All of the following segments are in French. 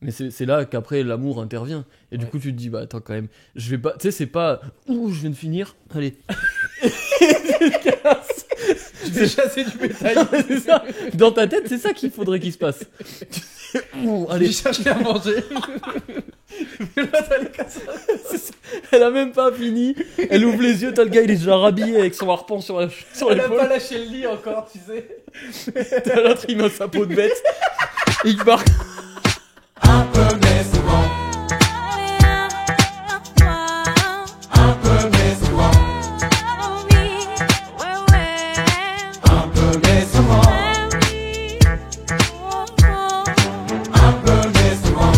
Mais c'est là qu'après l'amour intervient. Et du coup, tu te dis, bah attends, quand même, je vais pas. Tu sais, c'est pas. Ouh, je viens de finir. Allez. Tu fais chasser du bétail. C'est ça. Dans ta tête, c'est ça qu'il faudrait qu'il se passe. Ouh, allez. Tu cherches à manger. Mais là, t'as les casses. Elle a même pas fini. Elle ouvre les yeux, t'as le gars, il est déjà rhabillé avec son harpon sur Elle a l'épaule. pas lâché le lit encore, tu sais. T'as l'autre, il met sa peau de bête. Il part. Un peu mais souvent. Un peu mais souvent. Un peu mais souvent. Un peu mais souvent.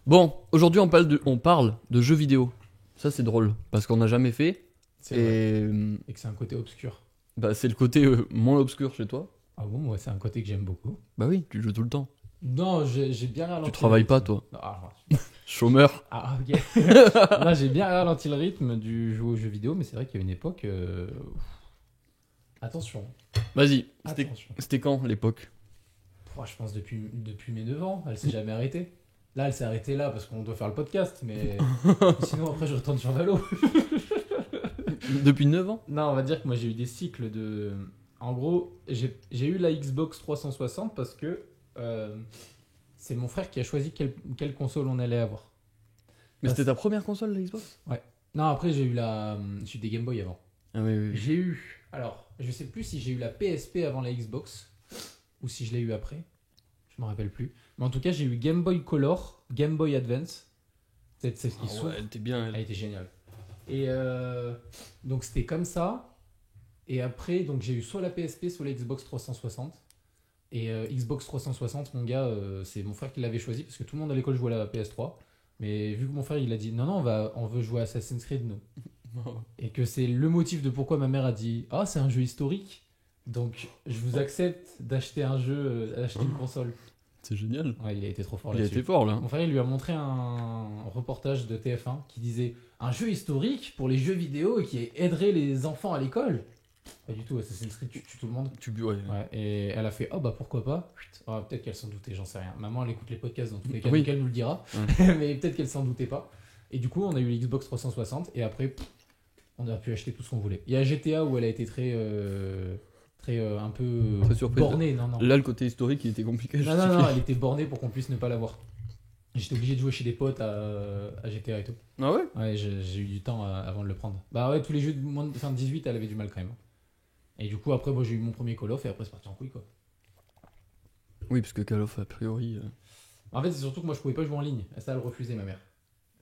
Bon, aujourd'hui on parle de jeux vidéo. Ça c'est drôle parce qu'on n'a jamais fait. C'est vrai. Et Et que c'est un côté obscur. bah, c'est le côté moins obscur chez toi. Ah bon, moi c'est un côté que j'aime beaucoup. Bah oui, tu joues tout le temps. Non, j'ai bien ralenti. Tu travailles le pas rythme. toi. Non, alors, Chômeur. ah ok. Là j'ai bien ralenti le rythme du jeu aux jeux vidéo, mais c'est vrai qu'il y a une époque. Attention. Vas-y, Attention. c'était quand l'époque? Je pense depuis mes 9 ans, elle s'est jamais arrêtée. Là, elle s'est arrêtée là parce qu'on doit faire le podcast, mais sinon après je retourne sur Valo. Depuis 9 ans? Non, on va dire que moi j'ai eu des cycles de... En gros, j'ai eu la Xbox 360 parce que c'est mon frère qui a choisi quelle console on allait avoir. Mais c'était ta première console la Xbox? Non, après j'ai eu des Game Boy avant. Ah oui, oui. J'ai eu... Alors, je sais plus si j'ai eu la PSP avant la Xbox ou si je l'ai eu après. Je m'en rappelle plus. Mais en tout cas, j'ai eu Game Boy Color, Game Boy Advance. C'est ce qui Ah s'ouvre. ouais, elle était bien. Elle était géniale. Et donc c'était comme ça. Et après, donc j'ai eu soit la PSP, soit la Xbox 360. Et Xbox 360, mon gars, c'est mon frère qui l'avait choisi parce que tout le monde à l'école jouait à la PS3. Mais vu que mon frère il a dit non, on veut jouer à Assassin's Creed, nous. Et que c'est le motif de pourquoi ma mère a dit c'est un jeu historique. Donc je vous accepte d'acheter un jeu, d'acheter une console. C'est génial. Ouais, il a été trop fort Il a là-dessus. été fort là. Mon frère, il lui a montré un reportage de TF1 qui disait un jeu historique pour les jeux vidéo et qui aiderait les enfants à l'école. Pas du tout, Assassin's Creed, tu tues tout le monde. Ouais. Ouais, et elle a fait bah pourquoi pas. Peut-être qu'elle s'en doutait, j'en sais rien. Maman, elle écoute les podcasts dans tous les cas, Oui. donc elle nous le dira. Mais peut-être qu'elle s'en doutait pas. Et du coup, on a eu l'Xbox 360 et après, on a pu acheter tout ce qu'on voulait. Il y a GTA où elle a été très un peu Très surprise. bornée. Non. Là, le côté historique, il était compliqué. à Non, justifier. elle était bornée pour qu'on puisse ne pas l'avoir. J'étais obligé de jouer chez des potes à GTA et tout. Ah ouais? Ouais, j'ai eu du temps avant de le prendre. Bah ouais, tous les jeux de moins de 18, elle avait du mal quand même. Et du coup, après, moi j'ai eu mon premier Call of et après c'est parti en couille quoi. Oui, parce que Call of, a priori. En fait, c'est surtout que moi je pouvais pas jouer en ligne. Ça, elle refusait ma mère.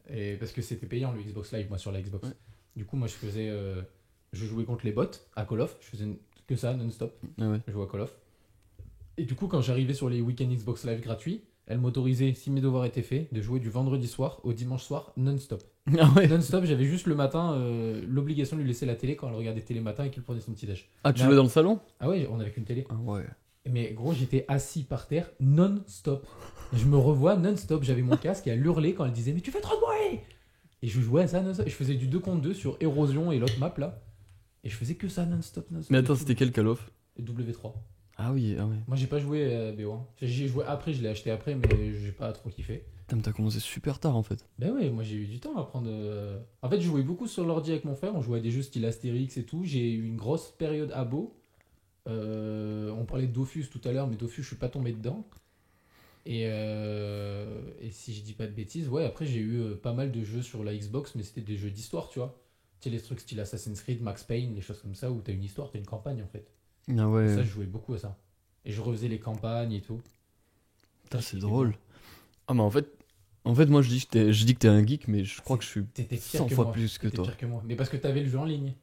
Et parce que c'était payant le Xbox Live, moi sur la Xbox. Ouais. Du coup, moi je jouais contre les bots à Call of. Je faisais que ça non-stop. Ah ouais. Je jouais à Call of. Et du coup, quand j'arrivais sur les week-ends Xbox Live gratuits, elle m'autorisait, si mes devoirs étaient faits, de jouer du vendredi soir au dimanche soir non-stop. Ah ouais. Non-stop, j'avais juste le matin l'obligation de lui laisser la télé quand elle regardait télé matin et qu'il prenait son petit déj. Ah, tu Là- jouais dans le salon? Ah ouais, on avait qu'une télé. Ah ouais. Mais gros, j'étais assis par terre non-stop. Je me revois non-stop. J'avais mon casque et elle hurlait quand elle disait mais tu fais trop de bruit. Et je jouais à ça non-stop. Je faisais du 2 contre 2 sur Érosion et l'autre map là. Et je faisais que ça non-stop. Mais attends, c'était quel Call of? W3. Ah oui, ah ouais. Moi j'ai pas joué à BO1. J'y ai joué après, je l'ai acheté après, mais j'ai pas trop kiffé. Putain, mais t'as commencé super tard en fait. Ben ouais, moi j'ai eu du temps à prendre. En fait, je jouais beaucoup sur l'ordi avec mon frère. On jouait à des jeux style Astérix et tout. J'ai eu une grosse période abo. On parlait de Dofus tout à l'heure, mais Dofus, je suis pas tombé dedans. Et si je dis pas de bêtises, ouais, après j'ai eu pas mal de jeux sur la Xbox, mais c'était des jeux d'histoire, tu vois. Tu sais, les trucs style Assassin's Creed, Max Payne, les choses comme ça, où t'as une histoire, t'as une campagne en fait. Ah ouais. Ça, je jouais beaucoup à ça. Et je refaisais les campagnes et tout. Putain, c'est drôle. Ah, mais en fait, moi je dis que t'es un geek, mais je crois que je suis T'étais pire 100 que fois moi. plus que T'étais toi. pire que moi. Mais parce que t'avais le jeu en ligne.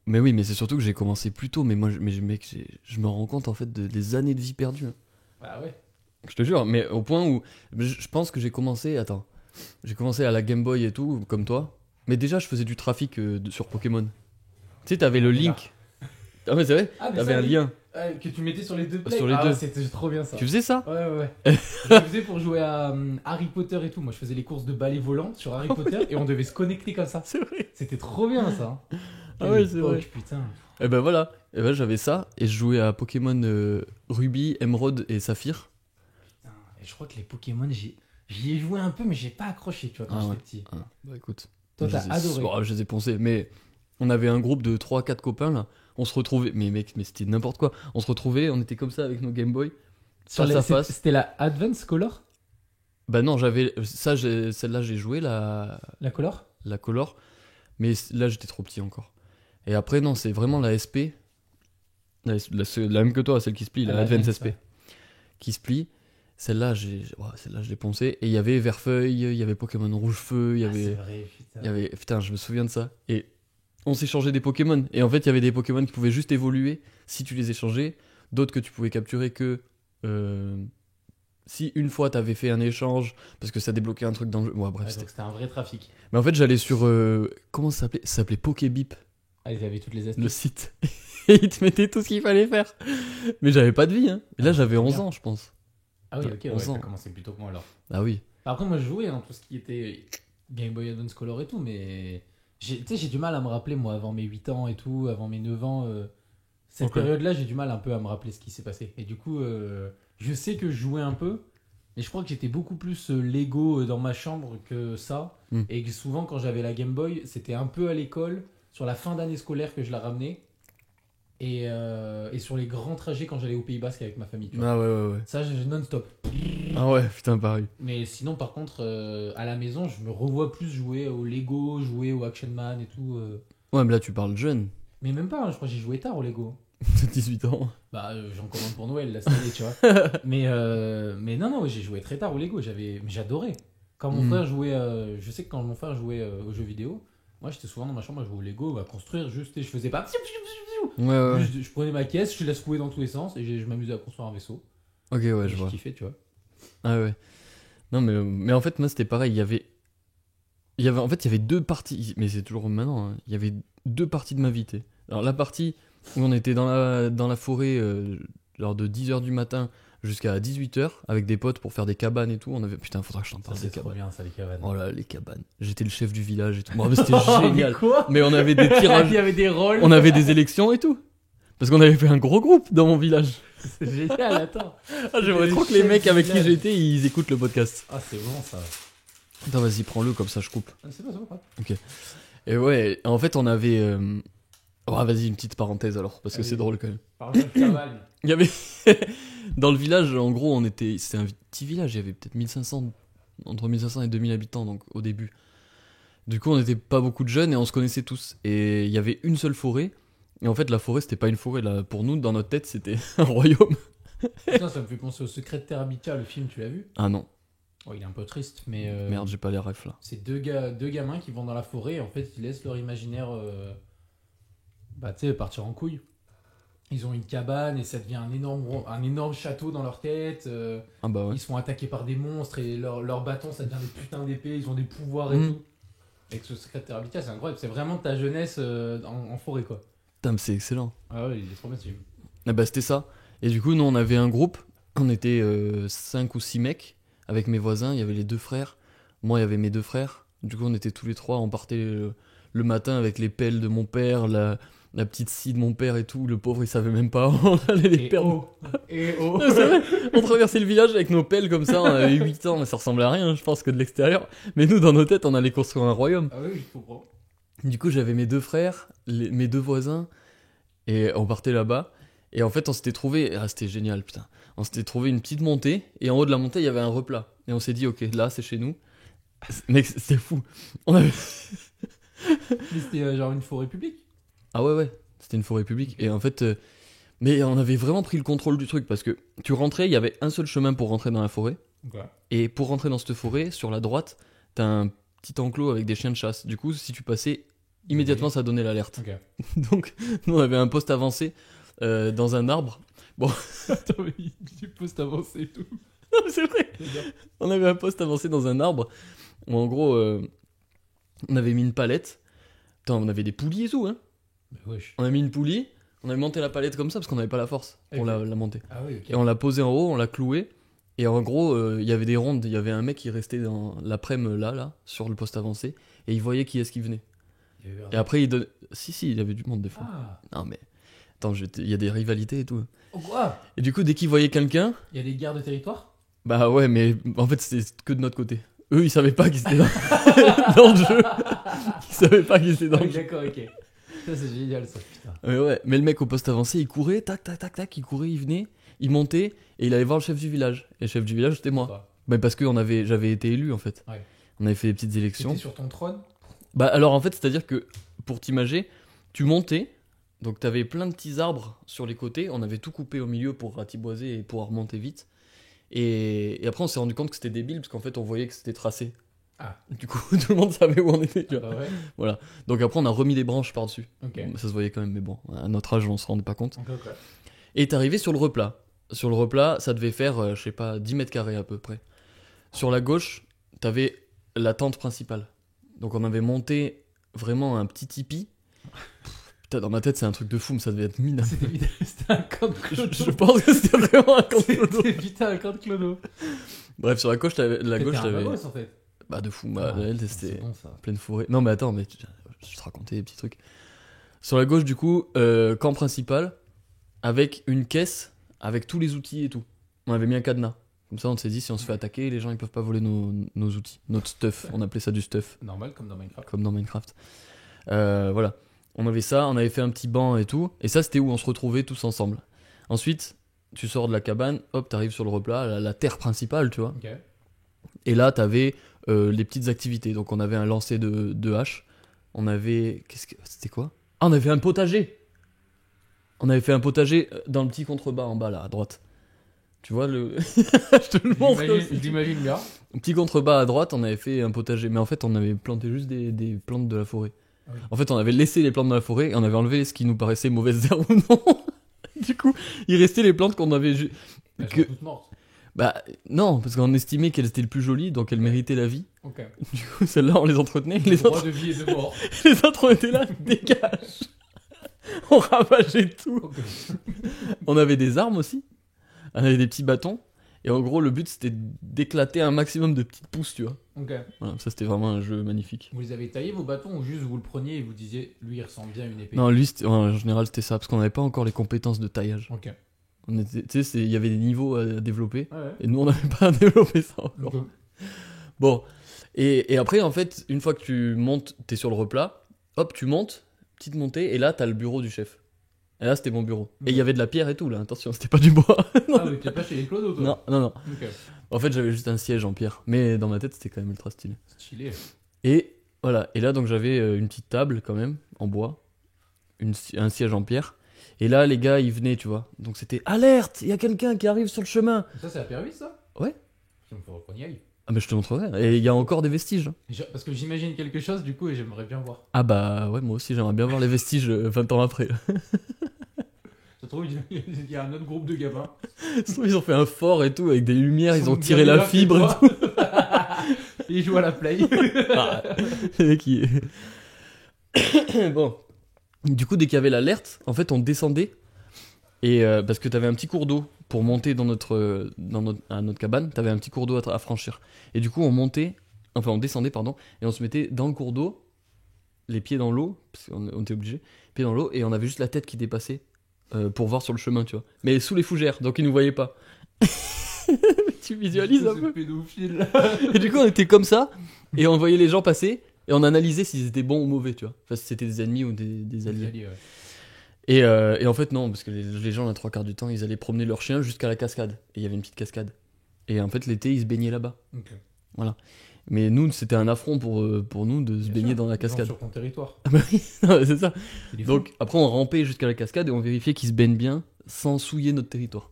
Mais oui, mais c'est surtout que j'ai commencé plus tôt. Mais moi, mec, je me rends compte en fait des années de vie perdues. Hein. Bah ouais. Je te jure, mais au point où je pense que j'ai commencé. Attends, j'ai commencé à la Game Boy et tout, comme toi. Mais déjà, je faisais du trafic sur Pokémon. Tu sais, t'avais le link. Ah, mais c'est vrai, Ah, mais t'avais ça, un oui. lien. Que tu mettais sur les deux plays. Sur les Ah deux. ouais, c'était trop bien ça. Tu faisais ça? Ouais. Je le faisais pour jouer à Harry Potter et tout. Moi, je faisais les courses de balai volant sur Harry Potter et on devait se connecter comme ça. C'est vrai. C'était trop bien ça. Ah ouais, c'est époque, vrai. putain. Et ben voilà, et ben j'avais ça, et je jouais à Pokémon Ruby, Emerald et Saphir. Putain. Et je crois que les Pokémon, j'y ai joué un peu, mais j'ai pas accroché, tu vois, quand Ah ouais. j'étais petit. Ah, bah écoute. Toi, je t'as les ai- adoré. Oh, je les ai poncés, mais on avait un groupe de 3-4 copains là. On se retrouvait, mais mec, mais c'était n'importe quoi. On se retrouvait, on était comme ça avec nos Game Boy, face à face. C'était la Advance Color? Bah non, j'avais ça, celle-là j'ai joué La Color? la Color, mais là j'étais trop petit encore. Et après non, c'est vraiment la SP, la même que toi, celle qui se plie, Ah, la la Advance Advance, SP, ouais. qui se plie. Celle-là je l'ai poncée. Et il y avait Verfeuille, il y avait Pokémon Rouge Feu, il y Ah, c'est avait, vrai, putain. il y avait, putain, je me souviens de ça. Et on s'échangeait des Pokémon. Et en fait, il y avait des Pokémon qui pouvaient juste évoluer si tu les échangeais, d'autres que tu pouvais capturer que si une fois t'avais fait un échange parce que ça débloquait un truc dans le jeu. Ouais, bref, Ouais, donc c'était un vrai trafic. mais en fait, j'allais sur comment ça s'appelait? Ça s'appelait Pokébip, Ah, ils avaient toutes les le astuces. site. Et ils te mettaient tout ce qu'il fallait faire. Mais j'avais pas de vie, hein. Et là, Ah, j'avais c'est 11 bien. ans, je pense. Ah oui, ok, ouais, 11 ans. t'as commencé plus tôt que moi alors. Ah oui. Après, moi, je jouais hein, tout ce qui était Game Boy Advance Color et tout, mais tu sais, j'ai du mal à me rappeler, moi, avant mes 8 ans et tout, avant mes 9 ans, cette Ok. période-là, j'ai du mal un peu à me rappeler ce qui s'est passé. Et du coup, je sais que je jouais un peu, mais je crois que j'étais beaucoup plus Lego dans ma chambre que ça. Hmm. Et que souvent, quand j'avais la Game Boy, c'était un peu à l'école, sur la fin d'année scolaire que je la ramenais. Et sur les grands trajets quand j'allais au Pays Basque avec ma famille. Tu vois. Ah ouais, ouais, ouais. Ça, non-stop. Ah ouais, putain, pareil. Mais sinon, par contre, à la maison, je me revois plus jouer au Lego, jouer au Action Man et tout. Ouais, mais là, tu parles jeune. Mais même pas, hein, je crois que j'ai joué tard au Lego. De 18 ans. Bah, j'en commande pour Noël, là, cette année, tu vois. mais non, non, ouais, j'ai joué très tard au Lego. Mais j'adorais. Quand mon frère jouait, je sais que quand mon frère jouait aux jeux vidéo, moi, j'étais souvent dans ma chambre à jouer au Lego, à construire juste, et je faisais pas. Ouais, ouais, ouais. Juste, je prenais ma caisse, je la secouais dans tous les sens, et je m'amusais à construire un vaisseau. Ok, ouais, Et je vois. kiffais, tu vois. Ah ouais. Non, mais en fait, moi, c'était pareil. En fait, il y avait deux parties. Mais c'est toujours maintenant. Hein. Il y avait deux parties de ma vie. T'sais. Alors, la partie où on était dans la forêt, genre de 10h du matin jusqu'à 18h, avec des potes pour faire des cabanes et tout. On avait. Putain, faudra que je t'en Ça, parle des c'est trop cabanes. bien, ça, les cabanes. Oh là, les cabanes. J'étais le chef du village et tout. Bon, mais c'était Oh, mais génial. quoi? Mais on avait des Il tirages. y avait des rôles. On avait des élections et tout. Parce qu'on avait fait un gros groupe dans mon village. C'est génial, attends. Ah, j'aimerais C'était trop le que les chef mecs du avec qui village. j'étais, ils écoutent le podcast. Ah, c'est bon ça. Attends, vas-y, prends-le, comme ça je coupe. Ah, c'est pas. Et ouais, en fait, on avait. Oh, vas-y, une petite parenthèse alors, parce que Allez. c'est drôle quand même. Par exemple, cabane. Il y avait. Dans le village, en gros, on était. C'était un petit village, il y avait peut-être 1500. Entre 1500 et 2000 habitants, donc au début. Du coup, on n'était pas beaucoup de jeunes et on se connaissait tous. Et il y avait une seule forêt. Et en fait, la forêt, c'était pas une forêt. Là. Pour nous, dans notre tête, c'était un royaume. Putain, ça me fait penser au Secret de Terabithia, le film, tu l'as vu? Ah non, Oh, il est un peu triste, mais. merde, j'ai pas les refs là. C'est deux gamins qui vont dans la forêt et en fait, ils laissent leur imaginaire. Bah, tu sais, partir en couille. Ils ont une cabane et ça devient un énorme château dans leur tête. Ah bah ouais. Ils se font attaquer par des monstres et leur bâton, ça devient des putains d'épées. Ils ont des pouvoirs et Mhm. tout. Avec ce Secret de Terabithia, c'est incroyable. C'est vraiment ta jeunesse en forêt, quoi. Putain, mais c'est excellent. Ah ouais, il est trop bien ce film. Ah bah c'était ça. Et du coup, nous on avait un groupe, on était 5 ou 6 mecs avec mes voisins, il y avait les deux frères, moi il y avait mes deux frères, du coup on était tous les trois, on partait le matin avec les pelles de mon père, la petite scie de mon père et tout, le pauvre il savait même pas, on allait les Et perdre. oh, et oh. Ouais, c'est vrai, on traversait le village avec nos pelles comme ça, on avait 8 ans, mais ça ressemblait à rien je pense que de l'extérieur, mais nous dans nos têtes on allait construire un royaume. Ah oui, je comprends. Du coup j'avais mes deux frères, mes deux voisins, et on partait là-bas. Et en fait, on s'était trouvé. Ah, c'était génial, putain. On s'était trouvé une petite montée. Et en haut de la montée, il y avait un replat. Et on s'est dit, ok, là, c'est chez nous. Mec, c'était fou. On avait... Mais c'était genre une forêt publique. Ah ouais, ouais. C'était une forêt publique. Et en fait. Mais on avait vraiment pris le contrôle du truc. Parce que tu rentrais, il y avait un seul chemin pour rentrer dans la forêt. Ouais. Et pour rentrer dans cette forêt, sur la droite, t'as un petit enclos avec des chiens de chasse. Du coup, si tu passais, immédiatement, ça donnait l'alerte. Ok. Donc, nous, on avait un poste avancé dans un arbre. Attends, mais tu postes avancer et tout. Non, mais c'est vrai. C'est bien. On avait un poste avancé dans un arbre où en gros on avait mis une palette. Putain, on avait des poulies et tout. Hein. Mais wesh. On a mis une poulie, on avait monté la palette comme ça parce qu'on n'avait pas la force pour Ok. la monter. Ah oui, ok. Et on l'a posée en haut, on l'a clouée. Et en gros, il y avait des rondes. Il y avait un mec qui restait dans l'après-midi là, sur le poste avancé. Et il voyait qui est-ce qui venait. Il y avait Et après, il donne. Si, il y avait du monde des fois. Ah. Non, mais. Attends, il y a des rivalités et tout. Oh, quoi? Et du coup, dès qu'ils voyaient quelqu'un, Il y a des guerres de territoire? bah ouais, mais en fait, c'était que de notre côté. Eux, ils savaient pas qu'ils étaient dans le jeu. Ils savaient pas qu'ils étaient dans Ah le oui, jeu. d'accord, ok. Ça, c'est génial, ça, putain. Ouais, mais le mec au poste avancé, il courait, tac, tac, tac, tac, il courait, il venait, il montait, et il allait voir le chef du village. Et le chef du village, c'était moi. Toi. Bah parce que j'avais été élu, en fait. Ouais. On avait fait des petites élections. T'étais sur ton trône? Bah alors, en fait, c'est-à-dire que, pour t'imager, tu montais, donc t'avais plein de petits arbres sur les côtés, on avait tout coupé au milieu pour ratiboiser et pouvoir remonter vite. Et après, on s'est rendu compte que c'était débile, parce qu'en fait, on voyait que c'était tracé. Ah. Du coup, tout le monde savait où on était, tu vois. Bah ouais. Donc après, on a remis des branches par-dessus. Ok. Ça se voyait quand même, mais bon, à notre âge, on se rendait pas compte. Ok. Et t'es arrivé sur le replat. Sur le replat, ça devait faire, je sais pas, 10 mètres carrés à peu près. Sur la gauche, t'avais la tente principale. Donc on avait monté vraiment un petit tipi. Putain, dans ma tête, c'est un truc de fou, mais ça devait être minable. C'était un camp de clodo. Je pense que c'était vraiment un camp de clodo. C'était putain un camp de clodo. Bref, sur la gauche, t'avais. T'étais un babos, en fait. Bah, de fou, bah, Ah, elle, c'est c'était bon, ça. pleine forêt. Non, mais attends, mais je te racontais des petits trucs. Sur la gauche, du coup, camp principal, avec une caisse, avec tous les outils et tout. On avait mis un cadenas. Comme ça, on s'est dit, si on se fait attaquer, les gens, ils peuvent pas voler nos outils. Notre stuff. On appelait ça du stuff, Normal, comme dans Minecraft. comme dans Minecraft. Voilà. On avait ça, on avait fait un petit banc et tout. Et ça, c'était où on se retrouvait tous ensemble. Ensuite, tu sors de la cabane, hop, t'arrives sur le replat, la terre principale, tu vois. Ok. Et là, t'avais les petites activités. Donc, on avait un lancer de hache. On avait. C'était quoi? Ah, on avait un potager! On avait fait un potager dans le petit contrebas en bas, là, à droite. Tu vois le. Je te le montre aussi. Je l'imagine bien. Un petit contrebas à droite, on avait fait un potager. Mais en fait, on avait planté juste des plantes de la forêt. Ah oui. En fait, on avait laissé les plantes de la forêt et on avait enlevé ce qui nous paraissait mauvaises herbes ou non. Du coup, il restait les plantes qu'on avait. Elles Que- sont toutes mortes. Bah, non, parce qu'on estimait qu'elles étaient les plus jolies, donc elles méritaient la vie. Ok. Du coup, celles-là, on les entretenait. Le Les droit autres, de vie et de mort. les autres, on était là, dégage. On ravageait tout. Ok. On avait des armes aussi. On avait des petits bâtons. Et en gros, le but, c'était d'éclater un maximum de petites pousses, tu vois. Ok. Voilà, ça, c'était vraiment un jeu magnifique. Vous les avez taillés vos bâtons ou juste vous le preniez et vous disiez lui il ressemble bien à une épée? Non, lui, en général, c'était ça, parce qu'on n'avait pas encore les compétences de taillage. Ok. Tu sais, il y avait des niveaux à développer. Ouais. Et nous, on n'avait pas à développer ça encore. Ok. Bon. Et après, en fait, une fois que tu montes, t'es sur le replat, hop, tu montes, petite montée, et là, t'as le bureau du chef. Et là, c'était mon bureau. Et il y avait de la pierre et tout, là, attention, c'était pas du bois. Ah oui, t'es pas chez les clodos toi? Non. Ok. En fait, j'avais juste un siège en pierre. Mais dans ma tête, c'était quand même ultra stylé. Stylé. Et voilà. Et là, donc, j'avais une petite table, quand même, en bois. Un siège en pierre. Et là, les gars, ils venaient, tu vois. Donc, c'était alerte, il y a quelqu'un qui arrive sur le chemin. Ça c'est à Pervis ça? Ouais. Il me faudra qu'on y aille. Ah, mais je te montrerai. Et il y a encore des vestiges. Parce que j'imagine quelque chose du coup et j'aimerais bien voir. Ah, bah, ouais, moi aussi, j'aimerais bien voir les vestiges 20 ans après. Ça se trouve, il y a un autre groupe de gamins. Ils ont fait un fort et tout, avec des lumières, ils ont sont tiré bien la là, fibre et fais-toi. tout. Ils jouent à la play. Ah, le mec, bon. Du coup, dès qu'il y avait l'alerte, en fait, on descendait. Et parce que t'avais un petit cours d'eau pour monter à notre cabane, t'avais un petit cours d'eau à franchir. Et du coup, on descendait, pardon, et on se mettait dans le cours d'eau, les pieds dans l'eau, parce qu'on était obligé, pieds dans l'eau, et on avait juste la tête qui dépassait pour voir sur le chemin, tu vois. Mais sous les fougères, donc ils nous voyaient pas. Tu visualises un Ce peu. pédophile. Et du coup, on était comme ça, et on voyait les gens passer, et on analysait s'ils étaient bons ou mauvais, tu vois. Enfin, si c'était des ennemis ou des alliés. Et en fait, non, parce que les gens, la 3/4 du temps, ils allaient promener leurs chiens jusqu'à la cascade. Et il y avait une petite cascade. Et en fait, l'été, ils se baignaient là-bas. Ok. Mais nous, c'était un affront pour nous de se Bien baigner sûr, dans la ils sont cascade. sur ton territoire. Ah bah oui, non, c'est ça. Il est fou. Donc, après, on rampait jusqu'à la cascade et on vérifiait qu'ils se baignent bien sans souiller notre territoire.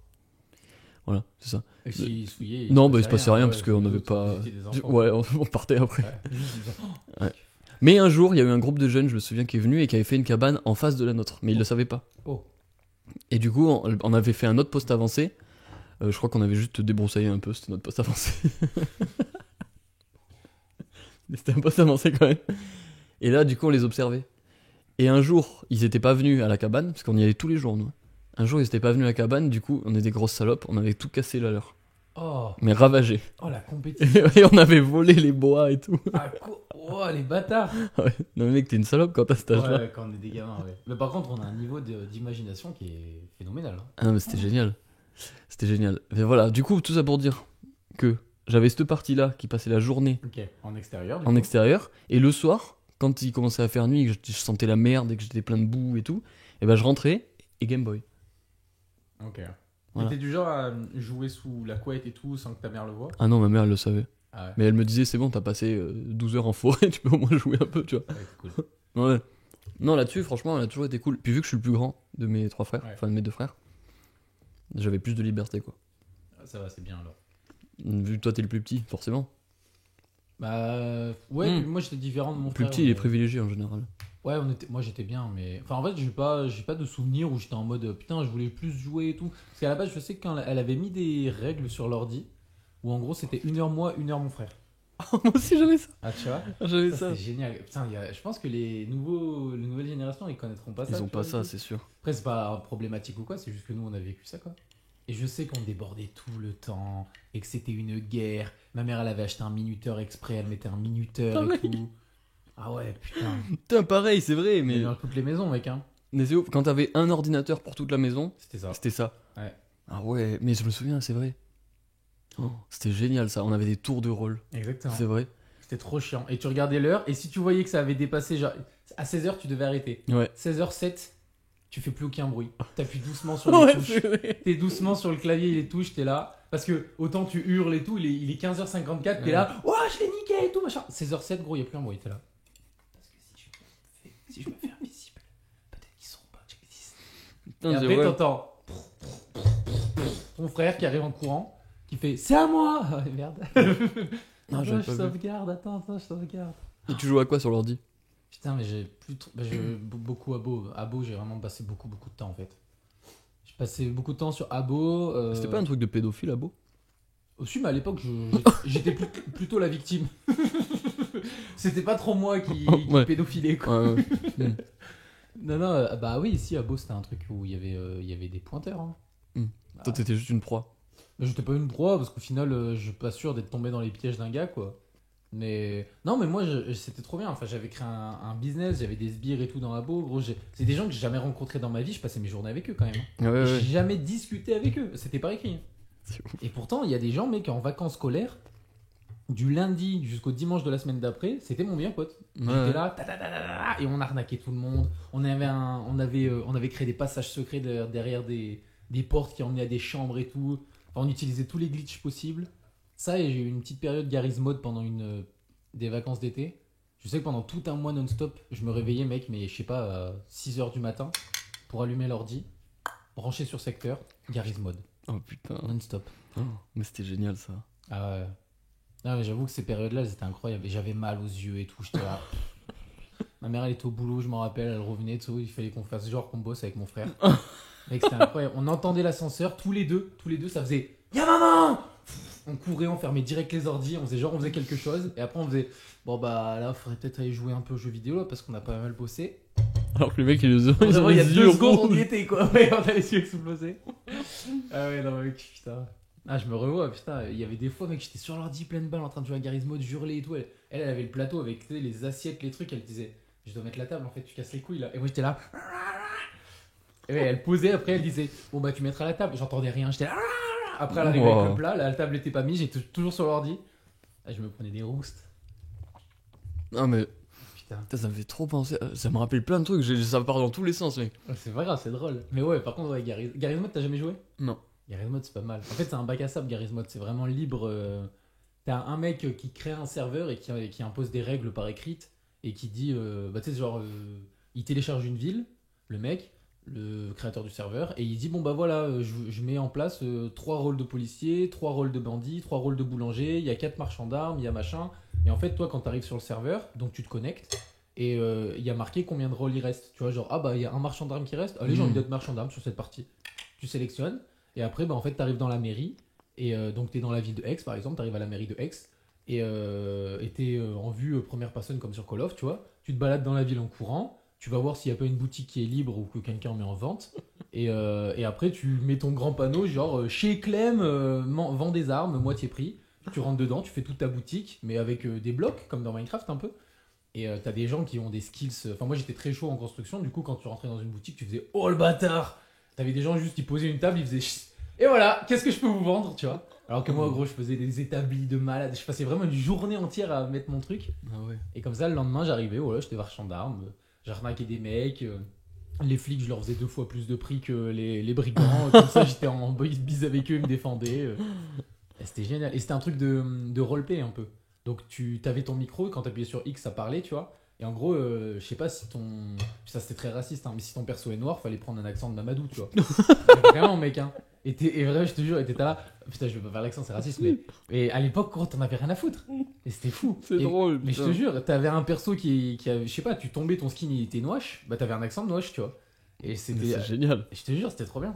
Voilà, c'est ça. Et s'ils souillaient, Non, bah, il se passait rien ouais, parce qu'on vous n'avait autres, pas. vous étiez des enfants. Ouais, on partait après. Ouais, juste en disant, Ouais. Mais un jour, il y a eu un groupe de jeunes, je me souviens, qui est venu et qui avait fait une cabane en face de la nôtre. Mais ils le savaient pas. Oh. Et du coup, on avait fait un autre poste avancé. Je crois qu'on avait juste débroussaillé un peu, c'était notre poste avancé. Mais c'était un poste avancé quand même. Et là, du coup, on les observait. Et un jour, ils étaient pas venus à la cabane, parce qu'on y allait tous les jours, nous. Un jour, ils étaient pas venus à la cabane, du coup, on est des grosses salopes, on avait tout cassé là leur. Oh, mais ravagé. oh la compétition. Et on avait volé les bois et tout. Oh, les bâtards. Ouais. Non, mais mec, t'es une salope quand t'as cet âge-là. Ouais, quand on est des gamins, ouais. Mais par contre, on a un niveau d'imagination qui est phénoménal. Hein. Ah non, mais c'était génial. C'était génial. Mais voilà, du coup, tout ça pour dire que j'avais cette partie-là qui passait la journée Ok, en extérieur. Du en coup. extérieur. Et le soir, quand il commençait à faire nuit, et que je sentais la merde et que j'étais plein de boue et tout, et ben je rentrais et Game Boy. Ok. Voilà. Et t'es du genre à jouer sous la couette et tout sans que ta mère le voie? Ah non, ma mère, elle le savait. Ah ouais. Mais elle me disait, c'est bon, t'as passé 12 heures en forêt, tu peux au moins jouer un peu, tu vois. Ouais, c'est cool. Ouais. Non, là-dessus, franchement, elle a toujours été cool. Puis vu que je suis le plus grand de mes 3 frères, Ouais. enfin de mes 2 frères, j'avais plus de liberté, quoi. Ça va, c'est bien alors. Vu que toi, t'es le plus petit, forcément. Bah ouais, Hmm. puis moi j'étais différent de mon Le plus frère. petit, il est privilégié en général. Ouais, moi j'étais bien, mais enfin en fait j'ai pas de souvenir où j'étais en mode putain je voulais plus jouer et tout. Parce qu'à la base je sais que quand elle avait mis des règles sur l'ordi où en gros c'était 1 heure moi, 1 heure mon frère. Moi aussi, j'avais ça. Ah tu vois? J'avais Ça, ça. c'était génial. Putain, je pense que les nouvelles générations ils connaîtront pas ça. Ils ont tu pas vois, ça, et tout. c'est sûr. Après c'est pas problématique ou quoi, c'est juste que nous on a vécu ça quoi. Et je sais qu'on débordait tout le temps et que c'était une guerre. Ma mère elle avait acheté un minuteur exprès, elle mettait un minuteur et Pareil. tout. Ah ouais putain. Putain, pareil, c'est vrai, Mais mais. dans toutes les maisons mec hein. Mais c'est ouf, quand t'avais un ordinateur pour toute la maison, C'était ça. c'était ça. Ouais. Ah ouais, mais je me souviens, c'est vrai. Oh, c'était génial ça, on avait des tours de rôle. Exactement. C'est vrai. C'était trop chiant. Et tu regardais l'heure, et si tu voyais que ça avait dépassé, genre, à 16h, tu devais arrêter. Ouais. 16h07, tu fais plus aucun bruit. T'appuies doucement sur les Ouais, touches. c'est vrai. T'es doucement sur le clavier, les touches, t'es là. Parce que autant tu hurles et tout, il est 15h54, t'es Ouais. là. Ouah, je l'ai niqué et tout, machin. 16h07, gros, il a plus un bruit, t'es là. Parce que si je me fais invisible, peut-être qu'ils sauront pas que j'existe. Putain, Et c'est après, vrai. t'entends ton frère qui arrive en courant, qui fait c'est à moi. Ah, merde. Non, Attends, j'avais je pas vu. sauvegarde, attends, je sauvegarde. Et tu joues à quoi sur l'ordi? Putain, mais j'ai plus trop. Bah, beaucoup Abo. Abo, j'ai vraiment passé beaucoup de temps en fait. J'ai passé beaucoup de temps sur Abo. C'était pas un truc de pédophile, abo? Aussi, mais à l'époque, j'étais plutôt la victime. C'était pas trop moi qui Ouais. pédophilais quoi. Ouais, ouais. Non, non, bah oui, ici, Abo, c'était un truc où il y avait des pointeurs. Hein. Hmm. Bah, Toi, t'étais juste une proie. mais j'étais pas une proie parce qu'au final, je suis pas sûr d'être tombé dans les pièges d'un gars quoi. Mais non, mais moi c'était trop bien. Enfin, j'avais créé un business, j'avais des sbires et tout dans Abo. Gros, c'est des gens que j'ai jamais rencontrés dans ma vie. Je passais mes journées avec eux quand même. Ouais, ouais, Et ouais. j'ai jamais discuté avec eux. C'était pas écrit. C'est ouf. Et pourtant, il y a des gens, mec, en vacances scolaires, du lundi jusqu'au dimanche de la semaine d'après, c'était mon meilleur pote. Ouais. J'étais là, et on arnaquait tout le monde. On avait créé des passages secrets derrière des portes qui emmenaient à des chambres et tout. Enfin, on utilisait tous les glitches possibles. Ça, et j'ai eu une petite période Garry's Mod pendant des vacances d'été. Je sais que pendant tout un mois non-stop, je me réveillais, mec, mais je sais pas, à 6h du matin, pour allumer l'ordi, brancher sur secteur, Garry's Mod, Oh putain. non-stop. Oh, mais c'était génial ça. Ah ouais. Non, mais j'avoue que ces périodes-là, elles étaient incroyables. Et j'avais mal aux yeux et tout. J'étais là. Ma mère, elle était au boulot, je m'en rappelle, elle revenait, tout. Il fallait qu'on fasse genre qu'on bosse avec mon frère. Mec, c'était incroyable. On entendait l'ascenseur, tous les deux, ça faisait Y'a maman. On courait, on fermait direct les ordis, on faisait quelque chose. Et après, on faisait bon, bah là, faudrait peut-être aller jouer un peu aux jeux vidéo là, parce qu'on a pas mal bossé. Alors que les mecs, ils Il ont y les a yeux 2 secondes, on y rouges. était quoi. Ouais, on a les yeux explosés. Ah ouais, non, mec, putain. Ah, je me revois, putain. Il y avait des fois, mec, j'étais sur l'ordi plein de balles en train de jouer à Garry's Mod, hurler et tout. Elle avait le plateau avec tu sais, les assiettes, les trucs. Elle disait, je dois mettre la table en fait, tu casses les couilles là. Et moi, j'étais là. Et ouais, elle posait, après, elle disait, bon bah, tu mettras la table. J'entendais rien, j'étais là. Après, elle arrivait Wow. avec le plat, la table était pas mise, j'étais toujours sur l'ordi. Ah, je me prenais des roustes. Non, mais Putain. putain, ça me fait trop penser. Ça me rappelle plein de trucs. Ça part dans tous les sens, mec. C'est pas grave, c'est drôle. Mais ouais, par contre, ouais, Garry's Mod, t'as jamais joué? Non. Garry's Mod, c'est pas mal. En fait, c'est un bac à sable, Garry's Mod. C'est vraiment libre. T'as un mec qui crée un serveur et qui impose des règles par écrite et qui dit, bah, tu sais, genre, il télécharge une ville, le mec, le créateur du serveur, et il dit, bon, bah voilà, je mets en place 3 rôles de policier, 3 rôles de bandit, 3 rôles de boulanger, il y a 4 marchands d'armes, il y a machin. Et en fait, toi, quand t'arrives sur le serveur, donc tu te connectes, et il y a marqué combien de rôles il reste. Tu vois, genre, ah bah, il y a un marchand d'armes qui reste, allez, j'ai envie d'être marchand d'armes sur cette partie. Tu sélectionnes. Et après, bah, en fait, tu arrives dans la mairie. Et donc, tu es dans la ville de Aix, par exemple. Tu arrives à la mairie de Aix. Et tu es en vue première personne, comme sur Call of, tu vois. Tu te balades dans la ville en courant. Tu vas voir s'il n'y a pas une boutique qui est libre ou que quelqu'un met en vente. Et après, tu mets ton grand panneau, genre chez Clem, vend des armes, moitié prix. Tu rentres dedans, tu fais toute ta boutique, mais avec des blocs, comme dans Minecraft un peu. Et t'as des gens qui ont des skills. Enfin, moi j'étais très chaud en construction, du coup, quand tu rentrais dans une boutique, tu faisais oh le bâtard. T'avais des gens juste qui posaient une table, ils faisaient chut. Et voilà, qu'est-ce que je peux vous vendre, tu vois. Alors que moi, gros, je faisais des établis de malade. Je passais vraiment une journée entière à mettre mon truc. Ah ouais. Et comme ça, le lendemain, j'arrivais, voilà, j'étais marchand d'armes, j'arnaquais des mecs, les flics, je leur faisais 2 fois plus de prix que les brigands, comme ça, j'étais en bise avec eux, ils me défendaient. Et c'était génial. Et c'était un truc de roleplay un peu. Donc tu avais ton micro, et quand t'appuyais sur X, ça parlait, tu vois. Et en gros, je sais pas si ton. Ça, c'était très raciste, hein, mais si ton perso est noir, fallait prendre un accent de Mamadou, tu vois. Vraiment, mec, hein. Et vrai, je te jure, et t'étais là. Putain, je vais pas faire l'accent, c'est raciste, mais. Et à l'époque, gros, t'en avais rien à foutre. Et c'était fou. C'est drôle. Mais je te jure, t'avais un perso qui avait. Je sais pas, tu tombais, ton skin il était noche, bah t'avais un accent de noche, tu vois. Et c'était. C'est génial. Je te jure, c'était trop bien.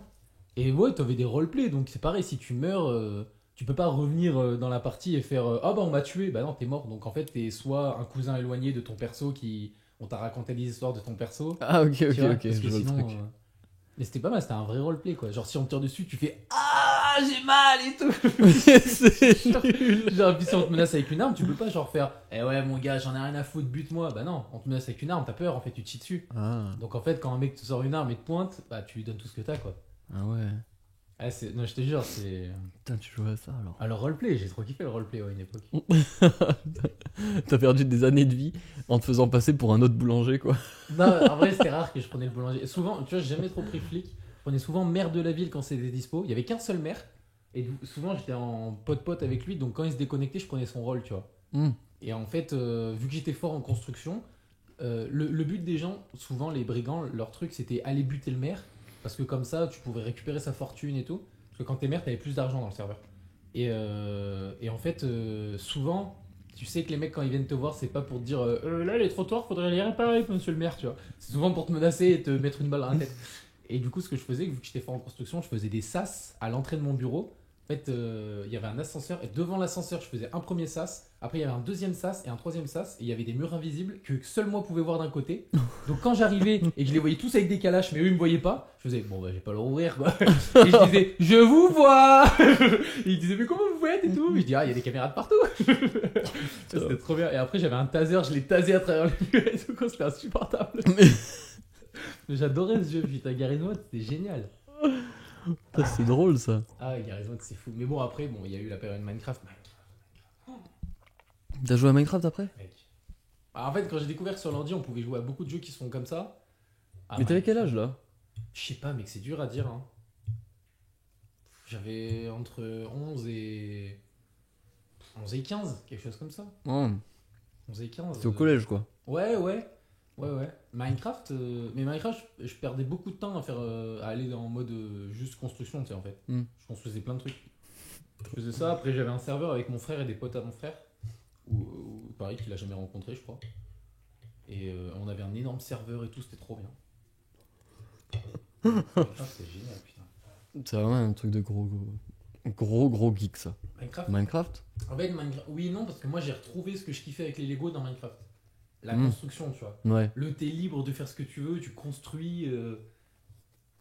Et ouais, t'avais des roleplays, donc c'est pareil, si tu meurs, tu peux pas revenir dans la partie et faire ah bah on m'a tué, bah non, t'es mort. Donc en fait, t'es soit un cousin éloigné de ton perso qui. On t'a raconté des histoires de ton perso. Ah ok, tu vois, ok, parce je que vois sinon, le truc. Mais c'était pas mal, c'était un vrai roleplay quoi. Genre si on te tire dessus, tu fais ah j'ai mal et tout. C'est nul. Genre, puis si on te menace avec une arme, tu peux pas genre faire eh ouais mon gars, j'en ai rien à foutre, bute-moi. Bah non, on te menace avec une arme, t'as peur en fait, tu te chies dessus. Ah. Donc en fait, quand un mec te sort une arme et te pointe, bah tu lui donnes tout ce que t'as quoi. Ah ouais. Ah, non, je te jure, c'est. Putain, tu jouais à ça alors. Ah, le roleplay, j'ai trop kiffé le roleplay à une époque. T'as perdu des années de vie en te faisant passer pour un autre boulanger quoi. Non, en vrai, c'était rare que je prenais le boulanger. Souvent, tu vois, j'ai jamais trop pris flic. Je prenais souvent maire de la ville quand c'était dispo. Il y avait qu'un seul maire. Et souvent, j'étais en pote-pote avec lui. Donc quand il se déconnectait, je prenais son rôle, tu vois. Et en fait, vu que j'étais fort en construction, le but des gens, souvent les brigands, leur truc c'était aller buter le maire. Parce que comme ça, tu pouvais récupérer sa fortune et tout. Parce que quand t'es maire, t'avais plus d'argent dans le serveur. Et en fait, souvent, tu sais que les mecs, quand ils viennent te voir, c'est pas pour te dire là, les trottoirs, faudrait les réparer, monsieur le maire, tu vois. C'est souvent pour te menacer et te mettre une balle dans la tête. Et du coup, ce que je faisais, vu que j'étais fort en construction, je faisais des sas à l'entrée de mon bureau. En fait, il y avait un ascenseur, et devant l'ascenseur, je faisais un premier sas. Après, il y avait un deuxième sas et un troisième sas. Et il y avait des murs invisibles que seul moi pouvais voir d'un côté. Donc, quand j'arrivais et que je les voyais tous avec des calaches, mais eux, ils me voyaient pas, je faisais bon, bah, je vais pas leur ouvrir, quoi. Et je disais, je vous vois. Et ils disaient, mais comment vous faites et tout. Et je dis, ah, il y a des caméras de partout. C'était trop bien. Et après, j'avais un taser, je l'ai tasé à travers les murs et tout, quoi. C'était insupportable. Mais j'adorais ce jeu, putain. Garry's Mod, c'était génial. Putain, c'est drôle ça. Ah, Garry's Mod, c'est fou. Mais bon, après, bon, il y a eu la période Minecraft. T'as joué à Minecraft après? Mec. Ah, en fait, quand j'ai découvert que sur l'ordi, on pouvait jouer à beaucoup de jeux qui sont comme ça. Ah, Mais t'avais quel âge là? Je sais pas, mec, c'est dur à dire. Hein. J'avais entre 11 et 15, quelque chose comme ça. Oh, 11 et 15. c'était au collège quoi. Ouais. Minecraft, mais Minecraft, je perdais beaucoup de temps à faire, à aller en mode juste construction, tu sais, en fait. Je construisais plein de trucs. Je faisais ça, après j'avais un serveur avec mon frère et des potes à mon frère, ou pareil, qu'il a jamais rencontré, je crois. Et on avait un énorme serveur et tout, c'était trop bien. Minecraft, c'est génial, putain. C'est vraiment un truc de gros geek ça. Minecraft? En fait, oui et non, parce que moi j'ai retrouvé ce que je kiffais avec les Lego dans Minecraft. La construction, tu vois. Ouais. T'es libre de faire ce que tu veux, tu construis.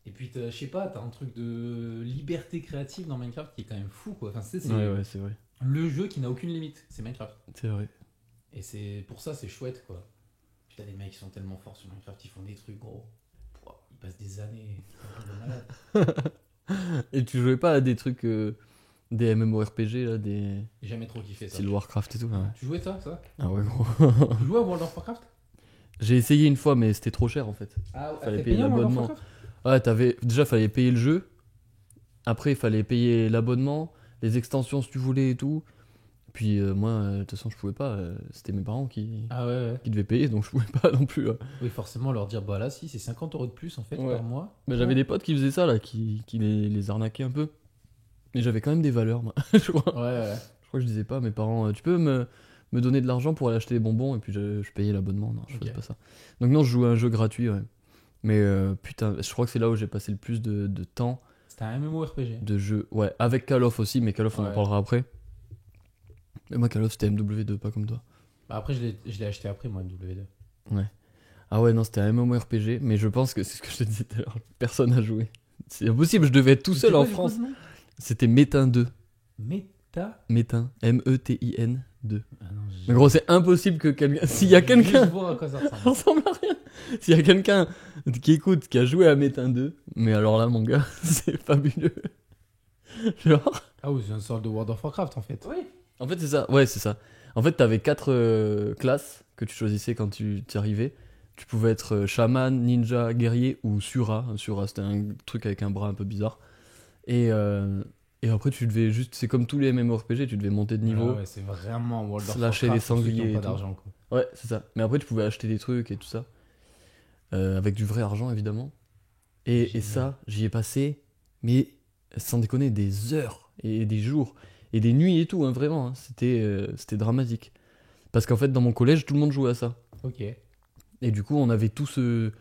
Et puis, je sais pas, t'as un truc de liberté créative dans Minecraft qui est quand même fou, quoi. Enfin, c'est Ouais, c'est vrai. le jeu qui n'a aucune limite, c'est Minecraft. C'est vrai. Et c'est pour ça, c'est chouette, quoi. Putain, les mecs qui sont tellement forts sur Minecraft, ils font des trucs gros. Pouah, ils passent des années. De malade. Et tu jouais pas à des trucs, des MMORPG là, des. J'ai jamais trop kiffé ça. C'est le Warcraft et tout. Ouais. Tu jouais ça Ah ouais, gros. Tu jouais à World of Warcraft? J'ai essayé une fois, mais c'était trop cher en fait. Ah, Fallait t'as payer payé World of l'abonnement. Warcraft? Ouais, déjà fallait payer le jeu. Après, il fallait payer l'abonnement, les extensions si tu voulais et tout. Puis moi, de toute façon, je pouvais pas. C'était mes parents qui devaient payer, donc je pouvais pas non plus. Oui, forcément, leur dire, bah là, si, c'est 50 € de plus en fait Ouais. par mois. Mais j'avais des potes qui faisaient ça, là, qui les arnaquaient un peu. Mais j'avais quand même des valeurs, moi. Je crois que je disais pas à mes parents, tu peux me donner de l'argent pour aller acheter des bonbons, et puis je payais l'abonnement. Non, je faisais pas ça. Donc non, je jouais à un jeu gratuit, ouais. Mais putain, je crois que c'est là où j'ai passé le plus de temps. C'était un MMORPG. De jeux. Ouais, avec Call of aussi, mais Call of, on en parlera après. Mais moi, Call of, c'était MW2, pas comme toi. Bah après, je l'ai acheté après, moi, MW2. Ouais. Ah ouais, non, c'était un MMORPG, mais je pense que c'est ce que je te disais tout à l'heure. Personne n'a joué. C'est impossible, je devais être tout Mais seul c'est en quoi, du coup, France. ce nom C'était Métain 2. Méta. Metin 2. Ah non, Mais gros, c'est impossible que quelqu'un. S'il y a Je veux quelqu'un. juste voir à quoi ça ressemble. Ça ressemble à rien. S'il y a quelqu'un qui écoute, qui a joué à Métain 2, mais alors là, mon gars, c'est fabuleux. Genre. Ah oui, c'est une sorte de World of Warcraft en fait. Oui. En fait, c'est ça. Ouais, c'est ça. En fait, t'avais 4 classes que tu choisissais quand tu y arrivais. Tu pouvais être chaman, ninja, guerrier ou Sura. Sura, c'était un truc avec un bras un peu bizarre. Et après, tu devais juste. C'est comme tous les MMORPG, tu devais monter de niveau. Ah ouais, c'est vraiment World of Slasher Warcraft. les pour ceux qui sangliers ont et pas tout. d'argent quoi. Ouais, c'est ça. Mais après, tu pouvais acheter des trucs et tout ça. Avec du vrai argent, évidemment. Et Génial. ça, j'y ai passé, mais sans déconner, des heures et des jours. Et des nuits et tout, hein, vraiment. Hein. C'était dramatique. Parce qu'en fait, dans mon collège, tout le monde jouait à ça. Ok. Et du coup, on avait tous. Le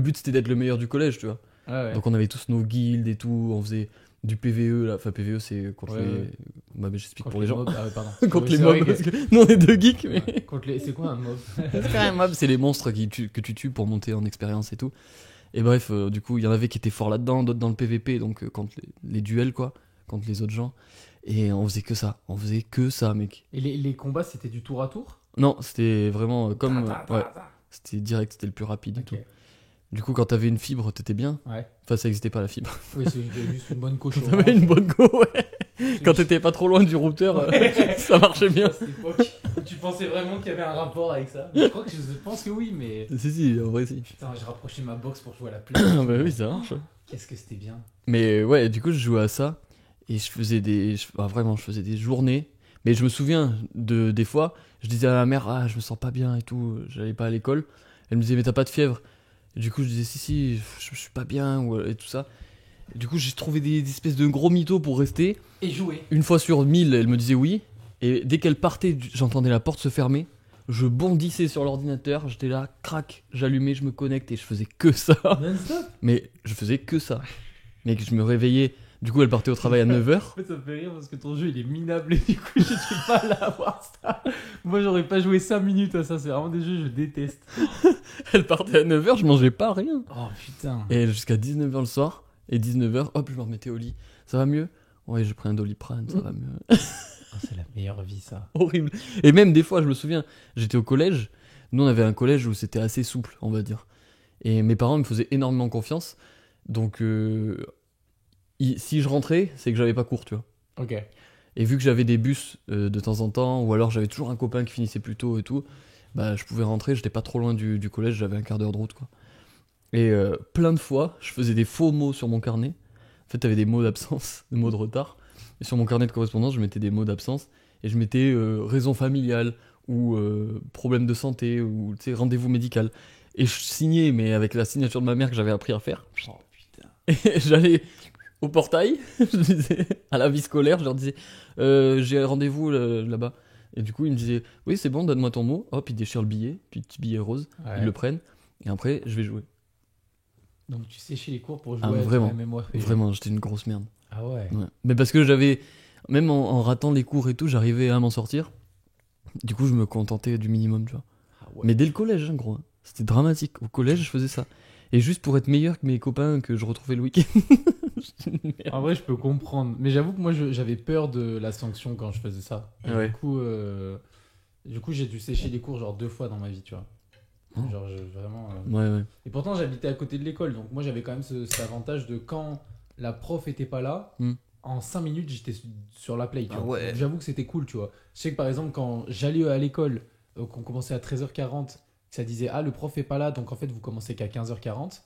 but, c'était d'être le meilleur du collège, tu vois. Ah ouais. Donc, on avait tous nos guildes et tout. On faisait du PVE, là. Enfin, PVE, c'est contre Ouais, les. ouais. Bah, mais j'explique Contre pour les gens. mobs. Ah ouais, pardon. Contre Oui, les c'est mobs, vrai parce que nous, on est deux geeks, mais. Ouais. C'est quoi un mob C'est pas un mob, c'est les monstres que tu tues pour monter en expérience et tout. Et bref, du coup, il y en avait qui étaient forts là-dedans, d'autres dans le PVP, donc contre les duels, quoi, contre les autres gens. Et on faisait que ça. On faisait que ça, mec. Et les combats c'était du tour à tour. Non, c'était vraiment comme. Ouais, Ta. c'était direct, c'était le plus rapide et Ok. tout. Du coup, quand t'avais une fibre, t'étais bien. Ouais. Enfin, ça existait pas la fibre. Oui, c'est juste une bonne coche. Quand t'avais une bonne go, ouais. Quand t'étais pas trop loin du routeur, ça marchait bien. À cette époque, tu pensais vraiment qu'il y avait un rapport avec ça? Je crois que je pense que oui, mais. Si, en vrai, si. Putain, j'ai rapproché ma box pour jouer à la play. Ah bah oui, ça marche. Qu'est-ce que c'était bien. Mais ouais, du coup, je jouais à ça et je faisais vraiment, je faisais des journées. Mais je me souviens des fois, je disais à ma mère, ah, je me sens pas bien et tout, j'allais pas à l'école. Elle me disait, mais t'as pas de fièvre? Et du coup, je disais, si, je suis pas bien et tout ça. Et du coup, j'ai trouvé des espèces de gros mythos pour rester. Et jouer. Une fois sur 1000, elle me disait oui. Et dès qu'elle partait, j'entendais la porte se fermer. Je bondissais sur l'ordinateur, j'étais là, crac, j'allumais, je me connecte et je faisais que ça. Non-stop. Mais je faisais que ça. Mais je me réveillais. Du coup, elle partait au travail à 9h. En fait, ça me fait rire parce que ton jeu il est minable et du coup, j'ai du mal à avoir ça. Moi, j'aurais pas joué 5 minutes à ça. C'est vraiment des jeux que je déteste. Elle partait à 9h, je mangeais pas rien. Oh putain. Et jusqu'à 19h le soir. Et 19h, hop, je me remettais au lit. Ça va mieux? Ouais, j'ai pris un Doliprane, ça va mieux. Oh, c'est la meilleure vie, ça. Horrible. Et même des fois, je me souviens, j'étais au collège. Nous, on avait un collège où c'était assez souple, on va dire. Et mes parents me faisaient énormément confiance. Donc, si je rentrais, c'est que j'avais pas cours, tu vois. Ok. Et vu que j'avais des bus de temps en temps, ou alors j'avais toujours un copain qui finissait plus tôt et tout, bah je pouvais rentrer, j'étais pas trop loin du collège, j'avais un quart d'heure de route, quoi. Et plein de fois, je faisais des faux mots sur mon carnet. En fait, t'avais des mots d'absence, des mots de retard. Et sur mon carnet de correspondance, je mettais des mots d'absence. Et je mettais raison familiale, ou problème de santé, ou tu sais, rendez-vous médical. Et je signais, mais avec la signature de ma mère que j'avais appris à faire. Oh putain. Et j'allais au portail, je disais, à la vie scolaire, je leur disais, j'ai rendez-vous là-bas. Et du coup, ils me disaient, oui, c'est bon, donne-moi ton mot. Hop, ils déchirent le billet, petit billet rose, Ouais. ils le prennent. Et après, je vais jouer. Donc, tu séchais les cours pour jouer Ah, à vraiment. ton MMORPG. Vraiment, j'étais une grosse merde. Ah ouais. Ouais. Mais parce que j'avais, même en ratant les cours et tout, j'arrivais à m'en sortir. Du coup, je me contentais du minimum, tu vois. Ah ouais. Mais dès le collège, hein, gros. C'était dramatique. Au collège, je faisais ça. Et juste pour être meilleur que mes copains que je retrouvais le week-end. J'étais une merde. En vrai, je peux comprendre. Mais j'avoue que moi, j'avais peur de la sanction quand je faisais ça. Et Ouais. du coup, j'ai dû sécher les cours genre 2 fois dans ma vie, tu vois. Oh. Genre, vraiment. Ouais. Et pourtant, j'habitais à côté de l'école. Donc, moi, j'avais quand même cet avantage de quand la prof était pas là, Hmm. en 5 minutes, j'étais sur la play. Tu Ah vois. ouais. Donc, j'avoue que c'était cool, tu vois. Je sais que par exemple, quand j'allais à l'école, qu'on commençait à 13h40, ça disait ah, le prof est pas là, donc en fait, vous commencez qu'à 15h40.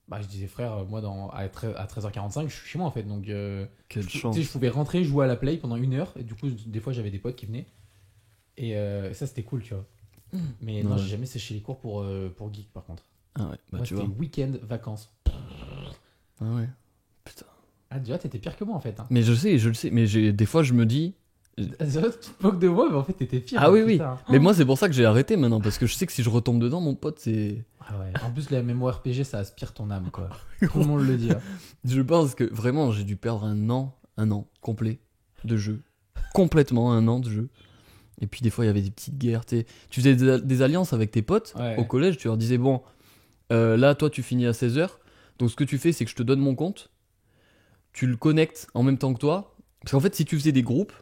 Bah, je disais, frère, moi, à 13h45, je suis chez moi en fait. Donc, Quelle tu chance. sais, je pouvais rentrer, jouer à la play pendant 1 heure. Et du coup, des fois, j'avais des potes qui venaient. Et ça, c'était cool, tu vois. Mais non, Ouais. j'ai jamais séché les cours pour geek par contre. Ah ouais, bah Moi, tu c'était vois. week-end, vacances. Ah ouais. Putain. Ah, déjà, t'étais pire que moi en fait. Hein. Mais je le sais. Mais des fois, je me dis. C'est vrai, tu te moques de moi, mais en fait, t'étais pire. Ah hein, oui, oui. putain. Mais moi, c'est pour ça que j'ai arrêté maintenant. Parce que je sais que si je retombe dedans, mon pote, c'est. Ah ouais. En plus, la MMORPG, ça aspire ton âme, quoi. Tout le monde le dit. Hein. Je pense que vraiment, j'ai dû perdre un an complet de jeu. Complètement un an de jeu. Et puis des fois, il y avait des petites guerres. Tu sais. Tu faisais des alliances avec tes potes Ouais. au collège. Tu leur disais, bon, là, toi, tu finis à 16h. Donc ce que tu fais, c'est que je te donne mon compte, tu le connectes en même temps que toi. Parce qu'en fait, si tu faisais des groupes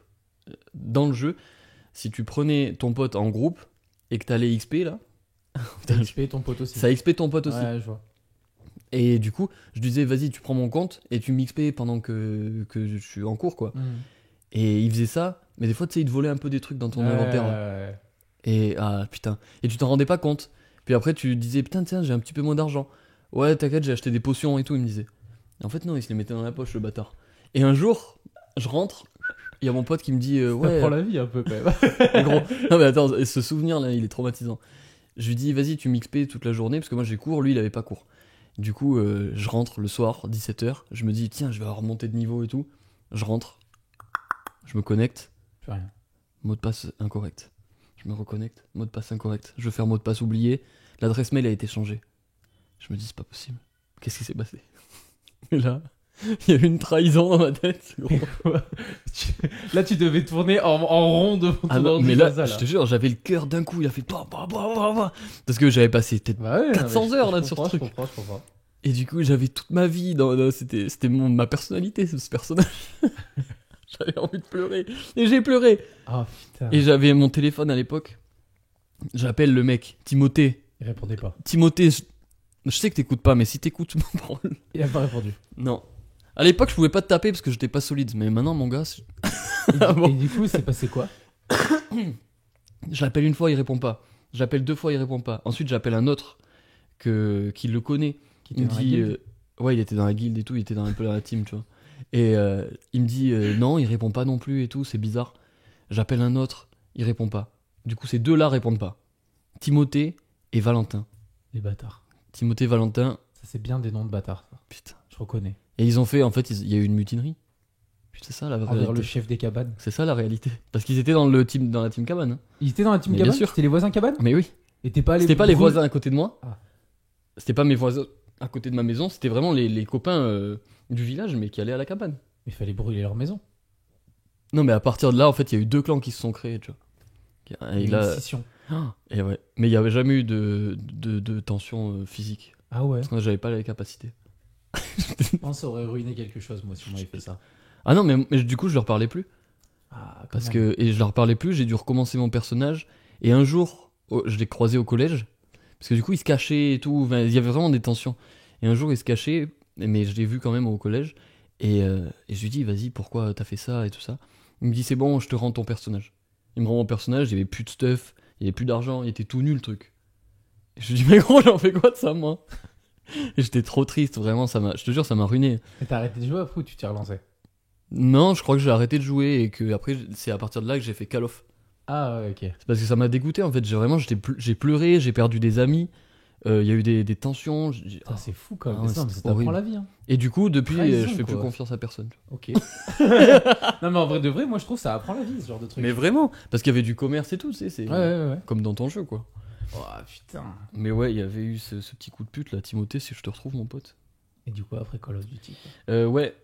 dans le jeu, si tu prenais ton pote en groupe et que t'allais XP là, T'as XP ton pote aussi. ça XP ton pote aussi. Ouais, je vois. Et du coup, je disais, vas-y, tu prends mon compte et tu m'XP pendant que je suis en cours, quoi. Et il faisait ça, mais des fois, tu sais, il te volait un peu des trucs dans ton inventaire. Ouais. Et ah putain. Et tu t'en rendais pas compte. Puis après, tu disais, putain, tiens, j'ai un petit peu moins d'argent. Ouais, t'inquiète, j'ai acheté des potions et tout, il me disait. Et en fait, non, il se les mettait dans la poche, le bâtard. Et un jour, je rentre, il y a mon pote qui me dit, Ça ouais. prend la vie un peu quand même. Gros. Non, mais attends, ce souvenir là, il est traumatisant. Je lui dis, vas-y, tu m'XP toute la journée, parce que moi j'ai cours, lui il avait pas cours. Du coup, je rentre le soir, 17h, je me dis, tiens, je vais remonter de niveau et tout. Je rentre, je me connecte, Plus rien. mot de passe incorrect. Je me reconnecte, mot de passe incorrect. Je veux faire mot de passe oublié, l'adresse mail a été changée. Je me dis, c'est pas possible. Qu'est-ce qui s'est passé? Et là, il y a eu une trahison dans ma tête, gros. Là, tu devais tourner en rond devant ton Ah non, ordi mais comme là, ça, je te jure, j'avais le cœur d'un coup, il a fait parce que j'avais passé peut-être Bah ouais, 400 non, mais heures je là sur ce comprends, truc. Je comprends. Et du coup, j'avais toute ma vie c'était ma personnalité, ce personnage. J'avais envie de pleurer et j'ai pleuré. Ah putain. Et j'avais mon téléphone à l'époque. J'appelle le mec, Timothée. Il répondait pas. Timothée, je sais que t'écoutes pas, mais si t'écoutes, mon problème. Il a pas répondu. Non. À l'époque, je pouvais pas te taper parce que j'étais pas solide, mais maintenant, mon gars, Et, bon. et du coup, c'est passé quoi? Je l'appelle une fois, il répond pas. J'appelle deux fois, il répond pas. Ensuite, j'appelle un autre qui le connaît. Qui Il était me dans la dit, guilde ouais, il était dans la guilde et tout, il était un peu dans la team, tu vois. Et il me dit, non, il répond pas non plus et tout, c'est bizarre. J'appelle un autre, il répond pas. Du coup, ces deux-là répondent pas. Timothée et Valentin. Les bâtards. Timothée, Valentin, Ça, c'est bien des noms de bâtards, ça. putain. Je reconnais. Et ils ont fait, en fait, il y a eu une mutinerie. C'est ça la Envers réalité. le chef des cabanes. C'est ça la réalité. Parce qu'ils étaient dans la team cabane. Hein. Ils étaient dans la team Mais bien cabane? sûr. C'était les voisins cabane? Mais oui. Et t'es pas allé C'était pas les brûler- voisins à côté de moi. Ah. C'était pas mes voisins à côté de ma maison. C'était vraiment les copains du village, mais qui allaient à la cabane. Il fallait brûler leur maison. Non, mais à partir de là, en fait, il y a eu deux clans qui se sont créés, tu vois. Et Une là, scission. et ouais. Mais il n'y avait jamais eu de tension physique. Ah ouais. Parce que j'avais pas les capacités. Je pense que ça aurait ruiné quelque chose, moi, si on m'avait fait ça. Ah non, mais du coup, je leur parlais plus. Ah, quand Parce même. que, et je leur parlais plus, j'ai dû recommencer mon personnage. Et un jour, je l'ai croisé au collège. Parce que du coup, il se cachait et tout. Enfin, il y avait vraiment des tensions. Et un jour, il se cachait, mais je l'ai vu quand même au collège. Et je lui dis, vas-y, pourquoi t'as fait ça et tout ça. Il me dit, c'est bon, je te rends ton personnage. Il me rend mon personnage, il y avait plus de stuff, il y avait plus d'argent, il était tout nul le truc. Et je lui dis, mais gros, j'en fais quoi de ça, moi? Et j'étais trop triste, vraiment, je te jure, ça m'a ruiné. Et t'as arrêté de jouer après ou tu t'es relancé? Non, je crois que j'ai arrêté de jouer et que après, c'est à partir de là que j'ai fait Call of. Ah ouais, ok. C'est parce que ça m'a dégoûté, en fait. J'ai pleuré, j'ai perdu des amis, il y a eu des tensions. Putain, c'est fou quand même. Ah ouais, Mais non, mais c'est ça t'apprend horrible. la vie. Hein. Et du coup, depuis, Trahison, je fais plus quoi. confiance à personne. Ok. Non, mais en vrai de vrai, moi je trouve que ça apprend la vie, ce genre de truc. Mais vraiment, parce qu'il y avait du commerce et tout, tu sais, c'est Ouais. comme dans ton jeu, quoi. Oh putain. Mais ouais, il y avait eu ce petit coup de pute là, Timothée, si je te retrouve, mon pote. Et du coup, après Call of Duty. Quoi. Ouais,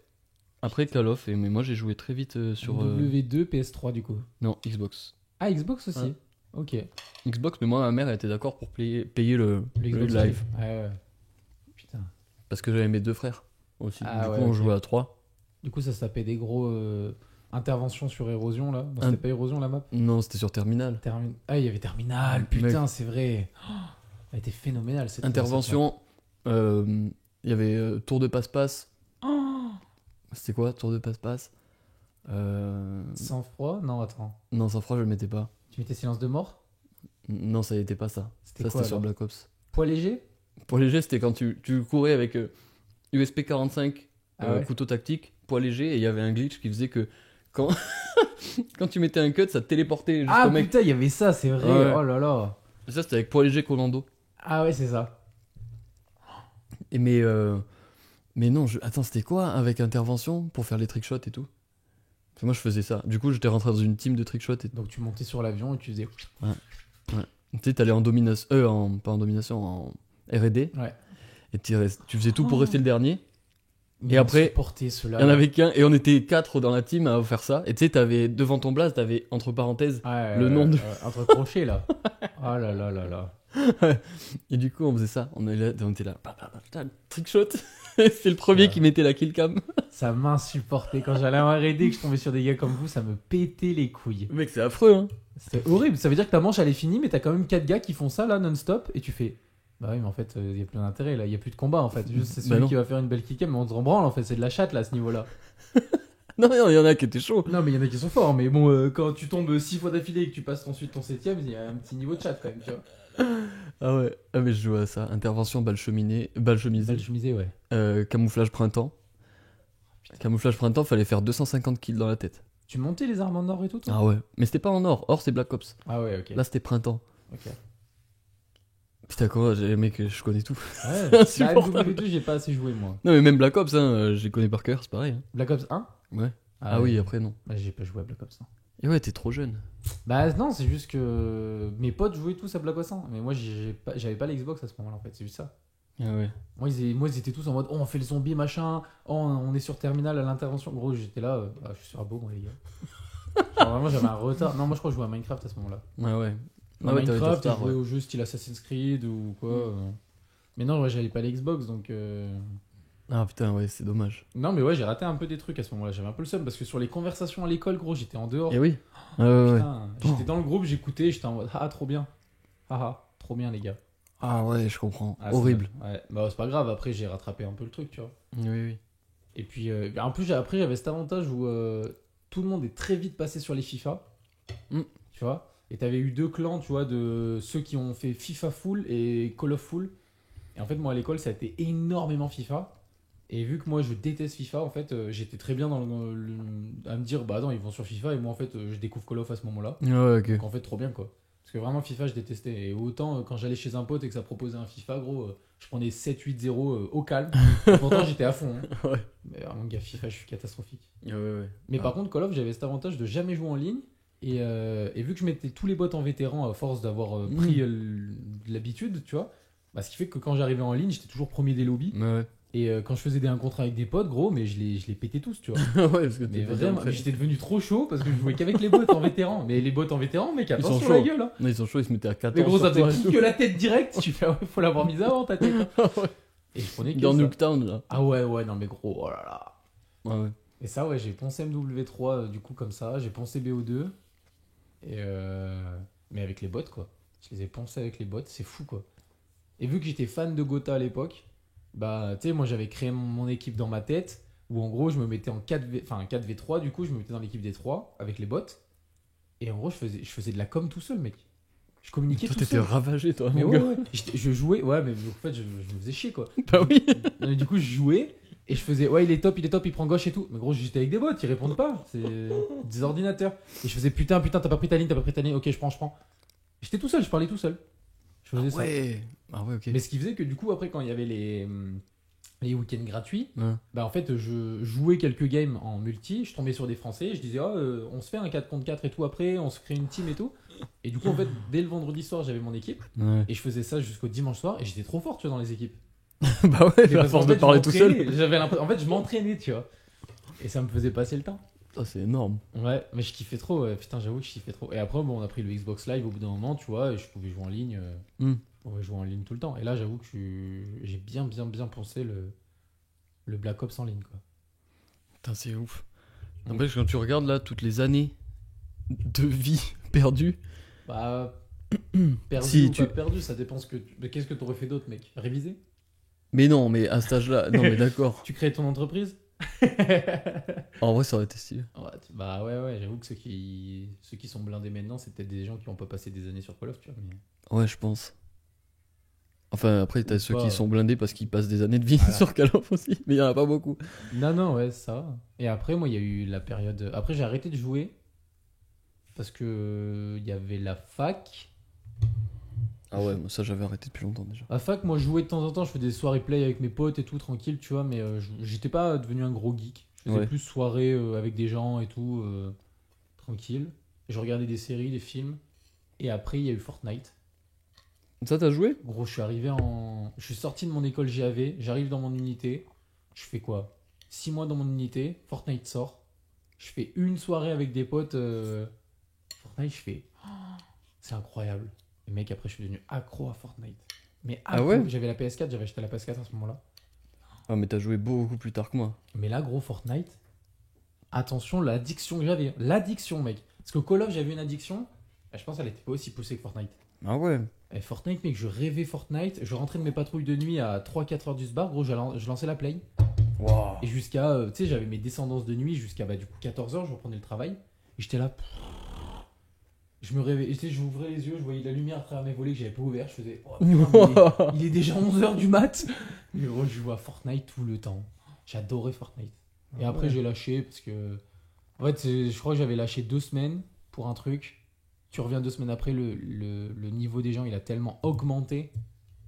après Call of, mais moi j'ai joué très vite sur. W2, PS3 du coup. Non, Xbox. Ah, Xbox aussi. Ouais. Ok. Xbox, mais moi ma mère elle était d'accord pour payer le Xbox live. Ouais. Putain. Parce que j'avais mes deux frères aussi. Ah du ouais, coup, on ok. jouait à 3. Du coup, ça se tapait des gros interventions sur Érosion là. Bon, Un- c'était pas Érosion la map. Non, c'était sur Terminal. Ah, il y avait Terminal, putain, c'est vrai. Oh, elle était phénoménale cette Intervention, il y avait tour de passe-passe. Oh, C'était quoi, tour de passe-passe sans froid? Non, attends. Non, sans froid, je le mettais pas. Tu mettais silence de mort? Non, ça n'était pas ça. C'était Ça, quoi c'était sur alors Black Ops. Poids léger? Pour les gestes, c'était quand tu courais avec USP 45, Ah ouais. couteau tactique, poids léger, et il y avait un glitch qui faisait que quand, quand tu mettais un cut, ça te téléportait juste Ah au mec. putain, il y avait ça, c'est vrai. Ouais. Oh là là. Et ça, c'était avec poids léger Colando. Ah ouais, c'est ça. Et mais non, attends, c'était quoi avec intervention pour faire les trickshots et tout? Parce que moi, je faisais ça. Du coup, j'étais rentré dans une team de trickshots. Et... Donc tu montais sur l'avion et tu faisais. Tu sais, t'allais en domination, pas en domination, en R&D. Ouais. Et tu faisais tout pour rester le dernier. Mais Et après, supporter Il cela. y en avait qu'un, et on était 4 dans la team à faire ça. Et tu sais, t'avais devant ton blast, t'avais entre parenthèses le nom de. Entre crochets là. Oh là là là là. Et du coup, on faisait ça. On était là. Putain, trickshot. C'est le premier Ouais. qui mettait la killcam. Ça m'insupportait. Quand j'allais en R&D et que je tombais sur des gars comme vous, ça me pétait les couilles. Mec, c'est affreux, hein. C'était horrible. Ça veut dire que ta manche elle est finie, mais t'as quand même 4 gars qui font ça là non-stop et tu fais. Bah oui, mais en fait, il y a plus d'intérêt là, il y a plus de combat en fait. Juste c'est Bah celui non. qui va faire une belle kick-em, mais on s'en branle en fait, c'est de la chatte là à ce niveau-là. Non, il y en a qui étaient chauds. Non, mais il y en a qui sont forts, mais bon, quand tu tombes 6 fois d'affilée et que tu passes ensuite ton 7ème, il y a un petit niveau de chat quand même, tu vois. Ah ouais. Ah, mais je jouais à ça. Intervention, balle chemisée. Belle chemisée, ouais. Camouflage printemps. Camouflage printemps, fallait faire 250 kills dans la tête. Tu montais les armes en or et tout, toi? Ah ouais. Mais c'était pas en or. Or, c'est Black Ops. Ah ouais, ok. Là, c'était printemps. Ok. Putain, quoi, mec, je connais tout. Ouais. C'est La insupportable. MW2, j'ai pas assez joué moi. Non, mais même Black Ops, hein, je les connais par cœur, c'est pareil. Hein. Black Ops 1? Ouais. Ah ouais. oui, après, non. Bah, j'ai pas joué à Black Ops 1. Et ouais, t'es trop jeune. Bah non, c'est juste que mes potes jouaient tous à Black Ops 1. Mais moi, j'avais pas l'Xbox à ce moment-là en fait, c'est juste ça. Ah ouais. Moi, ils étaient tous en mode, oh, on fait le zombie, machin. Oh, on est sur terminal à l'intervention. Gros, j'étais là, je suis sur un beau, moi, les gars. Genre, vraiment, j'avais un retard. Non, moi, je crois que je jouais à Minecraft à ce moment-là. Ah ouais. À Ah ouais, t'avais Minecraft, ta je star, jouais ouais. aux jeux style Assassin's Creed ou quoi. Mais non, ouais, j'avais pas l'Xbox, donc... Ah putain, ouais, c'est dommage. Non, mais ouais, j'ai raté un peu des trucs à ce moment-là. J'avais un peu le seum parce que sur les conversations à l'école, gros, j'étais en dehors. Et oui. Ouais, ouais, ouais. Putain, j'étais dans le groupe, j'écoutais, j'étais en mode, ah, trop bien. Ah, ah, trop bien, les gars. Ah ouais, je comprends. Ah, c'est Horrible. mal. Ouais, bah, c'est pas grave, après, j'ai rattrapé un peu le truc, tu vois. Oui, oui. Et puis, en plus, après, j'avais cet avantage où tout le monde est très vite passé sur les FIFA. Mm. Tu vois. Et t'avais eu deux clans, tu vois, de ceux qui ont fait FIFA full et Call of full. Et en fait, moi, à l'école, ça a été énormément FIFA. Et vu que moi, je déteste FIFA, en fait, j'étais très bien à me dire, bah attends, ils vont sur FIFA. Et moi, en fait, je découvre Call of à ce moment-là. Ouais, ok. Donc, en fait, trop bien, quoi. Parce que vraiment, FIFA, je détestais. Et autant, quand j'allais chez un pote et que ça proposait un FIFA, gros, je prenais 7-8-0 au calme. Et pourtant, j'étais à fond. Hein. Ouais. Mais mon gars, FIFA, je suis catastrophique. Ouais, ouais. Mais Ah. par contre, Call of, j'avais cet avantage de jamais jouer en ligne. Et vu que je mettais tous les bots en vétéran à force d'avoir pris l'habitude, tu vois, bah, ce qui fait que quand j'arrivais en ligne, j'étais toujours premier des lobbies. Ouais, Et quand je faisais des 1 contre 1 avec des potes, gros, mais je les pétais tous, tu vois. ouais, parce que Mais t'es vraiment, en fait. j'étais devenu trop chaud parce que je jouais qu'avec les bots en vétéran. Mais les bots en vétéran, mec, Ils attention sont sur la chauds. gueule. Hein. Non, ils sont chauds, ils se mettaient à 14. Mais gros, ça sur toi et faisait tout. que la tête directe. Tu fais, ouais, faut l'avoir mise avant ta tête. Hein. Et je prenais que Dans ça. Nuketown, là. Ah ouais, ouais, non, mais gros, oh là là. Ouais, ouais. Et ça, ouais, j'ai poncé MW3 du coup comme ça, j'ai poncé BO2. Et mais avec les bots, quoi. Je les ai poncés avec les bots, c'est fou, quoi. Et vu que j'étais fan de Gotha à l'époque, bah, tu sais, moi j'avais créé mon équipe dans ma tête, où en gros je me mettais en 4v3, du coup, je me mettais dans l'équipe des 3 avec les bots. Et en gros, je faisais de la com tout seul, mec. Je communiquais Toi, tout t'étais seul. ravagé, toi, Mais mon ouais, gars. ouais. Je jouais, ouais, mais en fait, je me faisais chier, quoi. Bah oui. Non, mais du coup, je jouais et je faisais ouais, il est top, il prend gauche et tout. Mais gros, j'étais avec des bots, ils répondent pas. C'est des ordinateurs. Et je faisais putain, t'as pas pris ta ligne, ok, je prends. J'étais tout seul, je parlais tout seul. Je faisais ça. Ouais. Ah ouais, ok. Mais ce qui faisait que du coup, après, quand il y avait les week-ends gratuits, Ouais. bah en fait, je jouais quelques games en multi, je tombais sur des Français, je disais, on se fait un 4 contre 4 et tout après, on se crée une team et tout. Et du coup, en fait, dès le vendredi soir, j'avais mon équipe Ouais. et je faisais ça jusqu'au dimanche soir et j'étais trop fort, tu vois, dans les équipes. Bah ouais, Mais à parce force qu'en de fait, parler je tout seul. m'entraînais, en fait, je m'entraînais, tu vois. Et ça me faisait passer le temps. Ah, c'est énorme. Ouais, mais je kiffais trop, ouais. Putain, j'avoue que je kiffais trop. Et après, bon, on a pris le Xbox Live au bout d'un moment, tu vois, et je pouvais jouer en ligne. Hmm. On pouvait jouer en ligne tout le temps. Et là, j'avoue que j'ai bien pensé le Black Ops en ligne, quoi. Putain, c'est ouf. N'empêche, quand tu regardes là toutes les années de vie perdues. Bah, perdu Si, ou tu- pas perdu, ça dépend mais qu'est-ce que t'aurais fait d'autre, mec? Réviser? Mais non, mais à cet âge-là. Non, mais d'accord. Tu crées ton entreprise? En vrai, ça aurait été stylé. Ouais, bah ouais, j'avoue que ceux qui sont blindés maintenant, c'est peut-être des gens qui ont pas passé des années sur Call of, tu vois. Mais... Ouais, je pense. Enfin, après, t'as Ou ceux pas. qui sont blindés parce qu'ils passent des années de vie Voilà. sur Call of aussi. Mais il y en a pas beaucoup. Non, ouais, ça. Et après, moi, il y a eu la période. Après, j'ai arrêté de jouer parce que il y avait la fac. Ah ouais, moi, ça, j'avais arrêté depuis longtemps déjà. À fac, moi, je jouais de temps en temps. Je faisais des soirées play avec mes potes et tout, tranquille, tu vois. Mais j'étais pas devenu un gros geek. Je faisais Ouais. plus soirée avec des gens et tout, tranquille. Et je regardais des séries, des films. Et après, il y a eu Fortnite. Ça, t'as joué? Gros, je suis sorti de mon école GAV, j'arrive dans mon unité, je fais quoi? 6 mois dans mon unité, Fortnite sort, je fais une soirée avec des potes, Fortnite, je fais, oh, c'est incroyable. Et mec, après, je suis devenu accro à Fortnite. Mais Ah accro. ouais? J'avais la PS4, j'avais acheté la PS4 à ce moment-là. Ah, mais t'as joué beaucoup plus tard que moi. Mais là, gros, Fortnite, attention, l'addiction que j'avais. L'addiction, mec. Parce que Call of, j'avais une addiction. Je pense qu'elle était pas aussi poussée que Fortnite. Ah ouais. Et Fortnite, mec, je rêvais Fortnite. Je rentrais de mes patrouilles de nuit à 3-4 heures du bar, gros, je lançais la play. Waouh. Et jusqu'à, tu sais, j'avais mes descendances de nuit jusqu'à du coup 14 heures, je reprenais le travail. Et j'étais là. Je me réveillais, tu sais, j'ouvrais les yeux, je voyais la lumière à travers mes volets que j'avais pas ouvert. Je faisais, oh, putain, il est déjà 11 heures du mat. Et gros, je jouais à Fortnite tout le temps. J'adorais Fortnite. Et après, ouais. j'ai lâché parce que. En fait, je crois que j'avais lâché 2 semaines pour un truc. Tu reviens 2 semaines après, le niveau des gens, il a tellement augmenté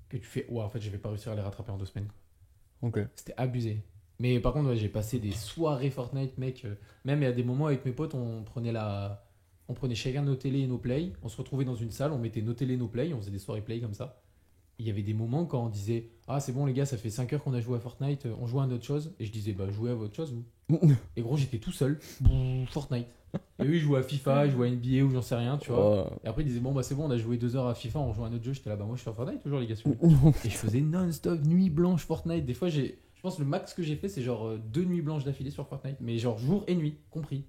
que tu fais, ouais, en fait, je vais pas réussir à les rattraper en 2 semaines. Ok. C'était abusé. Mais par contre, ouais, j'ai passé des soirées Fortnite, mec. Même il y a des moments avec mes potes, on prenait chacun nos télés et nos plays. On se retrouvait dans une salle, on mettait nos télés et nos plays. On faisait des soirées play comme ça. Il y avait des moments quand on disait, ah, c'est bon, les gars, ça fait 5 heures qu'on a joué à Fortnite, on joue à une autre chose. Et je disais, bah, jouez à votre chose, vous. Et gros, j'étais tout seul. Fortnite. Et eux, ils jouaient à FIFA, ils jouaient à NBA ou j'en sais rien, tu vois. Oh. Et après, ils disaient, bon, bah, c'est bon, on a joué 2 heures à FIFA, on joue à un autre jeu. J'étais là, bah, moi, je suis à Fortnite toujours, les gars. s'il vous plaît. Et je faisais non-stop, nuit blanche, Fortnite. Des fois, je pense que le max que j'ai fait, c'est genre 2 nuits blanches d'affilée sur Fortnite. Mais genre jour et nuit, compris.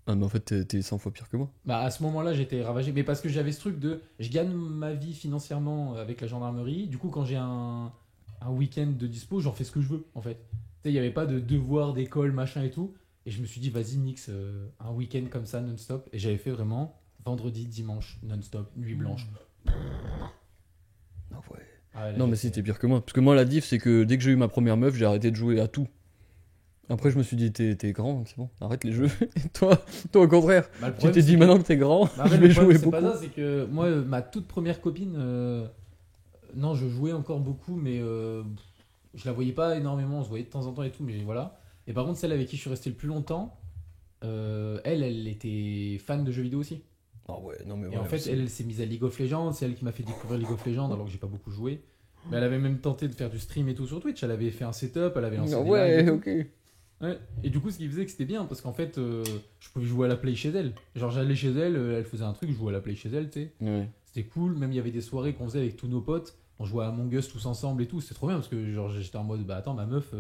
Ah, mais en fait, t'es 100 fois pire que moi. Bah, à ce moment-là, j'étais ravagé. Mais parce que j'avais ce truc de. Je gagne ma vie financièrement avec la gendarmerie. Du coup, quand j'ai un week-end de dispo, j'en fais ce que je veux, en fait. Tu sais, il n'y avait pas de devoir d'école, machin et tout. Et je me suis dit, vas-y, mix un week-end comme ça, non-stop. Et j'avais fait vraiment vendredi, dimanche, non-stop, nuit blanche. Ah ouais. Ah ouais, là, Non, mais j'étais- si, t'es pire que moi. Parce que moi, la diff, c'est que dès que j'ai eu ma première meuf, j'ai arrêté de jouer à tout. Après, je me suis dit, t'es grand, c'est bon, arrête les jeux. Et toi, au contraire, Bah, le tu problème, t'es c'est dit que- maintenant que t'es grand, Bah, en fait, je le vais problème, jouer c'est beaucoup. pas ça, c'est que moi, ma toute première copine, non, je jouais encore beaucoup, mais je la voyais pas énormément, on se voyait de temps en temps et tout, mais voilà. Et par contre, celle avec qui je suis resté le plus longtemps, elle était fan de jeux vidéo aussi. Ah ouais, non, mais Et en fait, elle s'est mise à League of Legends, c'est elle qui m'a fait découvrir League of Legends alors que j'ai pas beaucoup joué. Mais elle avait même tenté de faire du stream et tout sur Twitch, elle avait fait un setup, elle avait lancé Ah des lives et ouais, tout. ok. Ouais. Et du coup, ce qui faisait que c'était bien, parce qu'en fait, je pouvais jouer à la play chez elle. Genre, j'allais chez elle, elle faisait un truc, je jouais à la play chez elle, tu sais. Ouais. C'était cool, même il y avait des soirées qu'on faisait avec tous nos potes. On jouait à Among Us tous ensemble et tout. C'était trop bien parce que genre j'étais en mode bah attends, ma meuf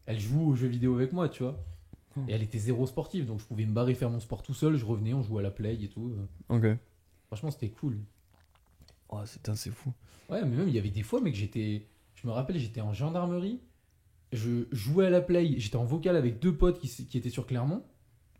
elle joue aux jeux vidéo avec moi, tu vois. Et elle était zéro sportive donc je pouvais me barrer faire mon sport tout seul. Je revenais, on jouait à la play et tout. Ok. Franchement, c'était cool. Oh, c'est fou. Ouais, mais même il y avait des fois, mec, je me rappelle, j'étais en gendarmerie. Je jouais à la play, j'étais en vocal avec 2 potes qui étaient sur Clermont.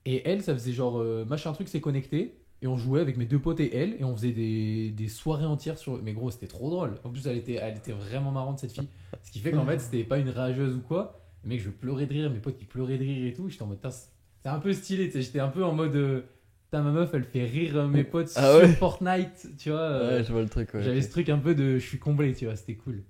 Et elle, ça faisait genre machin truc s'est connecté. Et on jouait avec mes 2 potes et elle. Et on faisait des soirées entières sur. Mais gros, c'était trop drôle. En plus, elle était vraiment marrante, cette fille. Ce qui fait qu'en fait, c'était pas une rageuse ou quoi. Mais mec, je pleurais de rire. Mes potes qui pleuraient de rire et tout. J'étais en mode, putain, c'est un peu stylé. Tu sais, j'étais un peu en mode. Putain, ma meuf, elle fait rire mes potes Ah sur ouais. Fortnite. Tu vois. Ouais, je vois le truc, ouais. J'avais ok. ce truc un peu de. Je suis comblé, tu vois. C'était cool.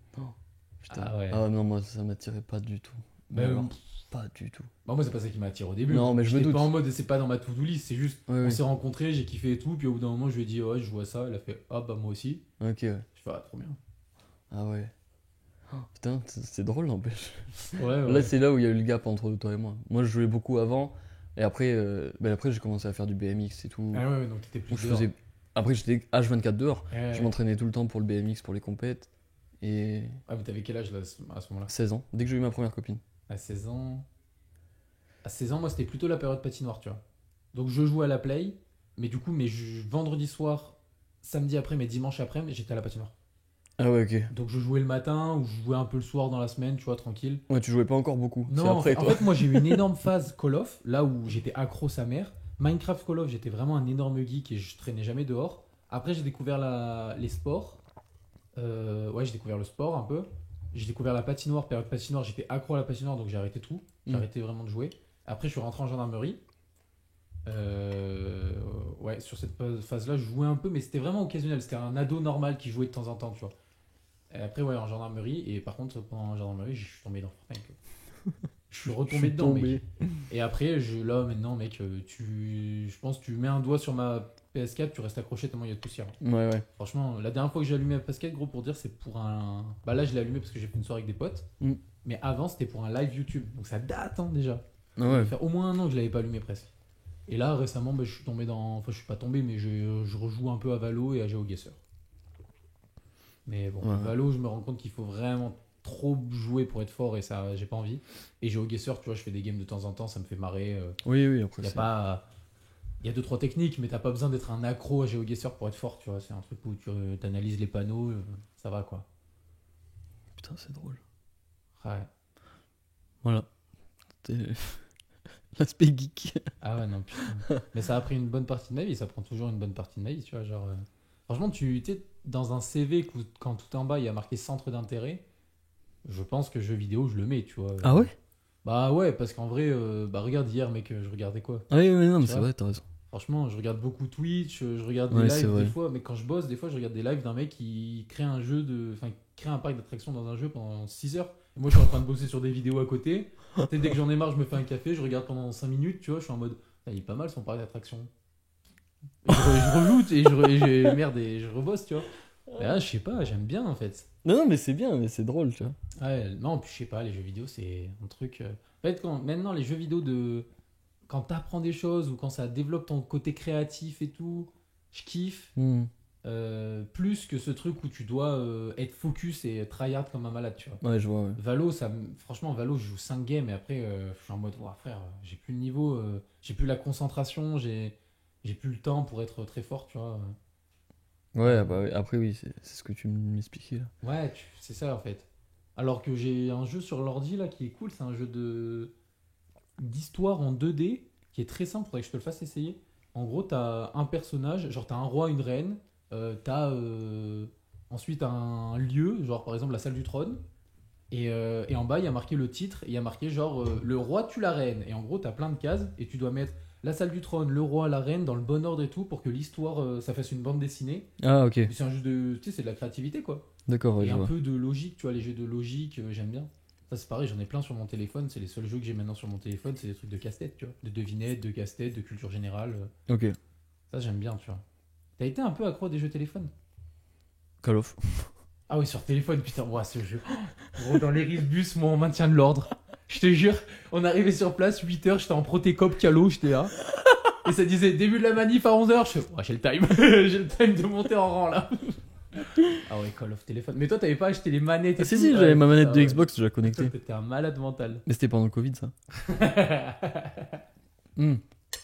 Putain. Ah ouais. Ah non, moi, ça m'attirait pas du tout. Bah, Mais alors, pas du tout. Bah, moi, c'est pas ça qui m'attire au début. Non, mais je me J'étais doute. pas en mode, c'est pas dans ma to-do list. C'est juste, Ouais, on ouais. s'est rencontrés, j'ai kiffé et tout. Puis au bout d'un moment, je lui ai dit, ouais, je joue à ça. Elle a fait, ah bah moi aussi. Ok, ouais. Je fais, ah, trop bien. Ah ouais. Oh, putain, c'est drôle, n'empêche. Ouais, Là, c'est là où il y a eu le gap entre toi et moi. Moi, je jouais beaucoup avant. Et après, après j'ai commencé à faire du BMX et tout. Ah ouais, donc t'étais plus Où je dehors. faisais... Après, j'étais H24 dehors. Ouais. Je m'entraînais tout le temps pour le BMX, pour les compètes. Et Ah, mais t'avais quel âge là, à ce moment-là? 16 ans, dès que j'ai eu ma première copine. À 16 ans. À 16 ans, moi, c'était plutôt la période patinoire, tu vois. Donc je jouais à la play. Mais du coup, vendredi soir, samedi après, mais dimanche après, mais j'étais à la patinoire. Ah ouais, ok. Donc je jouais le matin ou je jouais un peu le soir dans la semaine, tu vois, tranquille. Ouais, tu jouais pas encore beaucoup. C'est Non, en après, fait, en toi. fait, moi j'ai eu une énorme phase Call of, là où j'étais accro sa mère. Minecraft Call of, j'étais vraiment un énorme geek et je traînais jamais dehors. Après, j'ai découvert les sports. Ouais, j'ai découvert le sport un peu. J'ai découvert la patinoire, période patinoire, j'étais accro à la patinoire donc j'ai arrêté tout. J'ai Mm. arrêté vraiment de jouer. Après, je suis rentré en gendarmerie. Ouais, sur cette phase-là, je jouais un peu, mais c'était vraiment occasionnel. C'était un ado normal qui jouait de temps en temps, tu vois. Et après, ouais, en gendarmerie. Et par contre, pendant la gendarmerie, je suis tombé dans Fortnite. Je suis retombé dedans, mec. Et après, là, maintenant, mec, je pense que tu mets un doigt sur ma PS4, tu restes accroché tellement il y a de poussière. Ouais, ouais. Franchement, la dernière fois que j'ai allumé ma PS4, gros, pour dire, c'est pour un. Bah là, je l'ai allumé parce que j'ai fait une soirée avec des potes. Mm. Mais avant, c'était pour un live YouTube. Donc ça date, hein, déjà. Ah Ça ouais. va faire au moins un an que je l'avais pas allumé presque. Et là, récemment, bah, je suis tombé dans. Enfin, je suis pas tombé, mais je rejoue un peu à Valo et à GeoGuessr. Mais bon, Ouais. Valo, je me rends compte qu'il faut vraiment trop jouer pour être fort et ça, j'ai pas envie. Et GeoGuessr, tu vois, je fais des games de temps en temps, ça me fait marrer. Oui, après Y a c'est... pas. Il y a 2-3 techniques, mais t'as pas besoin d'être un accro à GeoGuessr pour être fort, tu vois. C'est un truc où tu analyses les panneaux, ça va quoi. Putain, c'est drôle. Ouais. Voilà. C'était l'aspect geek. Ah ouais, non, putain. Mais ça a pris une bonne partie de ma vie, ça prend toujours une bonne partie de ma vie, tu vois. Genre, franchement, tu es dans un CV, quand tout en bas il y a marqué centre d'intérêt, je pense que jeux vidéo, je le mets, tu vois. Ah ouais? Bah ouais, parce qu'en vrai, bah regarde hier, mec, je regardais quoi? Ah oui, mais non, mais Tu c'est vois vrai, t'as raison. Franchement, je regarde beaucoup Twitch, je regarde Ouais, des c'est lives vrai. des fois, mais quand je bosse, des fois, je regarde des lives d'un mec qui crée un jeu enfin, qui crée un parc d'attractions dans un jeu pendant 6 heures. Et moi, je suis en train de bosser sur des vidéos à côté. Tu sais, dès que j'en ai marre, je me fais un café, je regarde pendant 5 minutes, tu vois, je suis en mode, ah, il est pas mal son parc d'attractions. Je rejoute merde, et je rebosse, tu vois. Et là, je sais pas, j'aime bien en fait. Non, mais c'est bien, mais c'est drôle, tu vois. Ouais, non, puis je sais pas, les jeux vidéo, c'est un truc. En fait, maintenant, les jeux vidéo quand t'apprends des choses ou quand ça développe ton côté créatif et tout, je kiffe. Plus que ce truc où tu dois être focus et tryhard comme un malade, tu vois. Ouais, je vois, ouais. Valo, franchement, Valo, je joue 5 games et après, je suis en mode, ouah, frère, j'ai plus le niveau, j'ai plus la concentration, j'ai plus le temps pour être très fort, tu vois. Ouais, bah, après, oui, c'est ce que tu m'expliquais, là. Ouais, c'est ça en fait. Alors que j'ai un jeu sur l'ordi là qui est cool, c'est un jeu d'histoire en 2D qui est très simple, faudrait que je te le fasse essayer. En gros, t'as un personnage, genre t'as un roi, une reine, t'as ensuite un lieu, genre par exemple la salle du trône, et en bas il y a marqué le titre, et il y a marqué genre le roi tue la reine. Et en gros, t'as plein de cases, et tu dois mettre la salle du trône, le roi, la reine dans le bon ordre et tout pour que l'histoire ça fasse une bande dessinée. Ah, ok. Mais c'est un jeu de. Tu sais, c'est de la créativité quoi. D'accord, ouais, Et je un vois. peu de logique, tu vois, les jeux de logique, j'aime bien. Ça, c'est pareil, j'en ai plein sur mon téléphone. C'est les seuls jeux que j'ai maintenant sur mon téléphone. C'est des trucs de casse-tête, tu vois. De devinettes, de casse-tête, de culture générale. Ok. Ça, j'aime bien, tu vois. T'as été un peu accro à des jeux téléphone? Call of. Ah oui, sur téléphone, putain, ouah, ce jeu. Gros, dans les bus, moi, on maintient de l'ordre. Je te jure, on arrivait sur place, 8h, j'étais en protecop calo, j'étais là. Et ça disait début de la manif à 11h. Je fais, ouais, j'ai le time. J'ai le time de monter en rang là. Ah ouais, Call of téléphone. Mais toi, t'avais pas acheté les manettes et Ah, si, tout? si, Ouais, j'avais ma manette putain, de ouais. Xbox, je la Toi, connectais. t'étais un malade mental. Mais c'était pendant le Covid, ça.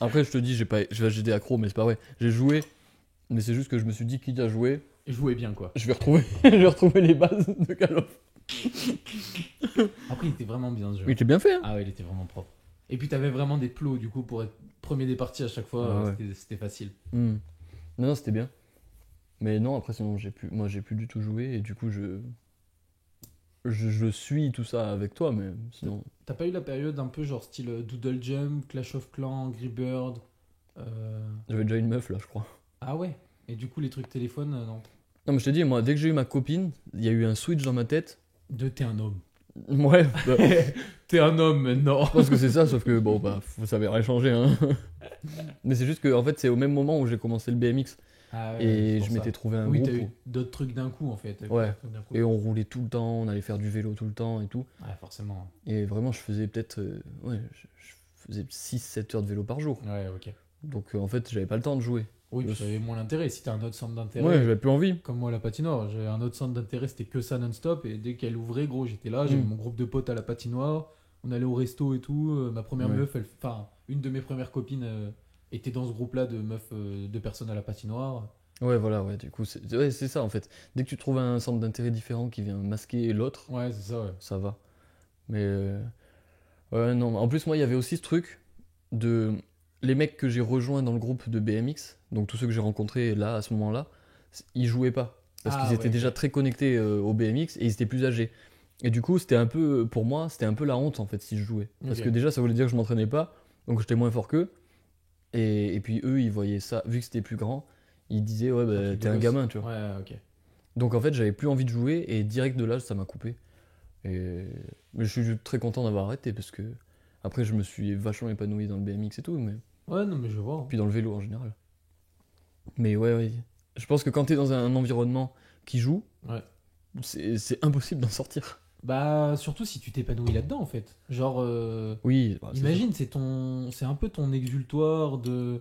Après, je te dis, j'ai des accros, mais c'est pas vrai. J'ai joué, mais c'est juste que je me suis dit, quitte à jouer, Jouais bien quoi. je vais retrouver, je vais retrouver les bases de Call of. Après, il était vraiment bien ce jeu. Il était bien fait, hein. Ah ouais, il était vraiment propre. Et puis, t'avais vraiment des plots du coup pour être premier des parties à chaque fois. Ah ouais. C'était facile. Non, c'était bien. Mais non, après, sinon, j'ai plus du tout joué, et du coup, je suis tout ça avec toi, mais sinon. T'as pas eu la période un peu genre style Doodle Jump, Clash of Clans, Angry Bird J'avais déjà une meuf, là, je crois. Ah ouais. Et du coup, les trucs téléphone, non. Non, mais je te dis, moi, dès que j'ai eu ma copine, il y a eu un switch dans ma tête. T'es un homme. Ouais, bah, T'es un homme maintenant. je pense que c'est ça, sauf que bon, bah, ça avait rien changé, hein. Mais c'est juste que, en fait, c'est au même moment où j'ai commencé le BMX. Ah ouais, Et c'est pour je ça. m'étais trouvé un Oui, groupe. t'as eu d'autres trucs d'un coup en fait. T'as eu Ouais. d'autres trucs d'un coup. Et on roulait tout le temps, on allait faire du vélo tout le temps et tout. Ouais, forcément. Et vraiment, je faisais peut-être. Ouais, je faisais 6-7 heures de vélo par jour. Ouais, ok. Donc en fait, j'avais pas le temps de jouer. Oui, puis t'avais moins l'intérêt. Si t'as un autre centre d'intérêt. Ouais, j'avais plus envie. Comme moi à la patinoire, j'avais un autre centre d'intérêt, c'était que ça non-stop. Et dès qu'elle ouvrait, gros, j'étais là. J'avais mon groupe de potes à la patinoire. On allait au resto et tout. Ma première Ouais. meuf, enfin, une de mes premières copines était dans ce groupe-là de meufs, de personnes à la patinoire. Ouais, voilà, ouais, du coup, c'est ça en fait. Dès que tu trouves un centre d'intérêt différent qui vient masquer l'autre, Ouais, c'est ça, ouais. ça va. Mais. Ouais, non. En plus, moi, il y avait aussi ce truc de. Les mecs que j'ai rejoints dans le groupe de BMX, donc tous ceux que j'ai rencontrés là, à ce moment-là, ils jouaient pas. Parce Ah, qu'ils étaient ouais, déjà ok. très connectés au BMX et ils étaient plus âgés. Et du coup, c'était un peu, pour moi, c'était un peu la honte en fait si je jouais. Parce Ok. que déjà, ça voulait dire que je m'entraînais pas, donc j'étais moins fort qu'eux. Et puis eux, ils voyaient ça, vu que c'était plus grand, ils disaient, ouais, Un bah, truc de t'es un gosse. gamin, tu vois. Ouais, ok. Donc en fait, j'avais plus envie de jouer et direct de là, ça m'a coupé. Mais je suis très content d'avoir arrêté parce que après, je me suis vachement épanoui dans le BMX et tout, mais Ouais, non, mais je vois. puis dans le vélo en général. Mais ouais. Je pense que quand t'es dans un environnement qui joue, Ouais. c'est impossible d'en sortir. Bah, surtout si tu t'épanouis là-dedans, en fait. Genre, Oui, bah, c'est imagine, c'est un peu ton exultoire de.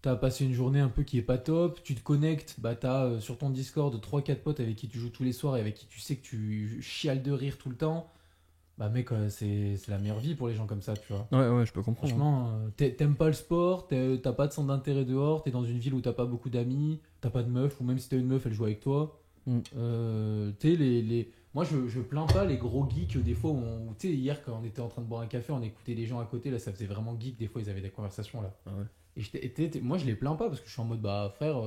t'as passé une journée un peu qui est pas top, tu te connectes, bah t'as sur ton Discord 3-4 potes avec qui tu joues tous les soirs et avec qui tu sais que tu chiales de rire tout le temps. Bah mec, c'est la meilleure vie pour les gens comme ça, tu vois. Ouais, je peux comprendre. Hein. Franchement, t'aimes pas le sport, t'as pas de centre d'intérêt dehors, t'es dans une ville où t'as pas beaucoup d'amis, t'as pas de meuf, ou même si t'as une meuf, elle joue avec toi. Mm. T'sais, moi, je plains pas les gros geeks, des fois, tu sais, hier, quand on était en train de boire un café, on écoutait les gens à côté, là, ça faisait vraiment geek, des fois, ils avaient des conversations, là. Ah ouais. Et moi, je les plains pas, parce que je suis en mode, bah, frère,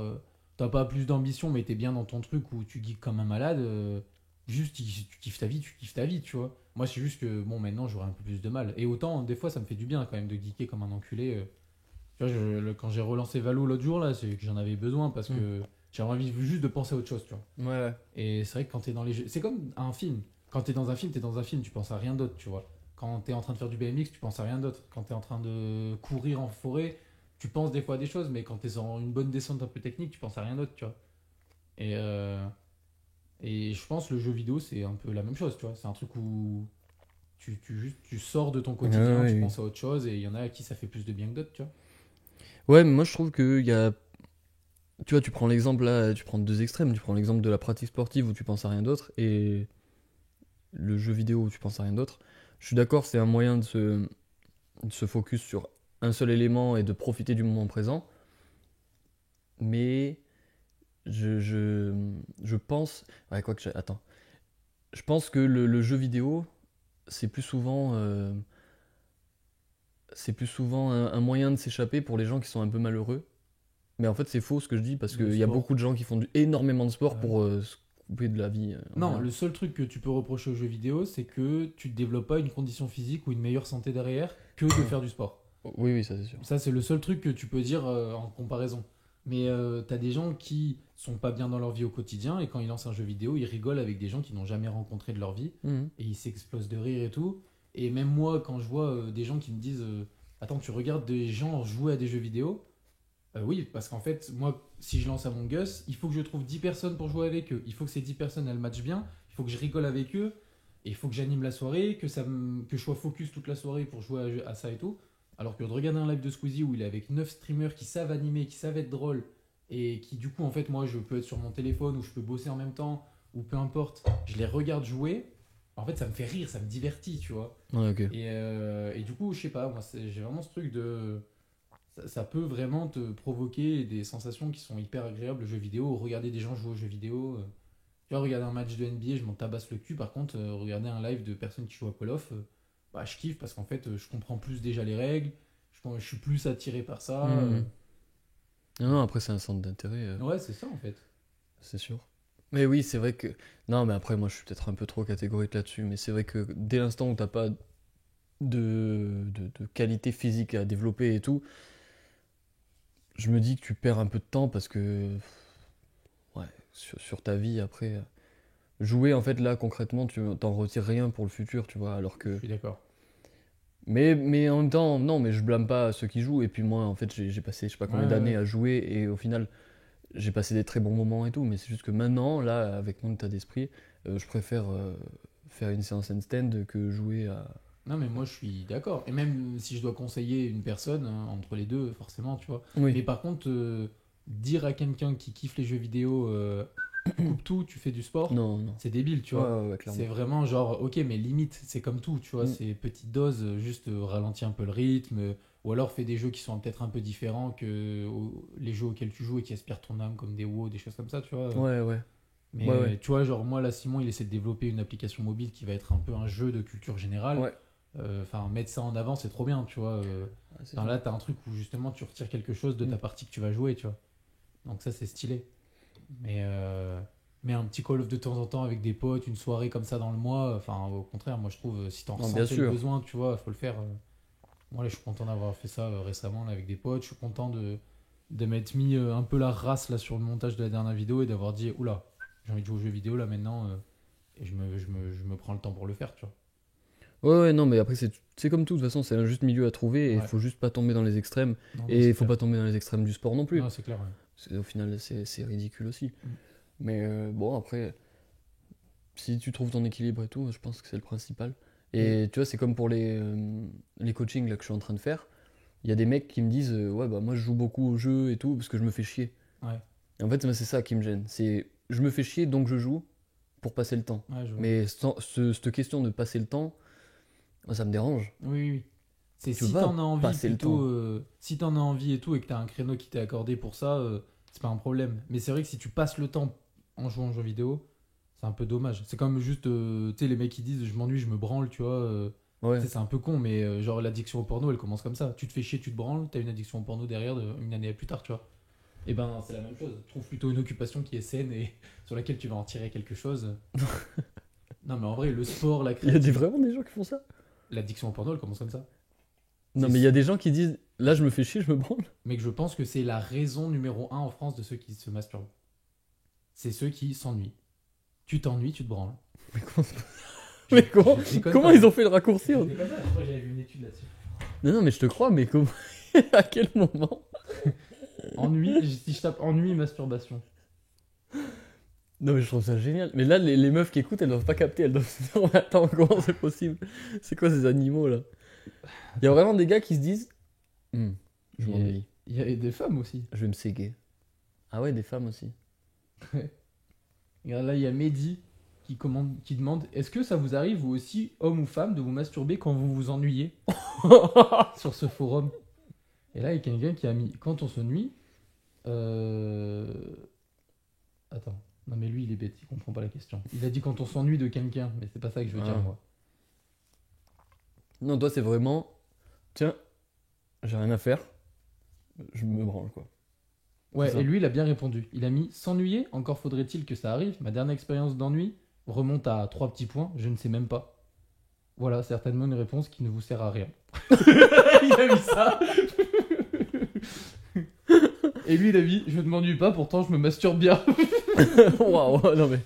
t'as pas plus d'ambition, mais t'es bien dans ton truc où tu geeks comme un malade, juste, tu kiffes ta vie, tu vois. Moi, c'est juste que, bon, maintenant, j'aurais un peu plus de mal. Et autant, des fois, ça me fait du bien, quand même, de geeker comme un enculé. Tu vois, quand j'ai relancé Valo l'autre jour, là, c'est que j'en avais besoin, parce que j'avais envie juste de penser à autre chose, tu vois. Ouais. Et c'est vrai que quand t'es dans les jeux, c'est comme un film. Quand t'es dans un film, t'es dans un film, tu penses à rien d'autre, tu vois. Quand t'es en train de faire du BMX, tu penses à rien d'autre. Quand t'es en train de courir en forêt, tu penses des fois à des choses, mais quand t'es sur une bonne descente un peu technique, tu penses à rien d'autre, tu vois. Et, euh, et je pense que le jeu vidéo, c'est un peu la même chose, tu vois. C'est un truc où tu sors de ton quotidien, Ouais, tu oui. penses à autre chose, et il y en a à qui ça fait plus de bien que d'autres, tu vois. Ouais, mais moi je trouve qu'il y a. Tu vois, tu prends l'exemple là, tu prends deux extrêmes. Tu prends l'exemple de la pratique sportive où tu penses à rien d'autre et le jeu vidéo où tu penses à rien d'autre. Je suis d'accord, c'est un moyen de se focus sur un seul élément et de profiter du moment présent. Mais je pense. Ouais, quoi que. Attends. Je pense que le jeu vidéo, c'est plus souvent. C'est plus souvent un moyen de s'échapper pour les gens qui sont un peu malheureux. Mais en fait, c'est faux ce que je dis parce Le qu'il y a sport. beaucoup de gens qui font énormément de sport Ouais. pour se couper de la vie. Non, Voilà. le seul truc que tu peux reprocher aux jeux vidéo, c'est que tu ne développes pas une condition physique ou une meilleure santé derrière que de faire du sport. Oui, ça c'est sûr. Ça, c'est le seul truc que tu peux dire en comparaison. Mais t'as des gens qui sont pas bien dans leur vie au quotidien et quand ils lancent un jeu vidéo, ils rigolent avec des gens qu'ils n'ont jamais rencontrés de leur vie Mhm. et ils s'explosent de rire et tout. Et même moi, quand je vois des gens qui me disent attends, tu regardes des gens jouer à des jeux vidéo. Oui, parce qu'en fait, moi, si je lance Among Us, il faut que je trouve 10 personnes pour jouer avec eux. Il faut que ces 10 personnes, elles matchent bien. Il faut que je rigole avec eux. Et il faut que j'anime la soirée, que je sois focus toute la soirée pour jouer à ça et tout. Alors que de regarder un live de Squeezie où il est avec 9 streamers qui savent animer, qui savent être drôles, et qui, du coup, en fait, moi, je peux être sur mon téléphone ou je peux bosser en même temps, ou peu importe, je les regarde jouer. En fait, ça me fait rire, ça me divertit, tu vois. Ouais, ok. Et du coup, je sais pas, moi, j'ai vraiment ce truc de ça peut vraiment te provoquer des sensations qui sont hyper agréables, le jeu vidéo. Regarder des gens jouer aux jeux vidéo. Tu vois, regarder un match de NBA, je m'en tabasse le cul. Par contre, regarder un live de personnes qui jouent à Call of, bah, je kiffe parce qu'en fait, je comprends plus déjà les règles. Je suis plus attiré par ça. Mhm. Non, après c'est un centre d'intérêt, Ouais, c'est ça en fait. c'est sûr. Mais oui, c'est vrai que. Non, mais après, moi je suis peut-être un peu trop catégorique là-dessus, mais c'est vrai que dès l'instant où t'as pas de qualité physique à développer et tout, je me dis que tu perds un peu de temps parce que. Ouais, sur ta vie après. Jouer, en fait, là, concrètement, tu t'en retires rien pour le futur, tu vois, alors Je que. suis d'accord. Mais en même temps, non, mais je blâme pas ceux qui jouent. Et puis moi, en fait, j'ai passé je sais pas Ouais, combien ouais, d'années ouais. à jouer et au final, j'ai passé des très bons moments et tout. Mais c'est juste que maintenant, là, avec mon état d'esprit, je préfère faire une séance handstand que jouer à. Non, mais moi je suis d'accord. Et même si je dois conseiller une personne, hein, entre les deux, forcément, tu vois. Oui, Mais par contre, dire à quelqu'un qui kiffe les jeux vidéo, tu coupes tout, tu fais du sport, non, non. c'est débile, tu Ouais, vois. ouais, ouais, C'est clairement. vraiment genre, ok, mais limite, c'est comme tout, tu vois. Mm. C'est petite dose, juste ralentis un peu le rythme. Ou alors fais des jeux qui sont peut-être un peu différents que les jeux auxquels tu joues et qui aspirent ton âme, comme des WoW, des choses comme ça, tu vois. Ouais, ouais. Mais Ouais, ouais. tu vois, genre moi là, Simon, il essaie de développer une application mobile qui va être un peu un jeu de culture générale. Ouais. Enfin, mettre ça en avant, c'est trop bien, tu vois. Ah, c'est Enfin, sûr. là, t'as un truc où justement tu retires quelque chose de Mm. ta partie que tu vas jouer, tu vois. Donc ça, c'est stylé. Mais, euh, mais un petit call off de temps en temps avec des potes, une soirée comme ça dans le mois, enfin, au contraire, moi je trouve, si t'en Non, bien ressentais le sûr. besoin, tu vois, faut le faire. Moi, là, je suis content d'avoir fait ça récemment là, avec des potes. Je suis content de m'être mis un peu la race là sur le montage de la dernière vidéo et d'avoir dit, oula, j'ai envie de jouer aux jeux vidéo là maintenant. Et je me prends le temps pour le faire, tu vois. Ouais, ouais, non, mais après, c'est comme tout, de toute façon, c'est un juste milieu à trouver et il Ouais, faut juste pas tomber dans les extrêmes. non, non, Et c'est il faut clair. pas tomber dans les extrêmes du sport non plus. Non, c'est clair, ouais. Au final, c'est ridicule aussi. Mm. Mais bon, après, si tu trouves ton équilibre et tout, je pense que c'est le principal. Et Et tu vois, c'est comme pour les coachings là, que je suis en train de faire. il y a des mecs qui me disent ouais, bah moi je joue beaucoup aux jeux et tout parce que je me fais chier. Ouais. Et en fait, moi, c'est ça qui me gêne. C'est je me fais chier donc je joue pour passer le temps. Ouais, je vois. Mais cette question de passer le temps, moi, ça me dérange. Oui, oui, oui. C'est Tu si vas t'en as envie passer le plutôt, temps. si t'en as envie et tout et que t'as un créneau qui t'est accordé pour ça, c'est pas un problème. Mais c'est vrai que si tu passes le temps en jouant aux jeux vidéo, c'est un peu dommage. C'est comme juste, tu sais, les mecs qui disent je m'ennuie, je me branle, tu vois. Ouais. Tu sais, c'est un peu con, mais genre l'addiction au porno, elle commence comme ça. Tu te fais chier, tu te branles, t'as une addiction au porno derrière une année plus tard, tu vois. Et ben c'est la même chose. Trouve plutôt une occupation qui est saine et sur laquelle tu vas en tirer quelque chose. Non mais en vrai, le sport, la Il y a créativité, vraiment des gens qui font ça. l'addiction au porno, elle commence comme ça. Non, C'est- mais il y a des gens qui disent là, je me fais chier, je me branle. Mais que je pense que c'est la raison numéro un en France de ceux qui se masturbent. C'est ceux qui s'ennuient. Tu t'ennuies, tu te branles. Mais comment, mais comment, Je déconne comment pas. ils ont fait le raccourci Je déconne pas, je crois que j'avais vu une étude là-dessus. Non, non, mais je te crois, mais comment à quel moment Ennui, si je tape ennui, masturbation. Non, mais je trouve ça génial. Mais là, les meufs qui écoutent, elles doivent pas capter. Elles doivent se dire mais attends, comment c'est possible? C'est quoi ces animaux là? Il y a vraiment des gars qui se disent Hmm, je Il y a- m'ennuie, Il y a des femmes aussi. je vais me séguer. Ah ouais, des femmes aussi. Regarde là, il y a Mehdi qui demande est-ce que ça vous arrive, vous aussi, homme ou femme, de vous masturber quand vous vous ennuyez sur ce forum? Et là, il y a quelqu'un qui a mis quand on se nuit. Attends. Non, mais lui, il est bête, il comprend pas la question. Il a dit quand on s'ennuie de quelqu'un, mais c'est pas ça que je veux dire, Ah. moi. Non, toi, c'est vraiment tiens, j'ai rien à faire, je me branle quoi. Ouais, C'est ça. et lui, il a bien répondu. Il a mis s'ennuyer, encore faudrait-il que ça arrive. Ma dernière expérience d'ennui remonte à 3 petits points, je ne sais même pas. Voilà, certainement une réponse qui ne vous sert à rien. Il a mis ça. Et lui, il a mis je ne m'ennuie pas, pourtant je me masturbe bien. Waouh, non mais.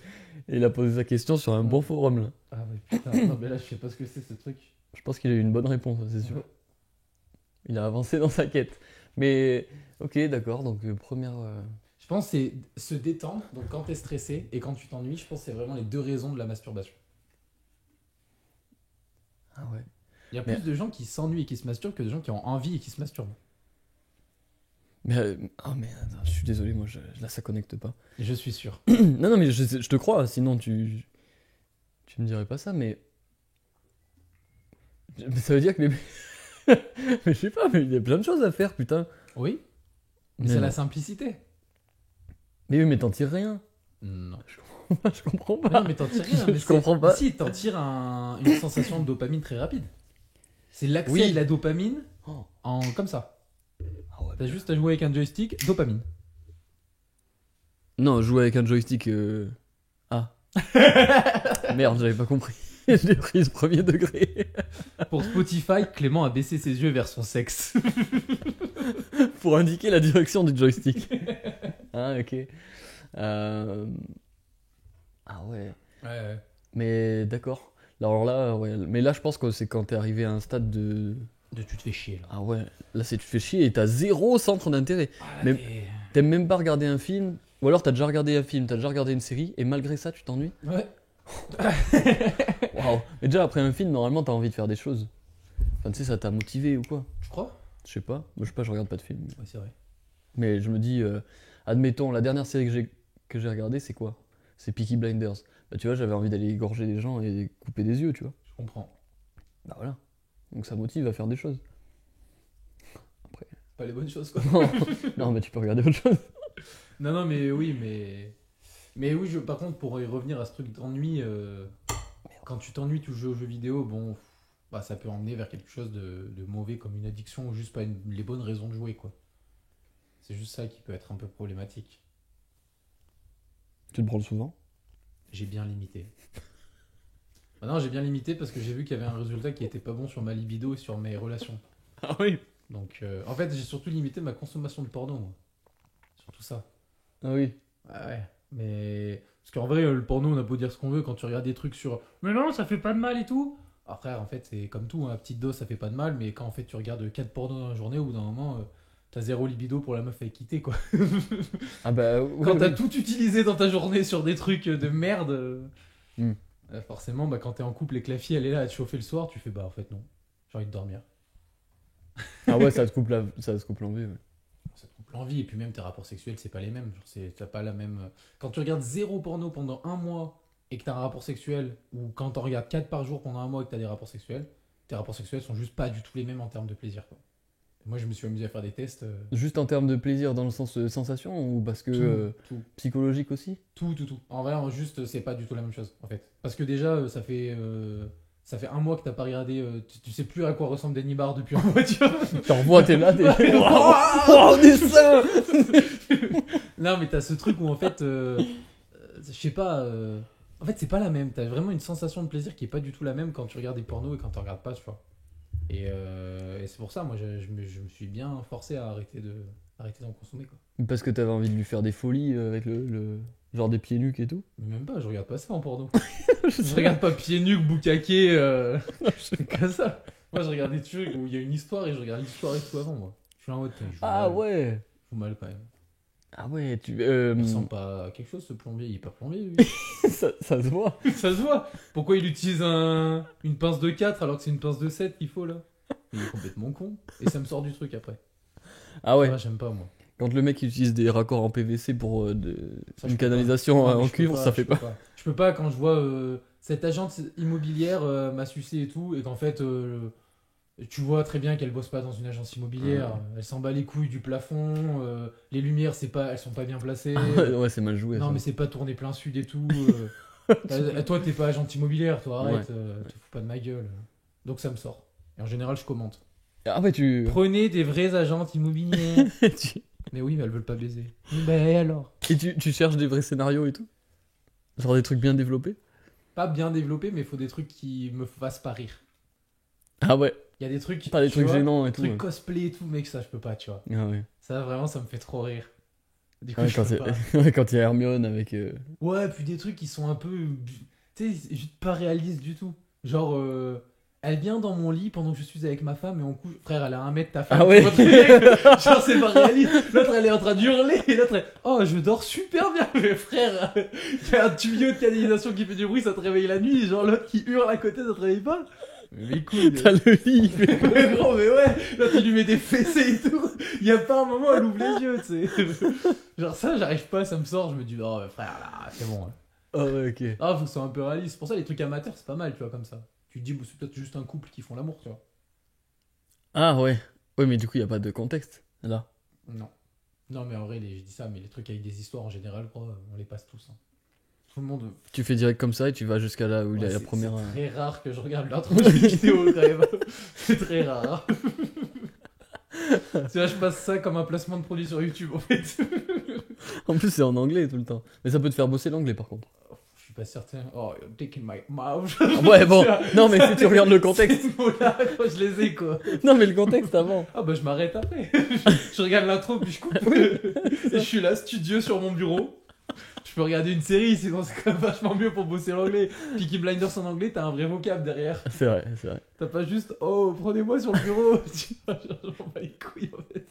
Il a posé sa question sur un bon forum là. Ah ouais, putain, non, mais là, je sais pas ce que c'est ce truc. Je pense qu'il a eu une bonne réponse, c'est sûr. Il a avancé dans sa quête. Mais ok, d'accord, donc première. Je pense que c'est se détendre, donc quand t'es stressé et quand tu t'ennuies, je pense que c'est vraiment les deux raisons de la masturbation. Ah ouais. Il y a Mais- plus de gens qui s'ennuient et qui se masturbent que de gens qui ont envie et qui se masturbent. Mais ah mais attends, je suis désolé, moi là ça connecte pas. Et je suis sûr. Non non mais je te crois, sinon tu me dirais pas ça, mais ça veut dire que les mais je sais pas, mais il y a plein de choses à faire, putain. Oui, mais Mais c'est non. la simplicité. Mais oui, mais t'en tires rien. Non. Je comprends Mais pas. non, mais t'en tires rien. Je mais c'est- comprends pas. mais si, t'en tires une sensation de dopamine très rapide. C'est l'accès Oui. à la dopamine Oh. comme ça. Ah ouais. T'as juste à jouer avec un joystick, dopamine. Non, jouer avec un joystick. Ah. Merde, j'avais pas compris. Je l'ai prise premier degré. Pour Spotify, Clément a baissé ses yeux vers son sexe. Pour indiquer la direction du joystick. Ah, ok. Ah ouais. Ouais. Mais d'accord. Alors là, ouais. Mais là, je pense que c'est quand t'es arrivé à un stade de. Tu te fais chier là. Ah ouais. Là, c'est tu te fais chier et t'as zéro centre d'intérêt. Ah, Mais- là, t'es- T'aimes même pas regarder un film. Ou alors t'as déjà regardé un film, t'as déjà regardé une série et malgré ça, tu t'ennuies. Ouais. Waouh. Mais déjà, après un film, normalement, t'as envie de faire des choses. Enfin, tu sais, ça t'a motivé ou quoi. Tu crois? Je sais pas. Moi, je sais pas, je regarde pas de film. Ouais, c'est vrai. Mais je me dis, admettons, la dernière série que j'ai regardée, c'est quoi? C'est Peaky Blinders. Bah, tu vois, j'avais envie d'aller égorger des gens et couper des yeux, tu vois. Je comprends. Bah voilà. Donc ça motive à faire des choses. Pas les bonnes choses quoi. Non, non, mais tu peux regarder autre chose. Non, non, mais oui, mais oui, par contre, pour y revenir à ce truc d'ennui, quand tu t'ennuies, tu joues aux jeux vidéo, bon, bah, ça peut emmener vers quelque chose de mauvais comme une addiction ou juste pas les bonnes raisons de jouer, quoi. C'est juste ça qui peut être un peu problématique. Tu te branles souvent? J'ai bien limité. Bah non, j'ai bien limité parce que j'ai vu qu'il y avait un résultat qui était pas bon sur ma libido et sur mes relations. Ah oui. Donc, en fait, j'ai surtout limité ma consommation de porno, moi. Surtout ça. Ah oui. Ouais. Mais. Parce qu'en vrai, le porno, on a beau dire ce qu'on veut quand tu regardes des trucs sur. Mais non, ça fait pas de mal et tout. Après, en fait, c'est comme tout, hein, à petite dose, ça fait pas de mal. Mais quand en fait, tu regardes 4 pornos dans la journée, au bout d'un moment, t'as zéro libido pour la meuf à quitter, quoi. Ah bah Quand ouais, t'as oui. tout utilisé dans ta journée sur des trucs de merde, Hmm. forcément, bah, quand t'es en couple et que la fille, elle est là à te chauffer le soir, tu fais bah, en fait, non. J'ai envie de dormir. Ah ouais, ça te coupe l'envie, ouais. Ça te coupe l'envie, et puis même tes rapports sexuels, c'est pas les mêmes. Genre, t'as pas la même. Quand tu regardes zéro porno pendant un mois et que t'as un rapport sexuel, ou quand t'en regardes 4 par jour pendant un mois et que t'as des rapports sexuels, tes rapports sexuels sont juste pas du tout les mêmes en termes de plaisir, quoi. Moi, je me suis amusé à faire des tests. Juste en termes de plaisir dans le sens sensation ou parce que Tout. psychologique aussi? Tout. En vrai, juste, c'est pas du tout la même chose, en fait. Parce que déjà, ça fait un mois que t'as pas regardé. Tu sais plus à quoi ressemble Danny Barr depuis un mois, tu vois. T'en revois, t'es là, t'es. Ouais. Waouh, dessin. Non, mais t'as ce truc où, en fait, je sais pas. En fait, c'est pas la même. T'as vraiment une sensation de plaisir qui est pas du tout la même quand tu regardes des pornos et quand tu regardes pas, tu vois. Et c'est pour ça, moi, je me suis bien forcé à arrêter d'en consommer, quoi. Parce que t'avais envie de lui faire des folies avec genre des pieds nus et tout. Mais même pas, je regarde pas ça en porno. Je regarde pas pieds nus, boucaqués, comme ça. Moi, je regarde des trucs où il y a une histoire et je regarde l'histoire et tout avant, moi. Je suis là en mode, putain, il joue Ah mal. ouais. Il joue mal quand même. Ah ouais, Il ressemble pas à quelque chose, ce plombier. Il est pas plombier, lui. ça se voit. Ça se voit. Pourquoi il utilise une pince de 4 alors que c'est une pince de 7 qu'il faut, là? Il est complètement con. Et ça me sort du truc après. Ah ouais. Ah, j'aime pas, moi. Quand le mec utilise des raccords en PVC pour Ça, je une peux canalisation pas. Non, mais en je peux cuivre, ça fait je peux pas. Je peux pas quand je vois cette agente immobilière m'a sucé et tout, et qu'en fait, tu vois très bien qu'elle bosse pas dans une agence immobilière. Ouais. Elle s'en bat les couilles du plafond. Les lumières, elles sont pas bien placées. Ouais, c'est mal joué Non, ça. mais c'est pas tourné plein sud et tout. Toi, t'es pas agent immobilière, toi, arrête. Tu fous pas de ma gueule. Donc ça me sort. Et en général, je commente. Ah ouais, tu. Prenez des vrais agentes immobilières. tu- Mais oui, mais elles veulent pas baiser. Ben et alors? Et tu cherches des vrais scénarios et tout? Genre des trucs bien développés? Pas bien développé, mais il faut des trucs qui me fassent pas rire. Ah ouais, Il y a des trucs. pas des tu trucs vois, gênants et des tout. trucs Ouais. cosplay et tout, mec, ça je peux pas, tu vois. Ah ouais. Ça vraiment, ça me fait trop rire. Du coup, Ouais, je peux pas. ouais, quand il y a Hermione avec. Ouais, puis des trucs qui sont un peu. Tu sais, juste pas réalistes du tout. Genre, elle vient dans mon lit pendant que je suis avec ma femme et on couche. Frère, elle a 1 mètre, ta femme. Ah ouais. tu vois très bien que- Genre, c'est pas réaliste. L'autre, elle est en train d'hurler et l'autre, elle. Oh, je dors super bien. Mais frère, il y a un tuyau de canalisation qui fait du bruit, ça te réveille la nuit. Genre, l'autre qui hurle à côté, ça te réveille pas. Mais les couilles. T'as le lit, il fait- Mais gros, mais ouais, là tu lui mets des fessées et tout. Il y a pas un moment où elle ouvre les yeux, tu sais. Genre ça, j'arrive pas, ça me sort, je me dis, oh frère, là, c'est bon. Hein. Ah ouais, ok. Ah, faut que ce soit un peu réaliste. C'est pour ça, les trucs amateurs, c'est pas mal, tu vois, comme ça. Tu te dis, bon, c'est peut-être juste un couple qui font l'amour, tu vois. Ah ouais. Ouais, mais du coup, il y a pas de contexte là. Non. Non, mais en vrai, je dis ça, mais les trucs avec des histoires en général, quoi, on les passe tous. Hein. Tout le monde. Tu fais direct comme ça et tu vas jusqu'à là où il y a Ouais, la première. C'est très rare que je regarde l'intro d'une vidéo, quand même. C'est très rare. Tu vois, je passe ça comme un placement de produit sur YouTube, en fait. En plus, c'est en anglais tout le temps. Mais ça peut te faire bosser l'anglais par contre. Je suis pas certain. Oh, you're dick in my mouth. Ah ouais, bon. Non, mais si tu regardes le contexte. Ces mots-là, quand je les ai, quoi. Non, mais le contexte avant. Ah bah je m'arrête après. Je regarde l'intro puis je coupe. Et je suis là, studieux sur mon bureau. Je peux regarder une série, sinon c'est quand même vachement mieux pour bosser l'anglais. Peaky Blinders en anglais, t'as un vrai vocable derrière. C'est vrai, c'est vrai. T'as pas juste oh prenez-moi sur le bureau. Tu vois, genre, je m'en bats les couilles en fait.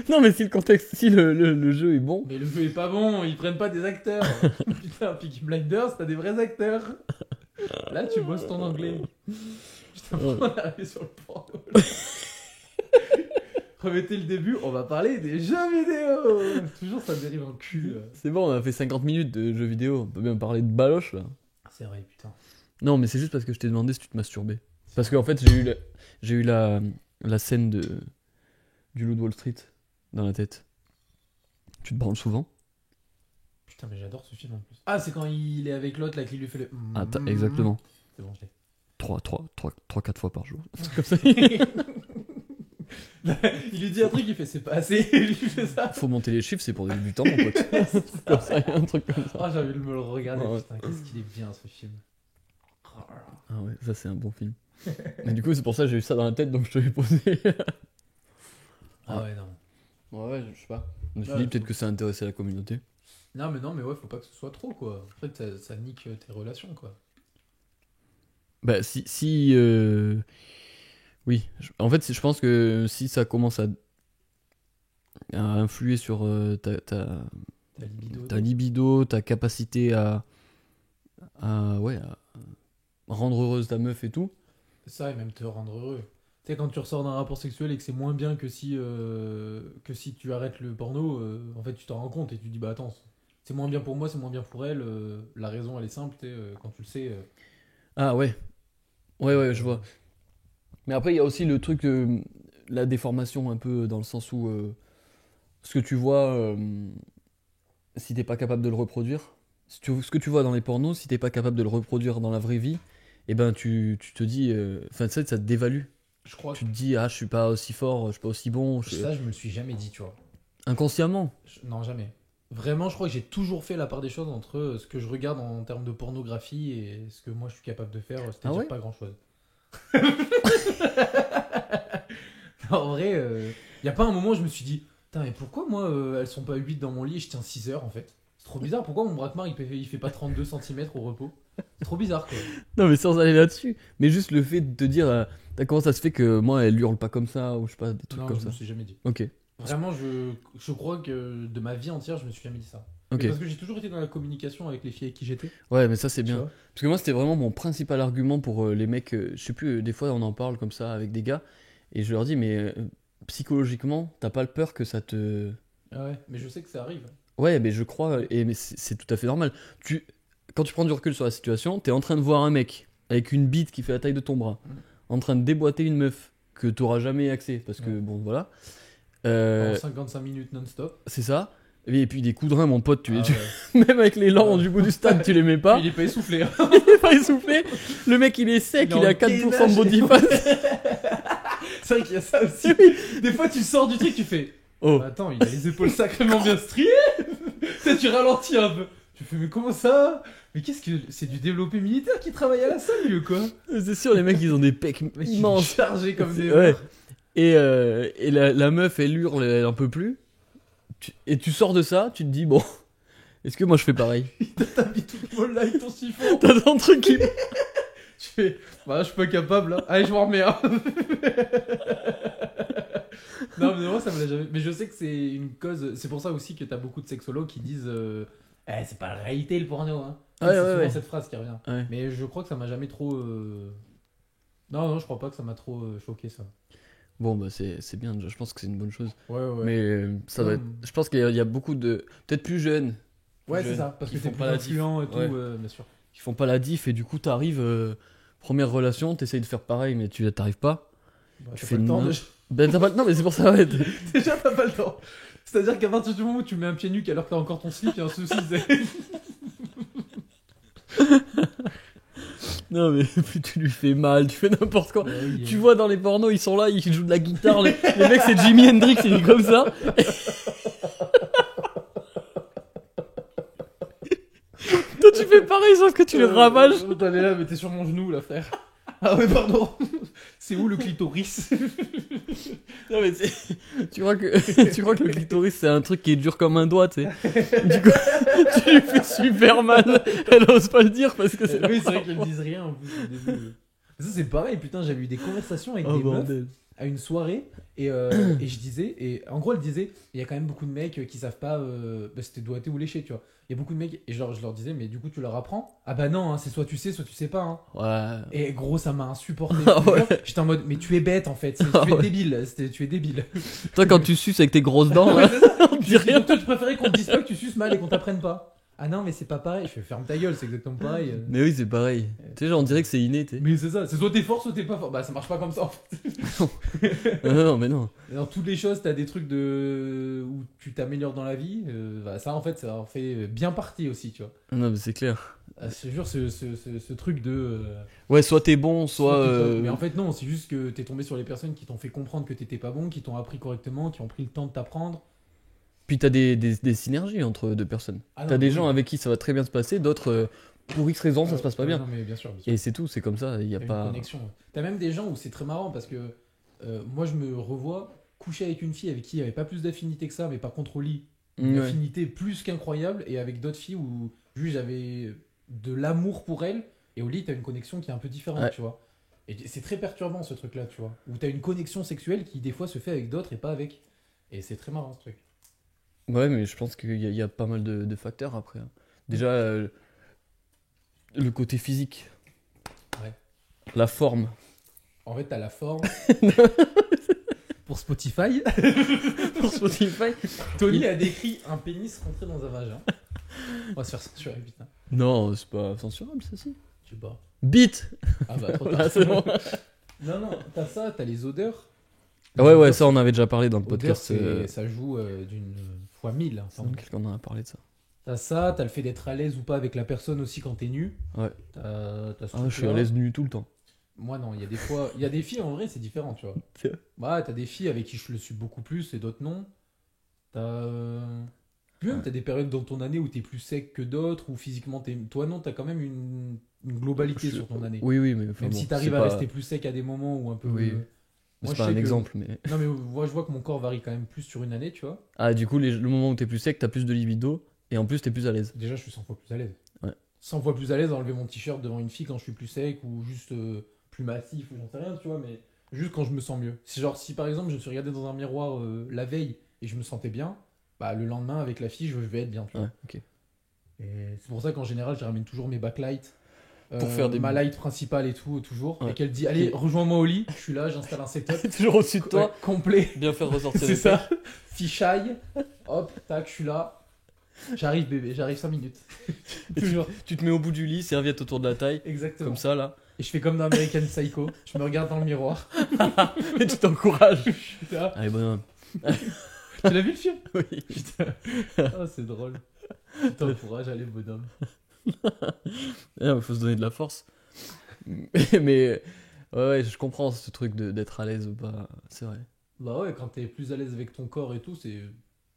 Non, mais si le contexte, si le jeu est bon. Mais le jeu est pas bon, ils prennent pas des acteurs. Putain, Peaky Blinders, t'as des vrais acteurs. Là tu bosses ton anglais. Putain, pourquoi on est arrivé sur le porno là Remettez le début, on va parler des jeux vidéo. Toujours ça dérive en cul. C'est bon, on a fait 50 minutes de jeux vidéo. On peut bien parler de baloche là. C'est vrai, putain. Non, mais c'est juste parce que je t'ai demandé si tu te masturbais. Parce qu'en fait, j'ai eu la scène du Loup de Wall Street dans la tête. Tu te branles souvent? Putain, mais j'adore ce film en plus. Ah, c'est quand il est avec l'autre là qui lui fait le. Ah, exactement. C'est bon, je l'ai. 3-4 fois par jour. C'est comme ça. Il lui dit un truc, il fait c'est pas assez. Il lui fait ça. Faut monter les chiffres, c'est pour des débutants, mon pote. C'est comme ça, il y a un truc comme ça. Ah, j'avais me le regarder. Ouais. Putain, qu'est-ce qu'il est bien ce film. Oh là là. Ah ouais, ça c'est un bon film. Mais du coup, c'est pour ça que j'ai eu ça dans la tête, donc je te l'ai posé. Ah ouais, non. Ouais, je sais pas. Je me suis Ouais, dit peut-être que ça intéressait la communauté. Non, mais ouais, faut pas que ce soit trop quoi. En fait, ça nique tes relations quoi. Bah, oui, en fait, je pense que si ça commence à influer sur Ta libido. ta libido, ta capacité ouais, à rendre heureuse ta meuf et tout. Ça, et même te rendre heureux. Tu sais, quand tu ressors d'un rapport sexuel et que c'est moins bien que si tu arrêtes le porno, en fait, tu t'en rends compte et tu dis, bah attends, c'est moins bien pour moi, c'est moins bien pour elle. La raison, elle est simple, tu sais, quand tu le sais. Ah ouais, ouais, Donc, ouais, je vois. Mais après, il y a aussi le truc, la déformation un peu dans le sens où ce que tu vois, si t'es pas capable de le reproduire, ce que tu vois dans les pornos, si t'es pas capable de le reproduire dans la vraie vie, eh ben tu te dis, enfin, tu sais, ça te dévalue. je crois que Tu te dis, ah, je suis pas aussi fort, je suis pas aussi bon, ça, je me le suis jamais dit, tu vois. inconsciemment. Non, jamais. Vraiment, je crois que j'ai toujours fait la part des choses entre ce que je regarde en termes de pornographie et ce que moi je suis capable de faire, Ah c'est-à-dire ouais? pas grand-chose. En vrai, y a pas un moment où je me suis dit, putain, mais pourquoi moi elles sont pas 8 dans mon lit et je tiens 6 heures en fait? C'est trop bizarre, pourquoi mon braquemar il fait pas 32 centimètres au repos? C'est trop bizarre quoi. Non, mais sans aller là-dessus. Mais juste le fait de te dire, comment ça se fait que moi, elle hurle pas comme ça, ou je sais pas, des trucs Non, comme je me ça. suis jamais dit. Ok, Vraiment, je crois que de ma vie entière, je me suis jamais dit ça. Mais ok. parce que j'ai toujours été dans la communication avec les filles avec qui j'étais. Ouais, mais ça, c'est Tu bien. vois. Parce que moi, c'était vraiment mon principal argument pour les mecs. Je sais plus, des fois, on en parle comme ça avec des gars, et je leur dis, mais psychologiquement, t'as pas le peur que ça te. Ah ouais, mais je sais que ça arrive. Ouais, mais je crois, mais c'est tout à fait normal. Quand tu prends du recul sur la situation, t'es en train de voir un mec avec une bite qui fait la taille de ton bras, Mm. en train de déboîter une meuf que t'auras jamais accès, parce que Ouais. bon, voilà. Pendant 55 minutes non-stop. C'est ça. Et puis des coups de rein, mon pote, Ah même avec les lents Ouais. du bout du stade, tu les mets pas. Il est pas essoufflé. Hein. Il est pas essoufflé. Le mec, il est sec, Il est il en a 4% de gainage. body fat. C'est vrai qu'il y a ça aussi. Des fois, tu sors du truc, tu fais. Oh. Bah, attends, il a les épaules sacrément bien striées. Tu tu ralentis un peu. Tu fais, mais comment ça? Mais qu'est-ce que. C'est du développé militaire qui travaille à la salle, lui, ou quoi? C'est sûr, les mecs, ils ont des pecs Le mec, il est immenses. chargé comme des. Ouais. Et la meuf, elle hurle, elle en peut plus. Et tu sors de ça, tu te dis, bon, est-ce que moi je fais pareil? T'as mis toute molle là avec ton chiffon. T'as ton truc qui. Tu fais. Bah, je suis pas capable, là. Allez, je m'en remets, hein. Non, mais moi, ça me l'a jamais. Mais je sais que c'est une cause. C'est pour ça aussi que t'as beaucoup de sexologues qui disent. C'est pas la réalité le porno, hein. Ouais, C'est ouais, souvent ouais. cette phrase qui revient. Ouais. Mais je crois que ça m'a jamais trop. Non, non, je crois pas que ça m'a trop choqué ça. Bon, bah c'est bien, déjà, je pense que c'est une bonne chose. Ouais, ouais. Mais ça doit être. Je pense qu'il y a beaucoup de. Peut-être plus jeunes. Ouais, jeunes c'est ça. Parce qui que font t'es plus pas la diff. influent et tout, Ouais. bien sûr. Qui font pas la diff et du coup t'arrives. Première relation, t'essayes de faire pareil, mais tu t'arrives pas. Bah, Tu t'as fais pas le temps une- déjà. Ben t'as pas. Non, mais c'est pour ça, ouais. Déjà, t'as pas le temps. C'est-à-dire qu'à partir du moment où tu mets un pied nu alors que t'as encore ton slip, il y a un souci. Non, mais puis tu lui fais mal, tu fais n'importe quoi. Tu vois dans les pornos, ils sont là, ils jouent de la guitare. Les mecs, c'est Jimi Hendrix, il est comme ça. Toi, tu fais pareil, sauf que tu le ravages. T'es là, mais t'es sur mon genou là, frère. Ah ouais, pardon. C'est où le clitoris? Non, mais tu crois que tu crois que le clitoris c'est un truc qui est dur comme un doigt, tu sais. Du coup, tu lui fais super mal. Elle ose pas le dire parce que c'est. Oui, c'est vrai qu'elles disent rien en plus au début. Mais ça, c'est pareil, putain, j'avais eu des conversations avec Oh des meufs bordel. à une soirée et je disais, et en gros, elle disait, il y a quand même beaucoup de mecs qui savent pas, c'était doigté ou léché, tu vois. Il y a beaucoup de mecs, et je leur disais, mais du coup, tu leur apprends? Ah bah non, hein, c'est soit tu sais pas, hein. Ouais. Et gros, ça m'a insupporté. Ah Je te ouais. jure, j'étais en mode, mais tu es bête en fait, Ah tu es ouais. débile, tu es débile. Toi, quand tu suces avec tes grosses dents, Ouais, là, c'est ça. on dit Et rien. donc, toi, tu préférais qu'on te dise pas que tu suces mal et qu'on t'apprenne pas? Ah non, mais c'est pas pareil. Je fais ferme ta gueule, c'est exactement pareil. Mais oui, c'est pareil. Tu sais, genre, on dirait que c'est inné, tu sais. Mais c'est ça, c'est soit t'es fort, soit t'es pas fort. Bah ça marche pas comme ça en fait. Non, mais non. Dans toutes les choses, t'as des trucs où tu t'améliores dans la vie. Bah, ça en fait, ça en fait bien partie aussi, tu vois. Non, mais c'est clair. Ah, je te jure, ce truc de. Ouais, soit t'es bon, soit. t'es pas- Mais en fait, non, c'est juste que t'es tombé sur les personnes qui t'ont fait comprendre que t'étais pas bon, qui t'ont appris correctement, qui ont pris le temps de t'apprendre. Puis t'as des synergies entre deux personnes. Ah non, T'as des oui. gens avec qui ça va très bien se passer, d'autres, pour X raisons, ça se passe pas bien. Non, mais bien sûr. Bien sûr. Et c'est tout, c'est comme ça, il y a T'as une pas. connexion. T'as même des gens où c'est très marrant parce que moi je me revois coucher avec une fille avec qui il n'y avait pas plus d'affinité que ça, mais par contre au lit, une Ouais. affinité plus qu'incroyable, et avec d'autres filles où juste j'avais de l'amour pour elles, et au lit t'as une connexion qui est un peu différente, Ouais. tu vois. Et c'est très perturbant ce truc-là, tu vois. Où t'as une connexion sexuelle qui des fois se fait avec d'autres et pas avec. Et c'est très marrant ce truc. Ouais, mais je pense qu'il y a pas mal de facteurs après, hein. Déjà, le côté physique. Ouais. La forme. En fait, t'as la forme. Pour Spotify, Pour Spotify. Tony a décrit un pénis rentré dans un vagin. On va se faire censurer, putain. Non, c'est pas censurable, ça, si. Je sais pas. Bite. Ah bah, trop Là, tard. c'est bon. Non, t'as ça, t'as les odeurs. Ouais, ça, on avait déjà parlé dans le Odeur, podcast. ça joue d'une fois 1000. Hein, sans doute. Quelqu'un en a parlé de ça. T'as ça, t'as le fait d'être à l'aise ou pas avec la personne aussi quand t'es nu. Ouais. T'as ce Ah, je suis truc-là. à l'aise nu tout le temps. Moi non, il y a des fois, il y a des filles en vrai c'est différent, tu vois. C'est vrai. Ouais, t'as des filles avec qui je le suis beaucoup plus et d'autres non. T'as puis même t'as des périodes dans ton année où t'es plus sec que d'autres, ou physiquement t'es. Toi non, t'as quand même une globalité sur ton année. Oui, mais. enfin, Même bon, si t'arrives c'est à pas- rester plus sec à des moments ou un peu. Oui. Moi, C'est je pas sais un que- exemple, mais. Non mais moi je vois que mon corps varie quand même plus sur une année, tu vois. Ah, du coup, le moment où t'es plus sec, t'as plus de libido. Et en plus, t'es plus à l'aise. Déjà je suis 100 fois plus à l'aise. Ouais. 100 fois plus à l'aise à enlever mon t-shirt devant une fille quand je suis plus sec ou juste plus massif ou j'en sais rien, tu vois, mais juste quand je me sens mieux. C'est genre si par exemple je me suis regardé dans un miroir la veille et je me sentais bien, bah le lendemain avec la fille je vais être bien, tu vois. Ouais, ok. Et c'est pour ça qu'en général je ramène toujours mes backlights. Pour faire des- ma light principale et tout, toujours. Ouais. Et qu'elle dit allez rejoins-moi au lit, je suis là, j'installe un setup. Toujours au-dessus de toi. Ouais, complet. Bien faire ressortir C'est les ça. Fichaille. Hop, tac, je suis là. J'arrive bébé, j'arrive 5 minutes. Toujours. Tu te mets au bout du lit, serviette autour de la taille, Exactement. comme ça là. Et je fais comme dans American Psycho. Je me regarde dans le miroir. Et tu t'encourages. Putain. Allez, bonhomme. Tu l'as vu le film? Oui. Putain. Ah, c'est drôle. Tu t'encourages, allez, bonhomme. Il faut se donner de la force. Mais ouais, je comprends ce truc d'être à l'aise ou pas. C'est vrai. Bah ouais, quand t'es plus à l'aise avec ton corps et tout, c'est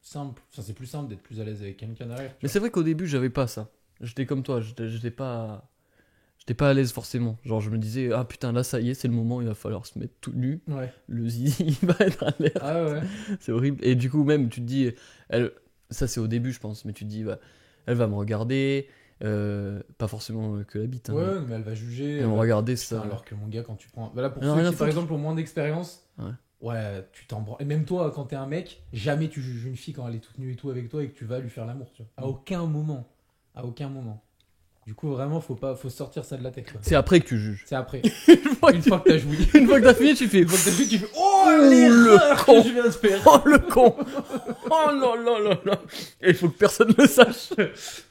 simple. Enfin, c'est plus simple d'être plus à l'aise avec quelqu'un derrière. Mais c'est vrai qu'au début, j'avais pas ça. J'étais comme toi, j'étais pas à l'aise forcément. Genre, je me disais, ah putain, là, ça y est, c'est le moment, il va falloir se mettre tout nu. Ouais. Le zizi, il va être à l'air. Ah ouais. C'est horrible. Et du coup, même, tu te dis, ça c'est au début, je pense, mais tu te dis, elle va me regarder. Pas forcément que la bite. Hein, Ouais, mais elle va juger. Elle va me regarder, ça. Putain, alors que mon gars, quand tu prends. Voilà, pour Alors, ceux rien qui, à par foutre. exemple, ont moins d'expérience, ouais, tu t'en branles. Et même toi, quand t'es un mec, jamais tu juges une fille quand elle est toute nue et tout avec toi et que tu vas lui faire l'amour, tu vois. À aucun moment. À aucun moment. Du coup, vraiment, faut sortir ça de la tête, quoi. C'est après que tu juges. C'est après. Une fois Une fois que t'as joui. Une fois que t'as fini, tu fais. Une fois que t'as joué, tu fais Oh, Oh, l'erreur le con. que je viens de faire. Oh le con. Oh là là là là. Et il faut que personne le sache.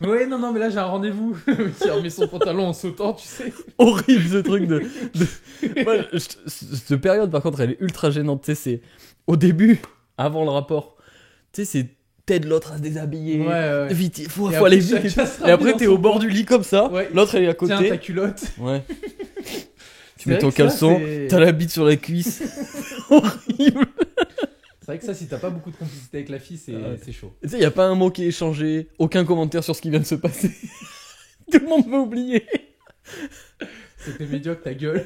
Ouais, non, mais là, j'ai un rendez-vous. Qui remet son pantalon en sautant, tu sais. Horrible ce truc de... Moi, cette période par contre elle est ultra gênante, tu sais, c'est au début, avant le rapport, tu sais, c'est t'aides l'autre à se déshabiller, Ouais. vite, il faut Et aller après, vite, chacun se et ramène après dans t'es son au bord coin. du lit comme ça, Ouais. l'autre elle est à Tiens, côté, ta culotte. ouais, tu C'est mets vrai ton que ça, caleçon, c'est- t'as la bite sur la cuisse, horrible, C'est vrai que ça, si t'as pas beaucoup de complicité avec la fille, Ouais. c'est chaud. tu sais, y a pas un mot qui est échangé, aucun commentaire sur ce qui vient de se passer, tout le monde va oublier. C'était médiocre, ta gueule.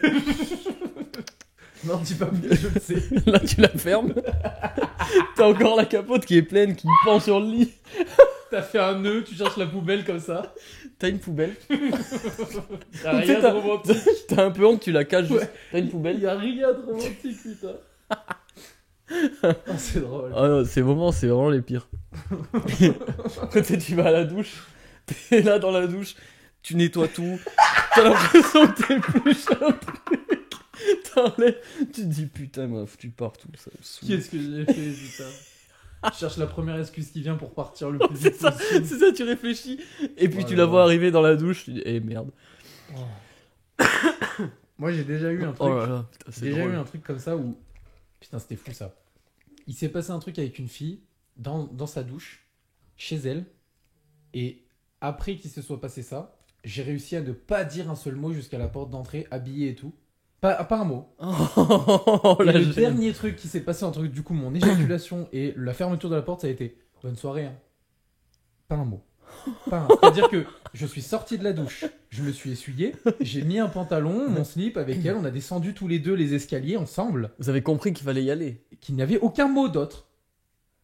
Non, dis pas mieux, je le sais. Là, tu la fermes. T'as encore la capote qui est pleine, qui pend sur le lit. T'as fait un nœud, tu cherches la poubelle comme ça. T'as une poubelle. T'as Tu sais, rien de romantique. T'as un peu honte, tu la caches juste. Ouais. T'as une Il poubelle. y a rien de romantique, putain. Ah, c'est drôle. Ah non, ces moments, c'est vraiment les pires. Quand tu vas à la douche, t'es là dans la douche, tu nettoies tout, t'as l'impression que t'épluches un truc, t'enlèves, tu te dis putain, m'a foutu partout, ça me saoule. Qu'est-ce que j'ai fait, putain? Je cherche la première excuse qui vient pour partir le plus C'est vite ça, possible. c'est ça, tu réfléchis, et puis Oh tu là la là. vois arriver dans la douche, tu dis, eh merde. Moi, j'ai déjà eu un truc. Oh là là, putain, c'est J'ai déjà drôle. eu un truc comme ça où. Putain, c'était fou ça. Il s'est passé un truc avec une fille dans sa douche, chez elle. Et après qu'il se soit passé ça, j'ai réussi à ne pas dire un seul mot jusqu'à la porte d'entrée, habillé et tout. Pas un mot. Oh Et la le gêne. dernier truc qui s'est passé entre du coup mon éjaculation et la fermeture de la porte, ça a été bonne soirée. Hein. Pas un mot. Pas un. C'est-à-dire que je suis sorti de la douche, je me suis essuyé, j'ai mis un pantalon, mon slip avec elle, on a descendu tous les deux les escaliers ensemble, Vous avez compris qu'il fallait y aller. qu'il n'y avait aucun mot d'autre.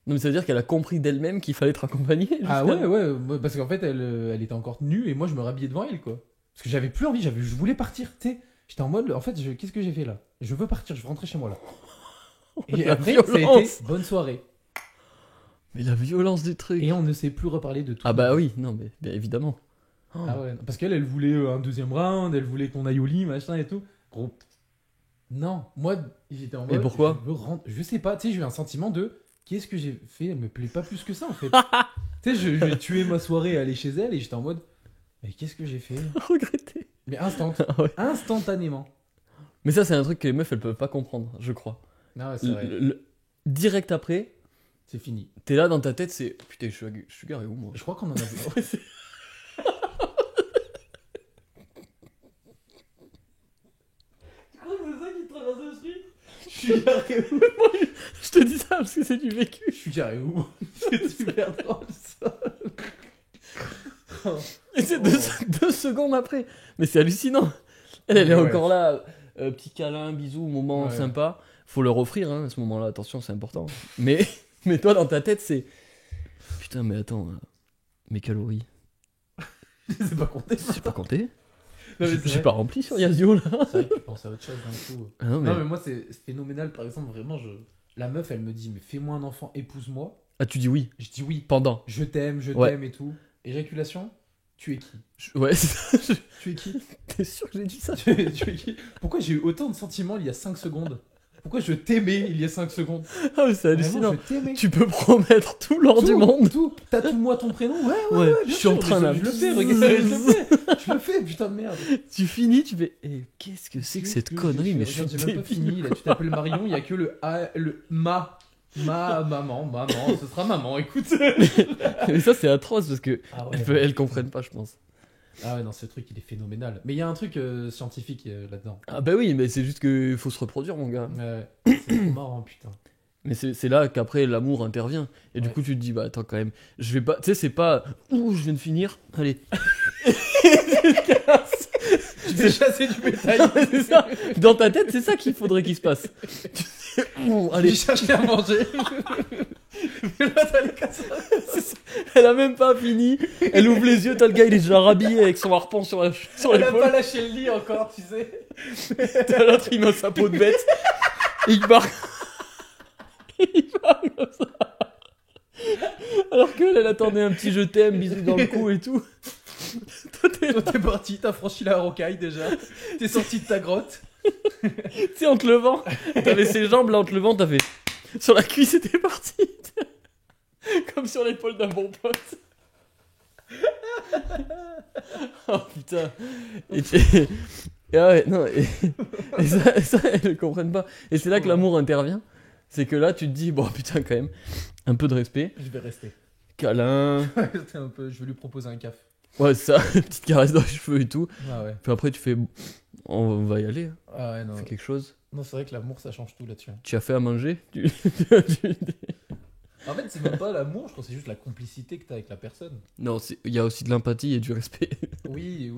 Non mais ça veut dire qu'elle a compris d'elle-même qu'il fallait être accompagné. Ah jusqu'à- ouais, parce qu'en fait elle était encore nue et moi je me rhabillais devant elle quoi. Parce que j'avais plus envie, je voulais partir, tu sais. J'étais en mode, en fait, qu'est-ce que j'ai fait là? Je veux partir, je veux rentrer chez moi là. Et La après, ça a violence. été bonne soirée. Mais la violence du truc. Et on ne s'est plus reparlé de tout. Ah bah oui, non mais bien évidemment. Oh. Ah ouais, non, parce qu'elle, elle voulait un deuxième round, elle voulait qu'on aille au lit, machin et tout. Gros. Non, moi, j'étais en Et mode. pourquoi Je sais pas, tu sais, j'ai eu un sentiment de. Qu'est-ce que j'ai fait? Elle me plaît pas plus que ça en fait. Tu sais, je vais tuer ma soirée, aller chez elle et j'étais en mode. Mais qu'est-ce que j'ai fait? Regretter. Mais Ah ouais. instantanément. Mais ça, c'est un truc que les meufs, elles peuvent pas comprendre, je crois. Non, ouais, c'est vrai. Direct après, C'est fini. t'es là dans ta tête, c'est putain, je suis garé où moi? Je crois qu'on en a vu. C'est ça qui te traverse l'esprit? Je suis garé où? Je te dis ça parce que c'est du vécu. Je suis garé où? C'est super drôle ça. Et c'est 2 secondes après. Mais c'est hallucinant. Elle est Ouais. encore là. Petit câlin, bisous, moment Ouais. sympa. Faut leur offrir à ce moment-là. Attention, c'est important. Mais toi, dans ta tête, c'est. Putain, mais attends. Mes calories. C'est pas compté. C'est pas compté? Non, mais c'est J'ai vrai. pas rempli sur Yazio là. C'est vrai que tu penses à autre chose d'un coup. Ah non, mais... Non, mais moi, c'est phénoménal. Par exemple, vraiment, la meuf, elle me dit, mais fais-moi un enfant, épouse-moi. Ah, tu dis oui. Je dis oui. Pendant. Je t'aime Ouais. et tout. Éjaculation, tu es qui? Ouais, c'est ça. Tu es qui? T'es sûr que j'ai dit ça? tu es qui? Pourquoi j'ai eu autant de sentiments il y a 5 secondes? Pourquoi je t'aimais il y a 5 secondes? Ah, mais c'est hallucinant. Vraiment, je t'aimais. Tu peux promettre tout l'or du monde. Tout. Tatoue-moi ton prénom? Ouais, Ouais, bien je suis sûr, en train mais là. Je le fais, regarde. Je le fais, putain de merde. Tu finis, tu fais. Eh, qu'est-ce que c'est que cette connerie? Mais je suis Regarde, j'ai même pas débile. fini. Là, tu t'appelles Marion, il y a que le A, le maman, ce sera maman, écoute. Mais ça, c'est atroce parce que Ah ouais, elles comprennent pas, je pense. Ah ouais, non, ce truc, il est phénoménal. Mais il y a un truc scientifique là-dedans. Ah, bah oui, mais c'est juste qu'il faut se reproduire, mon gars. C'est trop marrant, putain. Mais c'est là qu'après l'amour intervient. Et du Ouais. coup, tu te dis, bah attends, quand même, je vais pas. Tu sais, c'est pas. Ouh, je viens de finir. Allez. Je vais chasser du bétail. C'est ça. Dans ta tête, c'est ça qu'il faudrait qu'il se passe. Tu sais, ouh, Allez, allez. chercher à manger. Mais là, t'as les casses. Elle a même pas fini. Elle ouvre les yeux, t'as le gars, il est déjà rhabillé avec son harpon sur Elle a l'épaule. pas lâché le lit encore, tu sais. T'as l'autre, il met sa peau de bête. Il part. Il part comme ça. Alors qu'elle, elle attendait un petit je t'aime, bisous dans le cou et tout. Toi, Toi, t'es parti, t'as franchi la rocaille déjà. T'es sorti de ta grotte. tu sais, en te levant, t'avais ses jambes là, en te levant, t'as fait. Sur la cuisse, c'était parti. Comme sur l'épaule d'un bon pote. Oh putain. Et ah ouais, non, et ça, elles ne comprennent pas. Et c'est là que l'amour intervient. C'est que là, tu te dis, bon putain, quand même, un peu de respect. Je vais rester. Câlin. C'est un peu, je vais lui proposer un café. Ouais, ça, petite caresse dans les cheveux et tout. Ah ouais. Puis après, tu fais, on va y aller, hein. Ah ouais, non. Fais quelque chose. Non, c'est vrai que l'amour, ça change tout là-dessus. Tu as fait à manger En fait, c'est même pas l'amour, je pense que c'est juste la complicité que t'as avec la personne. Non, il y a aussi de l'empathie et du respect. Oui.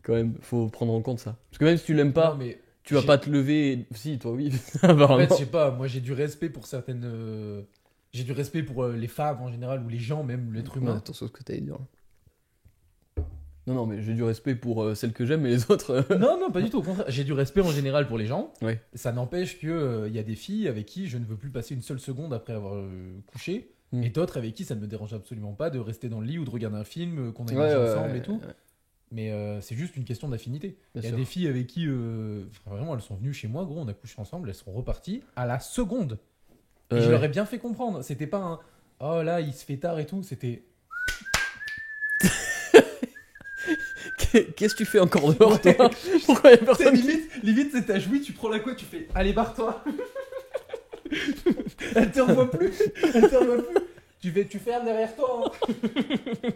Quand même, faut prendre en compte ça. Parce que même si tu l'aimes pas, Non, mais tu vas j'ai- pas te lever. Si, toi, oui. en Apparemment. fait, je sais pas, moi j'ai du respect pour certaines. J'ai du respect pour les femmes en général, ou les gens, même l'être Ouais, humain. attention à ce que t'allais dire. Non, mais j'ai du respect pour celles que j'aime et les autres. Non, pas du tout, au contraire. J'ai du respect en général pour les gens. Ouais. Ça n'empêche qu'il y a des filles avec qui je ne veux plus passer une seule seconde après avoir couché. Mm. Et d'autres avec qui ça ne me dérange absolument pas de rester dans le lit ou de regarder un film qu'on a Ouais, mangé ouais, ensemble ouais, et tout. ouais, Mais c'est juste une question d'affinité. bien Il y a sûr. des filles avec qui, enfin, vraiment, elles sont venues chez moi, gros, on a couché ensemble, elles sont reparties à la seconde. Et je Ouais. leur ai bien fait comprendre. C'était pas un oh là, il se fait tard et tout. C'était Qu'est-ce que tu fais encore dehors, toi Pourquoi y a c'est personne qui... limite, c'est ta jouie, tu prends la couette, tu fais allez, barre-toi. Elle te revoit plus. Tu fermes derrière toi. hein.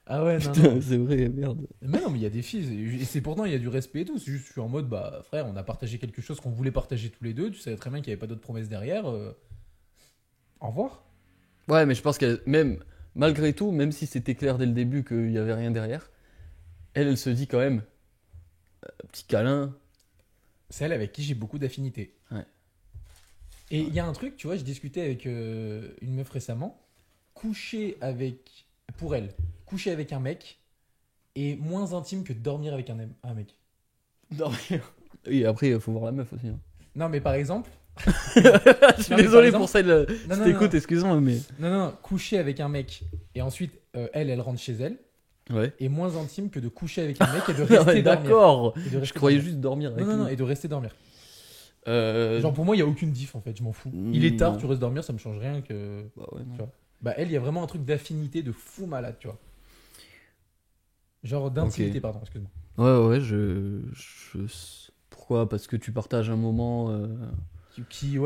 Ah ouais, non. Putain, c'est vrai, merde. Mais non, mais il y a des filles, et c'est pourtant il y a du respect et tout. C'est juste, je suis en mode, bah frère, on a partagé quelque chose qu'on voulait partager tous les deux. Tu savais très bien qu'il n'y avait pas d'autres promesses derrière. Au revoir. Ouais, mais je pense qu'elle, même, malgré tout, même si c'était clair dès le début qu'il y avait rien derrière, elle se dit quand même, petit câlin. C'est elle avec qui j'ai beaucoup d'affinités. Ouais. Et il y a un truc, tu vois, je discutais avec une meuf récemment. Pour elle, coucher avec un mec est moins intime que dormir avec un mec. Non, oui, après, il faut voir la meuf aussi. Hein. Non, mais par exemple. Je suis Non, mais désolé par pour celle Non, qui non, t'écoute, non. excuse-moi, mais. Non, coucher avec un mec et ensuite elle rentre chez elle. Ouais. est moins intime que de coucher avec un mec et de rester Ouais, dormir. d'accord. Et de Je rester croyais dormir. juste dormir avec Non, non, lui. et de rester dormir. Euh, Genre pour moi, il y a aucune diff en fait, je m'en fous. Il est tard, non. tu restes dormir, ça me change rien que. Bah ouais, non. Tu vois. Bah elle, il y a vraiment un truc d'affinité de fou malade, tu vois. Genre d'intimité, Ok. pardon, excuse-moi. Ouais, Pourquoi? Parce que tu partages un moment Qui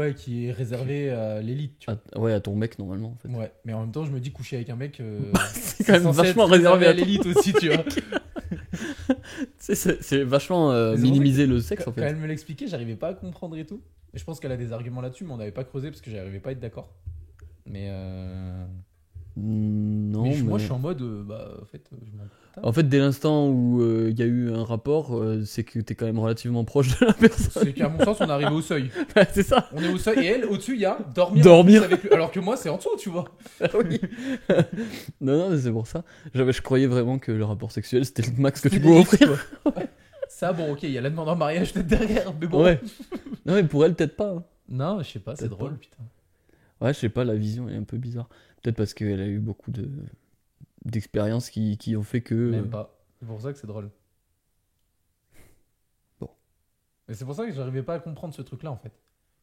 est réservé à l'élite, tu vois. à ton mec normalement en fait. Ouais, mais en même temps, je me dis coucher avec un mec. C'est quand même censé vachement être réservé à l'élite aussi, tu vois. C'est vachement Mais c'est minimiser le Quand, sexe en quand fait. elle me l'expliquait, j'arrivais pas à comprendre et tout. Et je pense qu'elle a des arguments là-dessus, mais on n'avait pas creusé parce que j'arrivais pas à être d'accord. Mais, Non, moi, mais- je suis en mode, en fait, je m'en tape. En fait, dès l'instant où il y a eu un rapport, c'est que t'es quand même relativement proche de la personne. C'est qu'à mon sens, on arrive au seuil. Ouais, c'est ça. On est au seuil et elle, au-dessus, il y a dormir. Dormir. Avec lui. Alors que moi, c'est en dessous, tu vois. Ah oui. Non, mais c'est pour ça. Je croyais vraiment que le rapport sexuel c'était le max que tu C'est pouvais l'élite, offrir. quoi. Ça, bon, ok, il y a la demande en mariage peut-être derrière, mais bon. Ouais. Non, mais pour elle, peut-être pas. Hein. Non, je sais pas, c'est Peut-être drôle, pas. putain. Ouais, je sais pas, la vision est un peu bizarre. Peut-être parce qu'elle a eu beaucoup d'expériences qui ont fait que. Même pas. C'est pour ça que c'est drôle. Bon. Et c'est pour ça que j'arrivais pas à comprendre ce truc-là, en fait.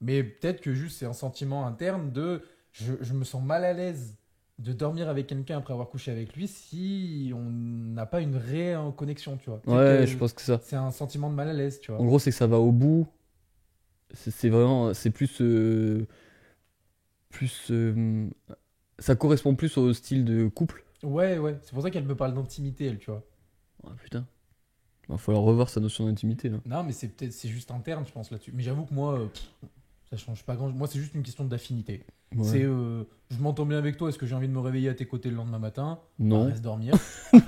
Mais peut-être que juste c'est un sentiment interne de. Je me sens mal à l'aise de dormir avec quelqu'un après avoir couché avec lui si on n'a pas une réelle connexion, tu vois. Peut-être Ouais, que je pense que ça. c'est un sentiment de mal à l'aise, tu vois. En gros, c'est que ça va au bout. C'est vraiment. C'est plus. Ça correspond plus au style de couple. Ouais, ouais. C'est pour ça qu'elle me parle d'intimité, elle, tu vois. Ah putain. Il va falloir revoir sa notion d'intimité là. Non, mais c'est juste interne, je pense, là-dessus. Mais j'avoue que moi, ça change pas grand. Moi, c'est juste une question d'affinité. Ouais. C'est je m'entends bien avec toi, est-ce que j'ai envie de me réveiller à tes côtés le lendemain matin? Non. Bah, reste dormir. Non.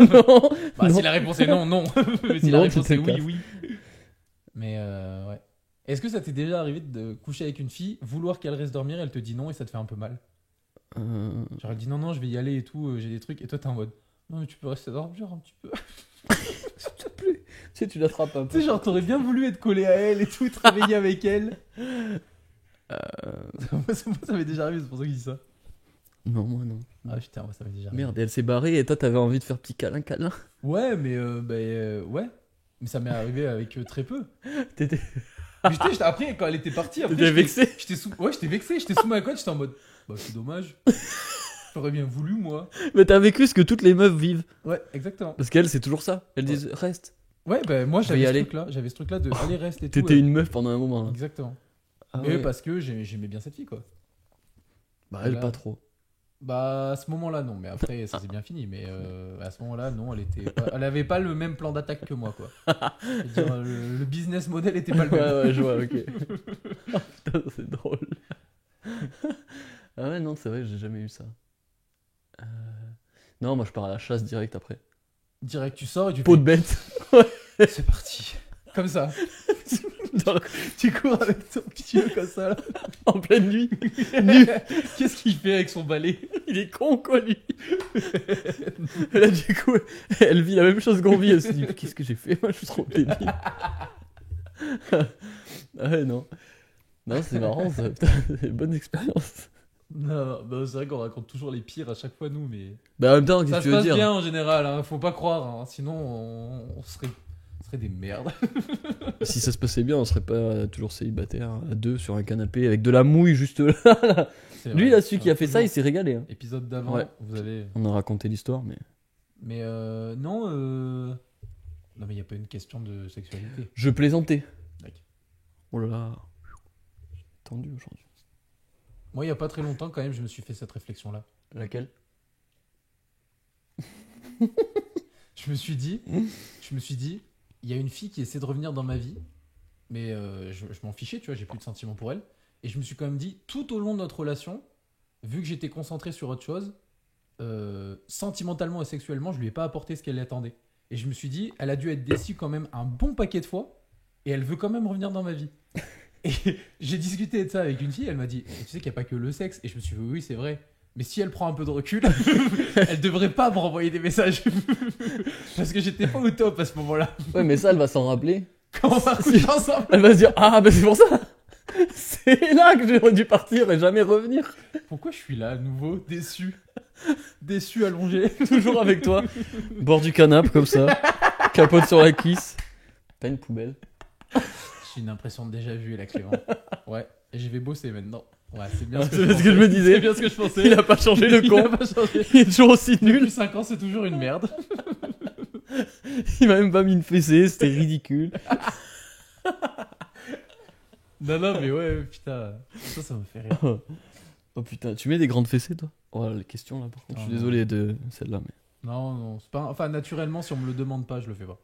Bah, Non. si la réponse est non, non. Mais si la Non, réponse tu est te oui, casses. oui. Mais ouais. Est-ce que ça t'est déjà arrivé de coucher avec une fille, vouloir qu'elle reste dormir, elle te dit non et ça te fait un peu mal? Genre elle dit non, non, je vais y aller et tout, j'ai des trucs, et toi t'es en mode non, mais tu peux rester dormir un petit peu. S'il te plaît. Tu sais, tu l'attrapes un Tu peu. sais, genre t'aurais bien voulu être collé à elle et tout, te réveiller avec elle. Moi, ça m'est déjà arrivé, c'est pour ça que je dis ça. Non, moi non. Ah putain, moi, ça m'est déjà arrivé. Merde, et elle s'est barrée et toi t'avais envie de faire petit câlin. Ouais, mais ouais. Mais ça m'est arrivé avec très peu. T'étais Mais après, quand elle était partie, après, t'étais vexé. j'étais vexé, j'étais sous ma couette, j'étais en mode bah c'est dommage. J'aurais bien voulu, moi. Mais t'as vécu ce que toutes les meufs vivent. Ouais, exactement. Parce qu'elles, c'est toujours ça. Elles disent reste. Ouais, bah moi Je vais y aller. j'avais ce truc-là de aller reste et tout. T'étais une meuf pendant un moment là. Exactement. Ah Mais ouais. parce que j'aimais bien cette fille, quoi. Bah, elle, Là. pas trop. Bah à ce moment-là, non. Mais après, ça s'est bien fini. Mais à ce moment-là, non, elle avait pas le même plan d'attaque que moi, quoi. C'est-à-dire, le business model était pas le même. Ouais, je vois, ok. Oh, putain, c'est drôle. Ah ouais, non, c'est vrai, j'ai jamais eu ça. Non, moi je pars à la chasse direct après. Direct, tu sors et tu Peau fais, de bête. c'est parti. Comme ça. Dans- Tu cours avec ton pieu comme ça, là. en pleine nuit. Nu. Qu'est-ce qu'il fait avec son balai? Il est con, quoi, lui. Et là, du coup, elle vit la même chose qu'on vit. Elle se dit, qu'est-ce que j'ai fait? Moi, je suis trop pénible. Ah ouais, non. Non, c'est marrant, ça. Putain, c'est une bonne expérience. Non, bah, c'est vrai qu'on raconte toujours les pires à chaque fois, nous, mais. Bah, en même temps, qu'est-ce Ça que se tu veux passe dire? bien en général, hein. Faut pas croire, hein. Sinon on serait des merdes. Si ça se passait bien, on serait pas toujours célibataire à deux sur un canapé avec de la mouille juste là. C'est Lui, vrai. là, celui qui a fait ça, il s'est régalé. Hein. Épisode d'avant, Ouais. vous avez. On a raconté l'histoire, mais. Mais non, non, mais il n'y a pas une question de sexualité. Je plaisantais. D'accord. Oh là là. Tendu aujourd'hui. Moi, il n'y a pas très longtemps, quand même, je me suis fait cette réflexion-là. Laquelle? Je me suis dit, il y a une fille qui essaie de revenir dans ma vie, mais je m'en fichais, tu vois, j'ai plus de sentiments pour elle. Et je me suis quand même dit, tout au long de notre relation, vu que j'étais concentré sur autre chose, sentimentalement et sexuellement, je lui ai pas apporté ce qu'elle attendait. Et je me suis dit, elle a dû être déçue quand même un bon paquet de fois, et elle veut quand même revenir dans ma vie. Et j'ai discuté de ça avec une fille, elle m'a dit, tu sais qu'il n'y a pas que le sexe. Et je me suis dit, oui, c'est vrai. Mais si elle prend un peu de recul, elle devrait pas me renvoyer des messages. Parce que j'étais pas au top à ce moment-là. Ouais, mais ça, elle va s'en rappeler. Quand on va coucher ensemble. Elle va se dire, ah, bah c'est pour ça. C'est là que j'aurais dû partir et jamais revenir. Pourquoi je suis là à nouveau, déçu? Déçu, allongé. Toujours avec toi. Bord du canapé, comme ça. Capote sur la cuisse. T'as une poubelle. J'ai une impression de déjà vu, là, Clément. Ouais, et je vais bosser maintenant. Ouais, c'est bien Ah, ce que c'est je ce que je me pensais. disais. C'est bien ce que je pensais. Il a pas changé de Il con. a pas changé. Il est toujours aussi nul. Depuis 5 ans, c'est toujours une merde. Il m'a même pas mis une fessée, c'était ridicule. Non, mais ouais, putain. Ça me fait rire. Oh putain, tu mets des grandes fessées toi? Oh les questions là par contre, je suis Non. désolé de celle-là mais... Non, c'est pas. Enfin, naturellement, si on me le demande pas, je le fais pas.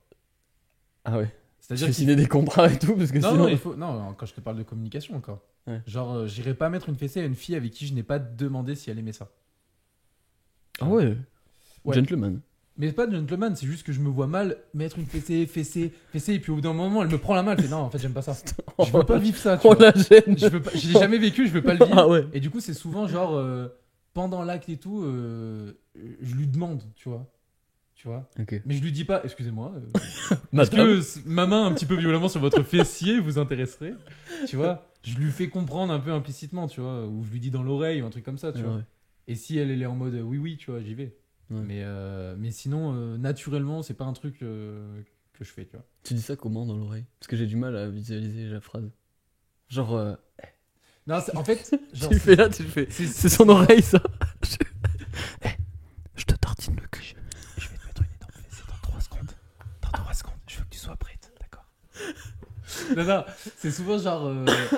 Ah ouais. Tu C'est-à-dire fais qu'il signer des contrats et tout parce que Non, sinon... non, il faut. Non, quand je te parle de communication encore. Ouais. Genre, j'irai pas mettre une fessée à une fille avec qui je n'ai pas demandé si elle aimait ça. Ah ouais. Ouais. Gentleman. Mais pas de gentleman, c'est juste que je me vois mal mettre une fessée, et puis au bout d'un moment, elle me prend la main, elle fait non, en fait, j'aime pas ça. Je veux pas vivre ça, tu Oh vois. la gêne. Je l'ai jamais vécu, je veux pas le vivre. Ah ouais. Et du coup, c'est souvent genre, pendant l'acte et tout, je lui demande, tu vois. Tu vois. Ok. Mais je lui dis pas, excusez-moi, est-ce Madame. que ma main un petit peu violemment sur votre fessier vous intéresserait? Tu vois. Je lui fais comprendre un peu implicitement, tu vois, ou je lui dis dans l'oreille ou un truc comme ça, tu vois. Ouais. Et si elle est en mode oui, tu vois, j'y vais. Ouais. Mais sinon, naturellement, c'est pas un truc que je fais, tu vois. Tu dis ça comment dans l'oreille? Parce que j'ai du mal à visualiser la phrase. Genre... Non, en fait, genre, tu fais là, tu fais... c'est- C'est son oreille ça. Je te tartine le cul. je vais te mettre une énorme fessée dans 3 secondes. Dans 3 secondes, je veux que tu sois prête, d'accord? Non, c'est souvent genre,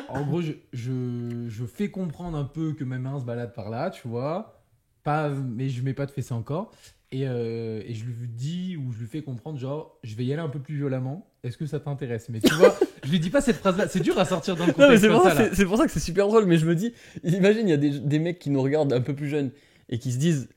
en gros, je fais comprendre un peu que ma main se balade par là, tu vois. Pas, mais je mets pas de fessée encore. Et je lui dis ou je lui fais comprendre, genre, je vais y aller un peu plus violemment. Est-ce que ça t'intéresse? Mais tu vois, je lui dis pas cette phrase-là. C'est dur à sortir dans le Non mais contexte c'est comme pour, ça, là. c'est pour ça que c'est super drôle, mais je me dis, imagine il y a des mecs qui nous regardent un peu plus jeunes et qui se disent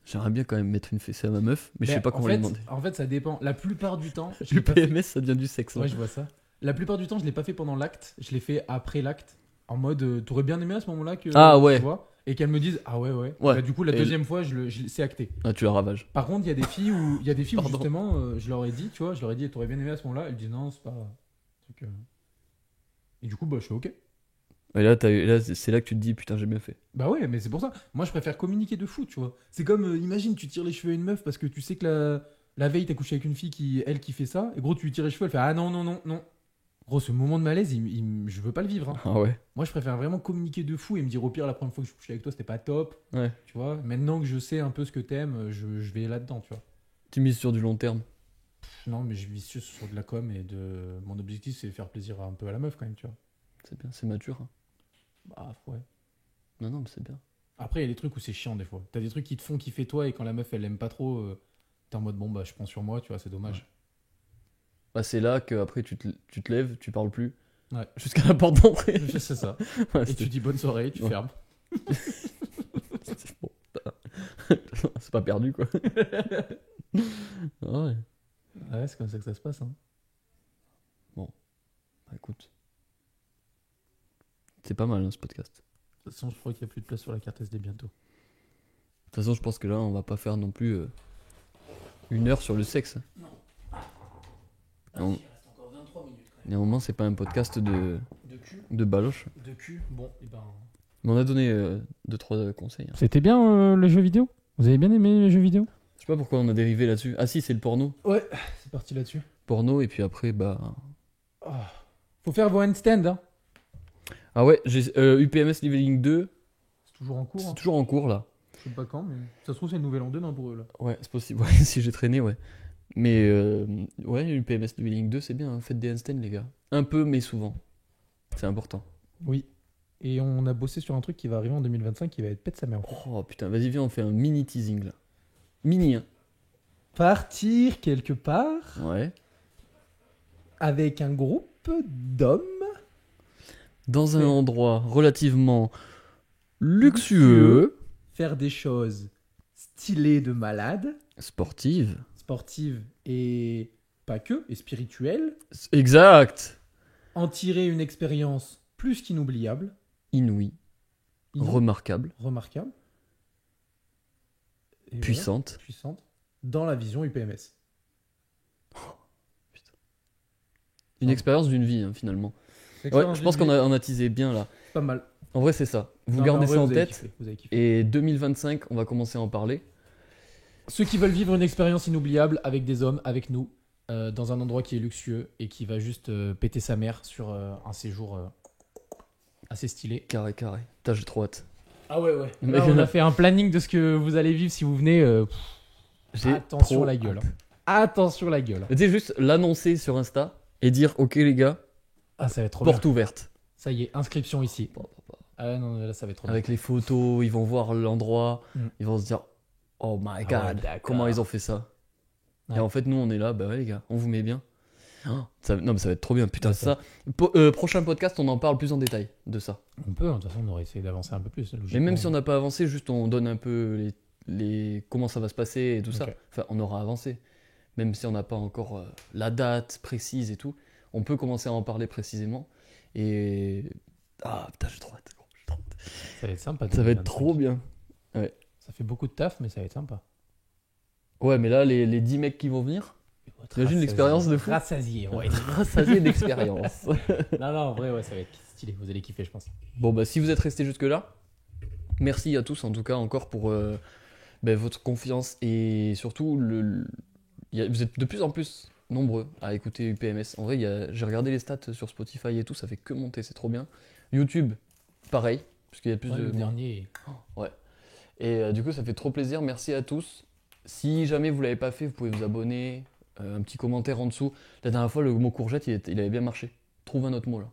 j'aimerais bien quand même mettre une fessée à ma meuf, mais je sais pas comment lui demander. En fait, ça dépend. La plupart du temps, je l'ai Le pas fait. PMS ça devient du sexe. Ouais, hein. je vois ça. La plupart du temps, je l'ai pas fait pendant l'acte. Je l'ai fait après l'acte. En mode, t'aurais bien aimé à ce moment-là que. Ah ouais. Tu vois, et qu'elles me disent, ah ouais. Ouais. Bah, du coup, la Et- deuxième fois, c'est acté. Ah tu la ravages. Par contre, il y a des filles où, Pardon. justement, je leur ai dit, tu vois, je leur ai dit, t'aurais bien aimé à ce moment-là. Elles disent, non, c'est pas un truc. Et du coup, bah, je fais ok. Et là, c'est là que tu te dis putain j'ai bien fait. Bah ouais, mais c'est pour ça. Moi, je préfère communiquer de fou, tu vois. C'est comme, imagine, tu tires les cheveux à une meuf parce que tu sais que la veille, t'as couché avec une fille qui fait ça. Et gros, tu lui tires les cheveux, elle fait, ah non. Gros, ce moment de malaise, je veux pas le vivre. Hein. Ah ouais. Moi, je préfère vraiment communiquer de fou et me dire, au pire, la première fois que je couchais avec toi, c'était pas top. Ouais. Tu vois, maintenant que je sais un peu ce que t'aimes, je vais là-dedans, tu vois. Tu mises sur du long terme. Non, mais je vis juste sur de la com et mon objectif, c'est faire plaisir un peu à la meuf quand même, tu vois. C'est bien, c'est mature. Hein. Bah, ouais. Non mais c'est bien. Après, il y a des trucs où c'est chiant des fois. T'as des trucs qui te font kiffer toi et quand la meuf, elle aime pas trop, t'es en mode, bon, bah, je prends sur moi, tu vois, c'est dommage. Bah c'est là que après tu te lèves, tu parles plus. Ouais. Jusqu'à la porte d'entrée. C'est ça. Ouais, Et c'était- tu dis bonne soirée, tu Ouais. fermes. c'est bon. C'est pas perdu quoi. Ah ouais. Ouais, c'est comme ça que ça se passe. Hein. Bah, écoute. C'est pas mal hein, ce podcast. De toute façon, je crois qu'il n'y a plus de place sur la carte SD bientôt. De toute façon, je pense que là, on va pas faire non plus 1 heure sur le sexe. Non. Non. Il reste encore 23 minutes quand Néanmoins, c'est pas un podcast de même. De cul. baloche. De cul. Bon, et ben. Mais on a donné 2-3 conseils. hein. C'était bien le jeu vidéo? Vous avez bien aimé les jeux vidéo? Je sais pas pourquoi on a dérivé là-dessus. Ah si, c'est le porno. Ouais, c'est parti là-dessus. Porno, et puis après, bah... Faut faire vos handstands, hein. Ah ouais, j'ai UPMS Leveling 2. C'est toujours en cours. C'est Hein. toujours en cours, là. Je sais pas quand, mais ça se trouve, c'est une nouvelle en demain pour eux là. Ouais, c'est possible. Ouais, si j'ai traîné, ouais. Mais ouais, UPMS Leveling 2, c'est bien. Hein. Faites des handstands, les gars. Un peu, mais souvent. C'est important. Oui. Et on a bossé sur un truc qui va arriver en 2025 qui va être pète sa mère. Oh putain, vas-y, viens, on fait un mini teasing, là. Mini, hein. Partir quelque part Ouais. avec un groupe d'hommes Dans un Ouais. endroit relativement luxueux, faire des choses stylées de malade, sportive. sportives et pas que, et spirituelles, Exact. en tirer une expérience plus qu'inoubliable, Inouïe. Remarquable. remarquable, et Puissante. voilà, puissante, dans la vision UPMS. Une expérience d'une vie, hein, finalement. Ouais, je pense qu'on a teasé bien là. Pas mal. En vrai, c'est ça. Vous Non, gardez mais ça en vous avez tête. kiffé, vous avez kiffé. Et 2025, on va commencer à en parler. Ceux qui veulent vivre une expérience inoubliable avec des hommes, avec nous, dans un endroit qui est luxueux et qui va juste péter sa mère sur un séjour assez stylé. Carré. Putain, j'ai trop hâte. Ah ouais. Mais Là, on a fait un planning de ce que vous allez vivre si vous venez. J'ai Attention trop la gueule. hâte. Attention la gueule. Tu sais, juste l'annoncer sur Insta et dire ok les gars, Ah, ça va être trop bien. porte ouverte. Ça y est, inscription ici. Ah ouais, non, là, ça va être trop bien. Avec les photos, ils vont voir l'endroit, ils vont se dire oh my Ah ouais, god, d'accord. comment ils ont fait ça. Ouais. Et en fait, nous on est là, bah ouais les gars, on vous met bien. Non mais ça va être trop bien, putain, Ouais, ça. Prochain podcast, on en parle plus en détail de ça. On peut, de toute façon, on aurait essayé d'avancer un peu plus. Mais même si on n'a pas avancé, juste on donne un peu les comment ça va se passer et tout ça. Ok. Enfin, on aura avancé. Même si on n'a pas encore la date précise et tout, on peut commencer à en parler précisément. Et ah putain, j'ai trop hâte. J'ai trop hâte. Ça va être sympa. Ça va être 2025. trop bien. Ça fait beaucoup de taf, mais ça va être sympa. Ouais, mais là, les 10 mecs qui vont venir, t'imagines l'expérience de fou. Rassasié, ouais. Rassasié d'expérience. Non, en vrai, ouais, ça va être stylé. Vous allez kiffer, je pense. Bon, bah, si vous êtes restés jusque-là, merci à tous, en tout cas, encore pour votre confiance et surtout, vous êtes de plus en plus nombreux à écouter UPMS. En vrai, j'ai regardé les stats sur Spotify et tout, ça fait que monter, c'est trop bien. YouTube, pareil, parce qu'il y a plus Ouais, de. le dernier. Ouais. Et du coup, ça fait trop plaisir. Merci à tous. Si jamais vous l'avez pas fait, vous pouvez vous abonner. Un petit commentaire en dessous. La dernière fois, le mot courgette, il avait bien marché. Trouve un autre mot là.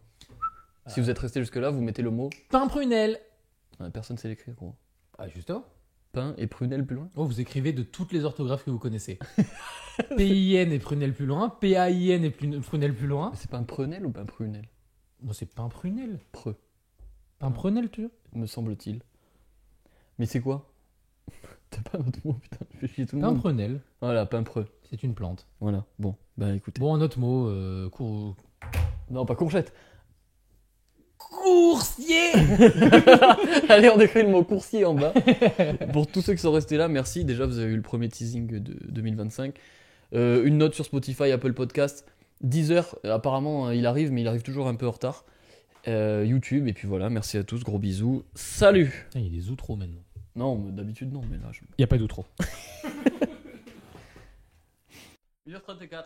Si vous êtes resté jusque-là, vous mettez le mot. Pain prunelle. Personne sait l'écrire, gros. Ah, justement. Pain et prunelle plus loin. Oh, vous écrivez de toutes les orthographes que vous connaissez. P-I-N et prunelle plus loin. P-A-I-N et prunelle plus loin. Mais c'est pas un prunelle ou pas un prunelle? Moi, c'est pain prunelle. Preux, Pain prunelle, tu vois. me semble-t-il. Mais c'est quoi? T'as pas un autre mot, putain, je fais chier tout le Pain monde. prunelle, Voilà, pain preux. c'est une plante. Voilà, bon, bah écoutez. Bon, un autre mot. Non, pas courgette. Coursier. Allez, on écrit le mot coursier en bas. Pour tous ceux qui sont restés là, merci. Déjà, vous avez eu le premier teasing de 2025. Une note sur Spotify, Apple Podcast. Deezer, apparemment, il arrive, mais il arrive toujours un peu en retard. YouTube, et puis voilà, merci à tous, gros bisous. Salut! Il y a des outros maintenant. Non, mais d'habitude, non, mais là, Il n'y a pas d'outro. 1h34.